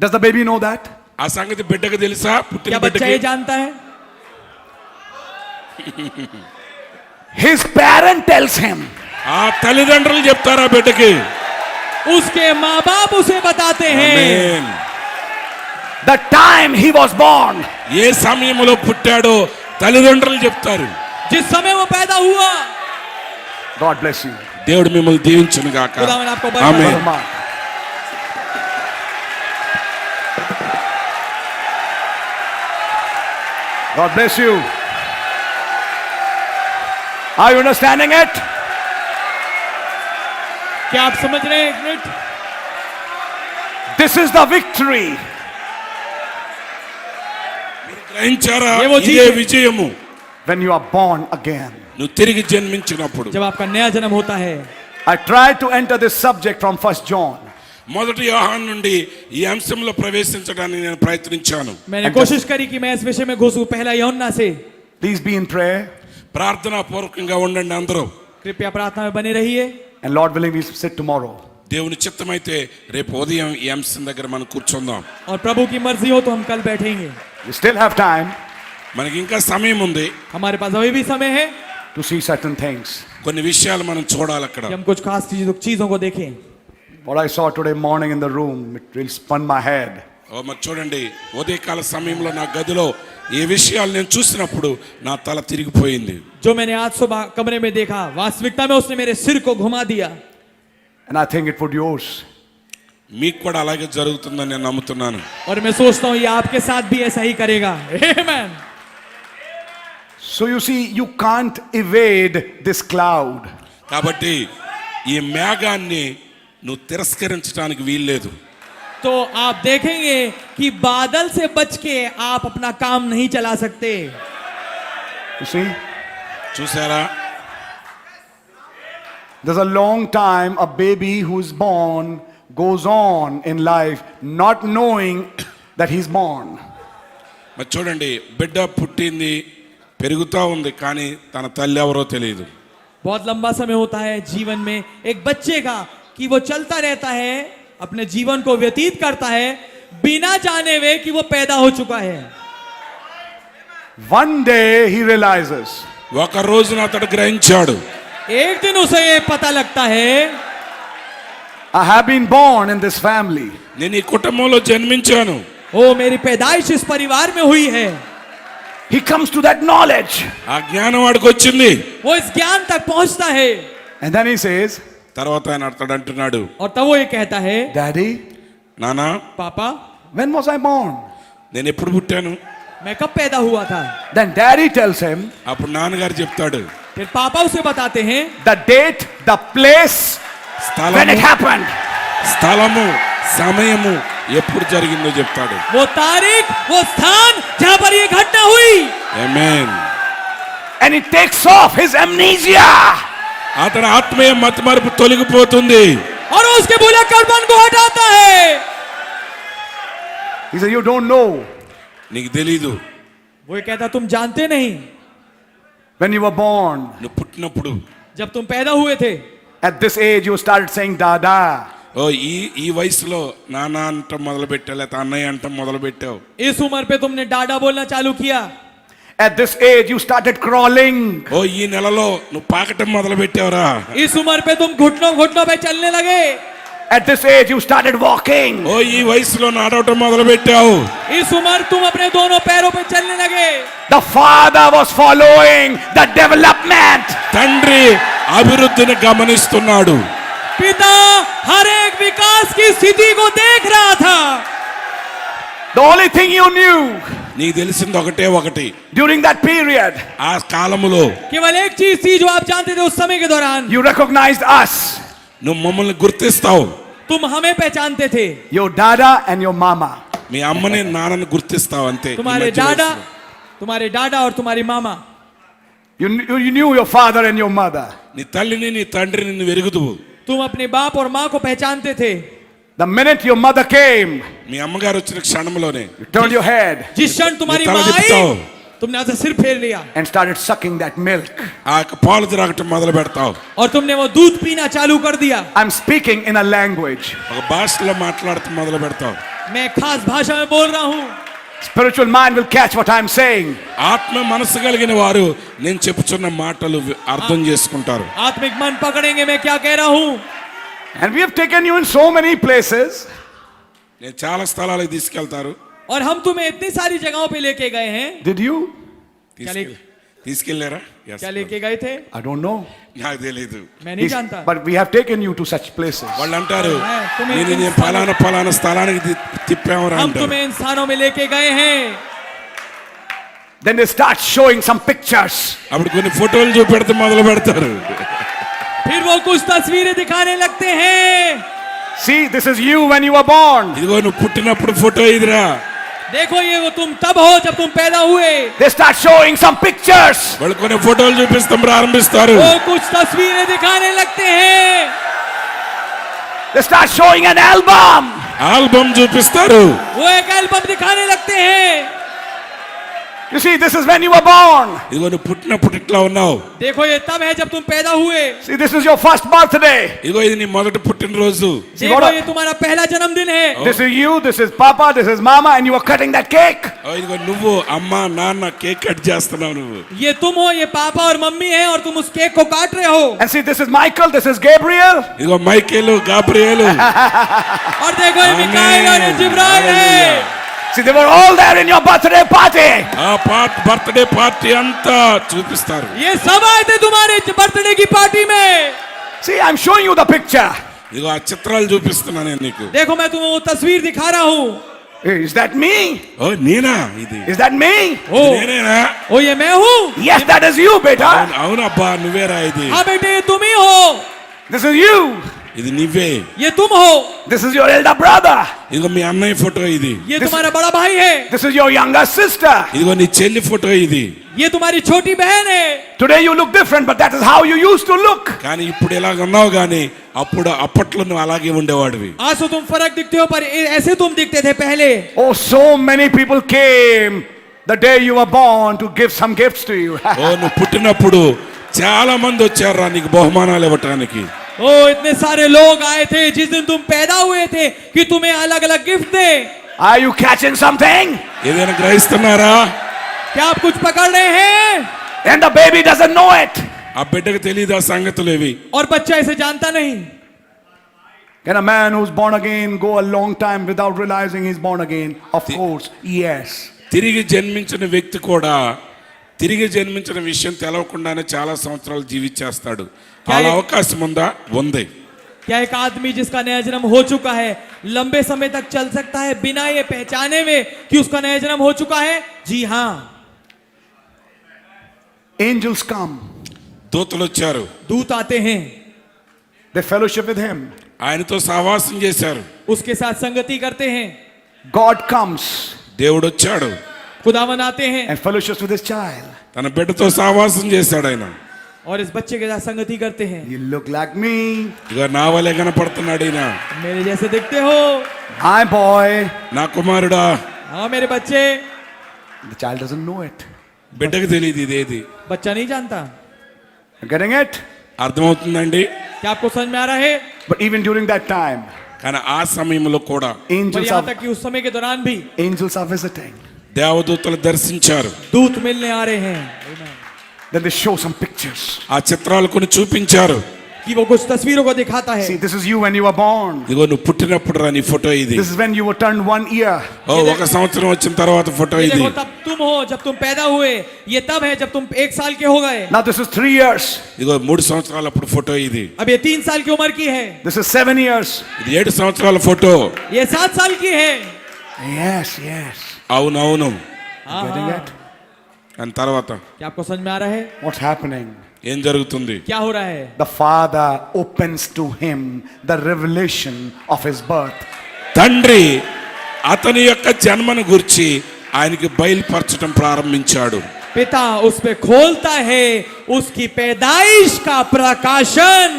Does the baby know that? ఆ సంగతి బిడ్డకు తెలుసా? పుట్టిన क्या बच्चा ये బిడ్డకి जानता है? His parent tells him. ఆ తల్లిదండ్రులు చెప్తారా బిడ్డకి? उसके माँ बाप उसे बताते हैं ఆమేన్. The time he was born. ఏ సమయంలో పుట్టాడో తల్లిదండ్రులు చెప్తారు. जिस समय वो पैदा हुआ। God bless you. దేవుడు మిమ్మల్ని దీవించును గాక. खुदावन आपको बरकत ఆమేన్. Brother Mark. God bless you. Are you understanding it? क्या आप समझ रहे हैं? एक minute, This is the victory. గ్రహించారా? ఏ वो ఇదే cheese- Vijayamu. When you are born again. నువ్వు తిరిగి జన్మించినప్పుడు. जब आपका नया जन्म होता है। I tried to enter this subject from 1 John. మొదటి యోహాను నుండి ఈ అంశంలో ప్రవేశించడానికి నేను ప్రయత్నించాను. मैंने And कोशिश करी कि मैं इस विषय में घुसूं। पहला यूहन्ना से। Please be in prayer. ప్రార్థనా పూర్వకంగా ఉండండి అందరూ. कृपया प्रार्थना में बने रहिए। And Lord willing, we'll sit tomorrow. దేవుని చిత్తమైతే రేపు ఉదయం ఈ అంశం దగ్గర మనం కూర్చుందాం. और प्रभु की मर्जी हो तो हम कल बैठेंगे। We still have time మనకి ఇంకా సమయం ఉంది. हमारे पास अभी भी समय है to see certain things. కొన్ని విషయాలు మనం చూడాలి అక్కడ. कि हम कुछ खास चीजों को देखें। What I saw today morning in the room, it really spun my head. ఓ మరి చూడండి, ఉదయకాల సమయంలో నా గదిలో ఈ విషయాలు నేను చూసినప్పుడు నా తల తిరిగిపోయింది. जो मैंने आज सुबह कमरे में देखा, वास्तविकता में उसने मेरे सिर को घुमा दिया। And I think it would yours. మీకు కూడా అలాగే జరుగుతుందని నేను నమ్ముతున్నాను. और मैं सोचता हूं ये आपके साथ भी ऐसा ही करेगा। Amen। So you see, you can't evade this cloud. కాబట్టి ఈ మేఘాన్ని నువ్వు తిరస్కరించడానికి వీల్లేదు. तो आप देखेंगे कि बादल से बच के आप अपना काम नहीं चला सकते। You see, చూసారా? there's a long time a baby who's born goes on in life not knowing that he's born. మరి చూడండి, బిడ్డ పుట్టింది, పెరుగుతూ ఉంది, కానీ తన తల్లి ఎవరో తెలియదు. बहुत लंबा समय होता है जीवन में एक बच्चे का कि वो चलता रहता है, अपने जीवन को व्यतीत करता है बिना जाने हुए कि वो पैदा हो चुका है। One day he realizes, ఒక రోజున అతడు గ్రహించాడు, एक दिन उसे ये पता लगता है I have been born in this family. నేను ఈ కుటుంబంలో జన్మించాను. ओ मेरी पैदाइश इस परिवार में हुई है। He comes to that knowledge. ఆ జ్ఞానం వాడికి వచ్చింది. वो इस ज्ञान तक पहुंचता है And then he says, తర్వాత ఆయన అతడు అంటున్నాడు, और तब वो ये कहता है, Daddy, నానా पापा when was I born? నేను ఎప్పుడు పుట్టాను? मैं कब पैदा हुआ था? Then daddy tells him అప్పుడు నాన్నగారు చెప్తాడు, फिर पापा उसे बताते हैं the date, the place, when it స్థలము, happened. స్థలము, సమయము ఎప్పుడు జరిగిందో చెప్తాడు. वो तारीख, वो स्थान जहां पर ये घटना हुई। ఆమేన్. And it takes off his amnesia. అతని ఆత్మీయ మతిమరుపు తొలగిపోతుంది. और वो उसके भुलक्कड़पन को हटाता है। He said, you don't know. నీకు తెలీదు, वो ये कहता तुम जानते नहीं, When you were born, నువ్వు పుట్టినప్పుడు जब तुम पैदा हुए थे at this age, you started saying Dada. ఓ ఈ వయసులో నాన్న అంటాం మొదలు పెట్టావు, లేకపోతే అన్నయ్య అంటాం మొదలు పెట్టావు. इस उम्र पे तुमने डाडा बोलना चालू किया। At this age, you started crawling. ఓ ఈ నెలలో నువ్వు పాకటం మొదలు పెట్టావురా. इस उम्र पे तुम घुटनों घुटनों पे चलने लगे। At this age, you started walking. ఓ ఈ వయసులో నడవటం మొదలు పెట్టావు. इस उम्र तुम अपने दोनों पैरों पे चलने लगे. The father was following the development. తండ్రి అభివృద్ధిని గమనిస్తున్నాడు. पिता हर एक विकास की स्थिति को देख रहा था. The only thing you knew నీకు తెలిసింది ఒకటే ఒకటి. during that period, ఆ కాలములో केवल एक चीज थी जो आप जानते थे उस समय के दौरान. you recognized us, నువ్వు మమ్మల్ని గుర్తిస్తావు. तुम हमें पहचानते थे. your dada and your mama. మీ అమ్మని నాన్నని గుర్తిస్తావు అంతే. ఈ तुम्हारे మధ్య వయసులో. तुम्हारे डाडा और तुम्हारी मामा. You knew your father and your mother. నీ తల్లిని నీ తండ్రిని నువ్వు ఎరుగుదువు. तुम अपने बाप और माँ को पहचानते थे. The minute your mother came, మీ అమ్మగారు వచ్చిన క్షణంలోనే you turned your head जिस क्षण तुम्हारी ये माँ तला आई दिखताओ। तुमने ऐसे सिर फेर लिया and started sucking that milk. ఆ యొక్క పాలు త్రాగటం మొదలు పెడతావు. और तुमने वो दूध पीना चालू कर दिया. I'm speaking in a language. ఒక భాషలో మాట్లాడుతూ మొదలు పెడతావు. मैं खास भाषा में बोल रहा हूँ. Spiritual mind will catch what I'm saying. ఆత్మ మనసు కలిగిన వారు నేను చెప్పుచున్న మాటలు అర్థం చేసుకుంటారు. आत्मिक मन पकड़ेंगे मैं क्या कह रहा हूँ. And we have taken you in so many places. నేను చాలా స్థలాలకు తీసుకెళ్తారు. और हम तुम्हें इतनी सारी जगहों पे लेके गए हैं. Did you? తీసుకెళ్ళారా? Yes. क्या लेके गए थे I don't know. నాకు తెలీదు. मैं नहीं जानता. But we have taken you to such places. వాళ్ళు అంటారు तुम्हें నేను నేను ఫలానా స్థలానికి తిప్పామరా हम అంటారు. तुम्हें इन स्थानों में लेके गए हैं. Then they start showing some pictures. అప్పుడు కొన్ని ఫోటోలు చూపెడితే మొదలు పెడతారు. फिर वो कुछ तस्वीरें दिखाने लगते हैं. See, this is you when you were born. ఇదిగో నువ్వు పుట్టినప్పుడు ఫోటో ఇదిరా. देखो ये वो तुम तब हो जब तुम पैदा हुए. They start showing some pictures. వాళ్ళు కొన్ని ఫోటోలు చూపిస్తాం ప్రారంభిస్తారు. वो कुछ तस्वीरें दिखाने लगते हैं. They start showing an album. Album చూపిస్తారు. वो एक एल्बम दिखाने लगते हैं. You see, this is when you were born. ఇదిగో నువ్వు పుట్టినప్పుడు ఇట్లా ఉన్నావు. देखो ये तब है जब तुम पैदा हुए. See, this is your first birthday. ఇదిగో ఇది నీ మొదటి పుట్టినరోజు. देखो ये तुम्हारा पहला जन्मदिन है. This is you, this is Papa, this is Mama, and you are cutting that cake. ఇదిగో నువ్వు అమ్మ నాన్న కేక్ కట్ చేస్తున్నావు నువ్వు. ये तुम हो, ये पापा और मम्मी है और तुम उस केक को काट रहे हो. And see, this is Michael, this is Gabriel. ఇదిగో మైకేలు గాబ్రియేలు. और देखो ये मिकाएल और ये जिब्राइल है. See, they were all there in your birthday party. ఆ బర్త్డే పార్టీ అంతా చూపిస్తారు. ये सब आए थे तुम्हारे बर्थडे की पार्टी में. See, I'm showing you the picture. ఇదిగో ఆ చిత్రాలు చూపిస్తున్నా నేను నీకు. देखो मैं तुम्हें वो तस्वीर दिखा रहा हूँ. Hey, is that me? ఓ నేనా ఇది? Is that me? ओ నేనేనా? ओ ये मैं हूँ. Yes, that is you, beta. అవునబ్బా నువ్వేరా ఇది? हाँ बेटे ये तुम ही हो. This is you. ఇది నువ్వే. ये तुम हो. This is your elder brother. ఇదిగో మీ అన్నయ్య ఫోటో ఇది. ये तुम्हारा बड़ा भाई है. This is your younger sister. ఇదిగో నీ చెల్లి ఫోటో ఇది. ये तुम्हारी छोटी बहन है. Today you look different, but that is how you used to look. కానీ ఇప్పుడు ఇలాగ ఉన్నావు కానీ అప్పట్లో నువ్వు అలాగే ఉండేవాడివి. आज तो तुम फर्क दिखते हो पर ऐसे तुम दिखते थे पहले. Oh, so many people came the day you were born to give some gifts to you. ఓ నువ్వు పుట్టినప్పుడు చాలా మంది వచ్చారా నీకు బహుమానాలు ఇవ్వటానికి. ओ इतने सारे लोग आए थे जिस दिन तुम पैदा हुए थे कि तुम्हें अलग अलग gift they. Are you catching something? ఏదైనా గ్రహిస్తున్నారా? क्या आप कुछ पकड़ रहे हैं? And the baby doesn't know it. ఆ బిడ్డకు తెలియదు ఆ సంగతులు ఇవి. और बच्चा इसे जानता नहीं. Can a man who's born again go a long time without realizing he's born again? Of course, yes. తిరిగి జన్మించిన వ్యక్తి కూడా తిరిగి జన్మించిన విషయం తెలవకుండానే చాలా సంవత్సరాలు జీవించేస్తాడు. అలా అవకాశం ఉందా? ఉంది. क्या एक आदमी जिसका नया जन्म हो चुका है लंबे समय तक चल सकता है बिना ये पहचाने में कि उसका नया जन्म हो चुका है? जी हाँ. Angels come. దూతలు వచ్చారు. दूत आते हैं. They fellowship with him. ఆయనతో సహవాసం చేశారు. उसके साथ संगति करते हैं. God comes దేవుడు వచ్చాడు. खुदावन आते हैं and fellowships with his child. తన బిడ్డతో సహవాసం చేశాడు ఆయన. और इस बच्चे के साथ संगति करते हैं. You look like me. ఇక నా వలే కనపడుతున్నాడు ఈయన. मेरे जैसे दिखते हो. My boy. నా కుమారుడా. हाँ मेरे बच्चे. The child doesn't know it. బిడ్డకు తెలియదు ఇదేది. बच्चा नहीं जानता. You getting it? అర్థమవుతుందండి? क्या आपको समझ में आ रहा है? But even during that time, కానీ ఆ సమయంలో కూడా पर angels यहाँ are, तक कि उस समय के दौरान भी angels are visiting. దేవదూతలు దర్శించారు. दूत मिलने आ रहे हैं. Then they show some pictures. ఆ చిత్రాలు కొన్ని చూపించారు. कि वो कुछ तस्वीरों को दिखाता है। See, this is you when you were born. ఇదిగో నువ్వు పుట్టినప్పుడు రా నీ ఫోటో ఇది. This is when you were turned 1 year. ఓ ఒక సంవత్సరం వచ్చిన తర్వాత ఫోటో ये ఇది. देखो तब तुम हो जब तुम पैदा हुए, ये तब है जब तुम 1 साल के हो गए। Now this is 3 years. ఇదిగో 3 సంవత్సరాల అప్పుడు ఫోటో ఇది. अब ये 3 साल की उम्र की है। This is 7 years. ఇది 7 సంవత్సరాల ఫోటో. ये 7 साल की है। Yes, yes. అవునవును. हाँ, Getting हाँ। it? అని తర్వాత क्या आपको समझ में आ रहा है What's happening? ఏం జరుగుతుంది? क्या हो रहा है? The Father opens to him the revelation of his birth. తండ్రి అతని యొక్క జన్మను గురించి ఆయనకి బయలుపరచడం ప్రారంభించాడు. पिता उस पे खोलता है उसकी पैदाइश का प्रकाशन।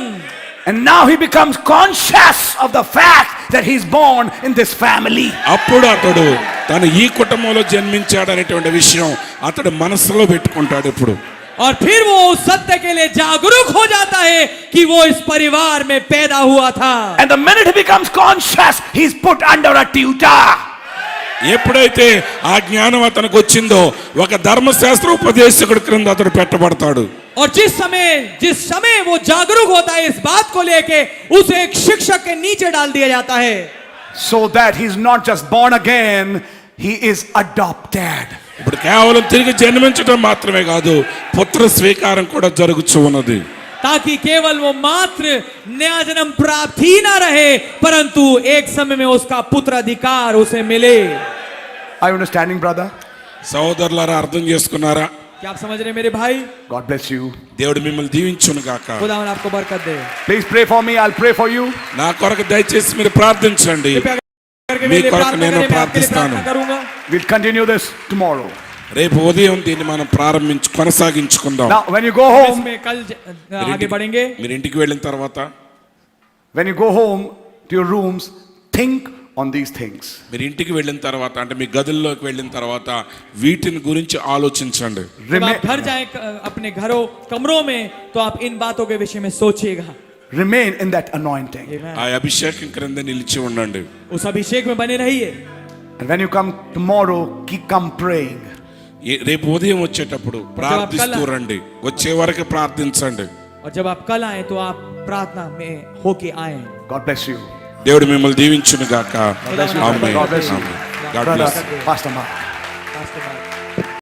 And now he becomes conscious of the fact that he's born in this family. అప్పుడు అతడు తను ఈ కుటుంబంలో జన్మించాడనేటువంటి విషయం అతడు మనసులో పెట్టుకుంటాడు. ఇప్పుడు और फिर वो उस सत्य के लिए जागरूक हो जाता है कि वो इस परिवार में पैदा हुआ था। And the minute he becomes conscious, he's put under a tutor. ఎప్పుడైతే ఆ జ్ఞానం అతనికి వచ్చిందో ఒక ధర్మశాస్త్ర ఉపదేశకుడి క్రింద అతడు పెట్టబడతాడు. और जिस समय वो जागरूक होता है इस बात को लेके उसे एक शिक्षक के नीचे डाल दिया जाता है। So that he's not just born again, he is adopted. ఇప్పుడు కేవలం తిరిగి జన్మించడం మాత్రమే కాదు, పుత్ర స్వీకారం కూడా జరుగుతూ ఉన్నది. ताकि केवल वो मात्र नया जन्म प्राप्त ही ना रहे, परंतु एक समय में उसका पुत्र अधिकार उसे मिले। Are you understanding, brother? సహోదరులారా అర్థం చేసుకున్నారా? क्या आप समझ रहे हैं मेरे भाई? God bless you. దేవుడు మిమ్మల్ని దీవించును గాక. खुदावन आपको बरकत दे। Please pray for me. I'll pray for you. నా కొరకు దయచేసి మీరు ప్రార్థించండి. कृपया करके మీ मेरे लिए కొరకు प्रार्थना నేను करें, मैं आपके लिए ప్రార్థిస్తాను. प्रार्थना करूंगा। We'll continue this tomorrow. రేపు ఉదయం దీన్ని మనం కొనసాగించుకుందాం. Now, when you go home, इसमें कल आगे बढ़ेंगे। మీరు ఇంటికి వెళ్ళిన తర్వాత when you go home to your rooms, think on these things. మీరు ఇంటికి వెళ్ళిన తర్వాత అంటే మీ గదుల్లోకి వెళ్ళిన తర్వాత వీటిని గురించి ఆలోచించండి. जब आप घर जाएं अपने घरों कमरों में तो आप इन बातों के विषय में सोचिएगा। Remain in that anointing. Amen। ఆ అభిషేకం క్రింద నిలిచి ఉండండి. उस अभिषेक में बने रहिए। And when you come tomorrow, come praying. రేపు ఉదయం వచ్చేటప్పుడు ప్రార్థిస్తూ రండి. వచ్చే వరకు ప్రార్థించండి. और जब आप कल आए तो आप प्रार्थना में होके आए। God bless you. దేవుడు మిమ్మల్ని దీవించును గాక. God bless you. Amen. God bless you. God Brother, bless. Pastor Mark.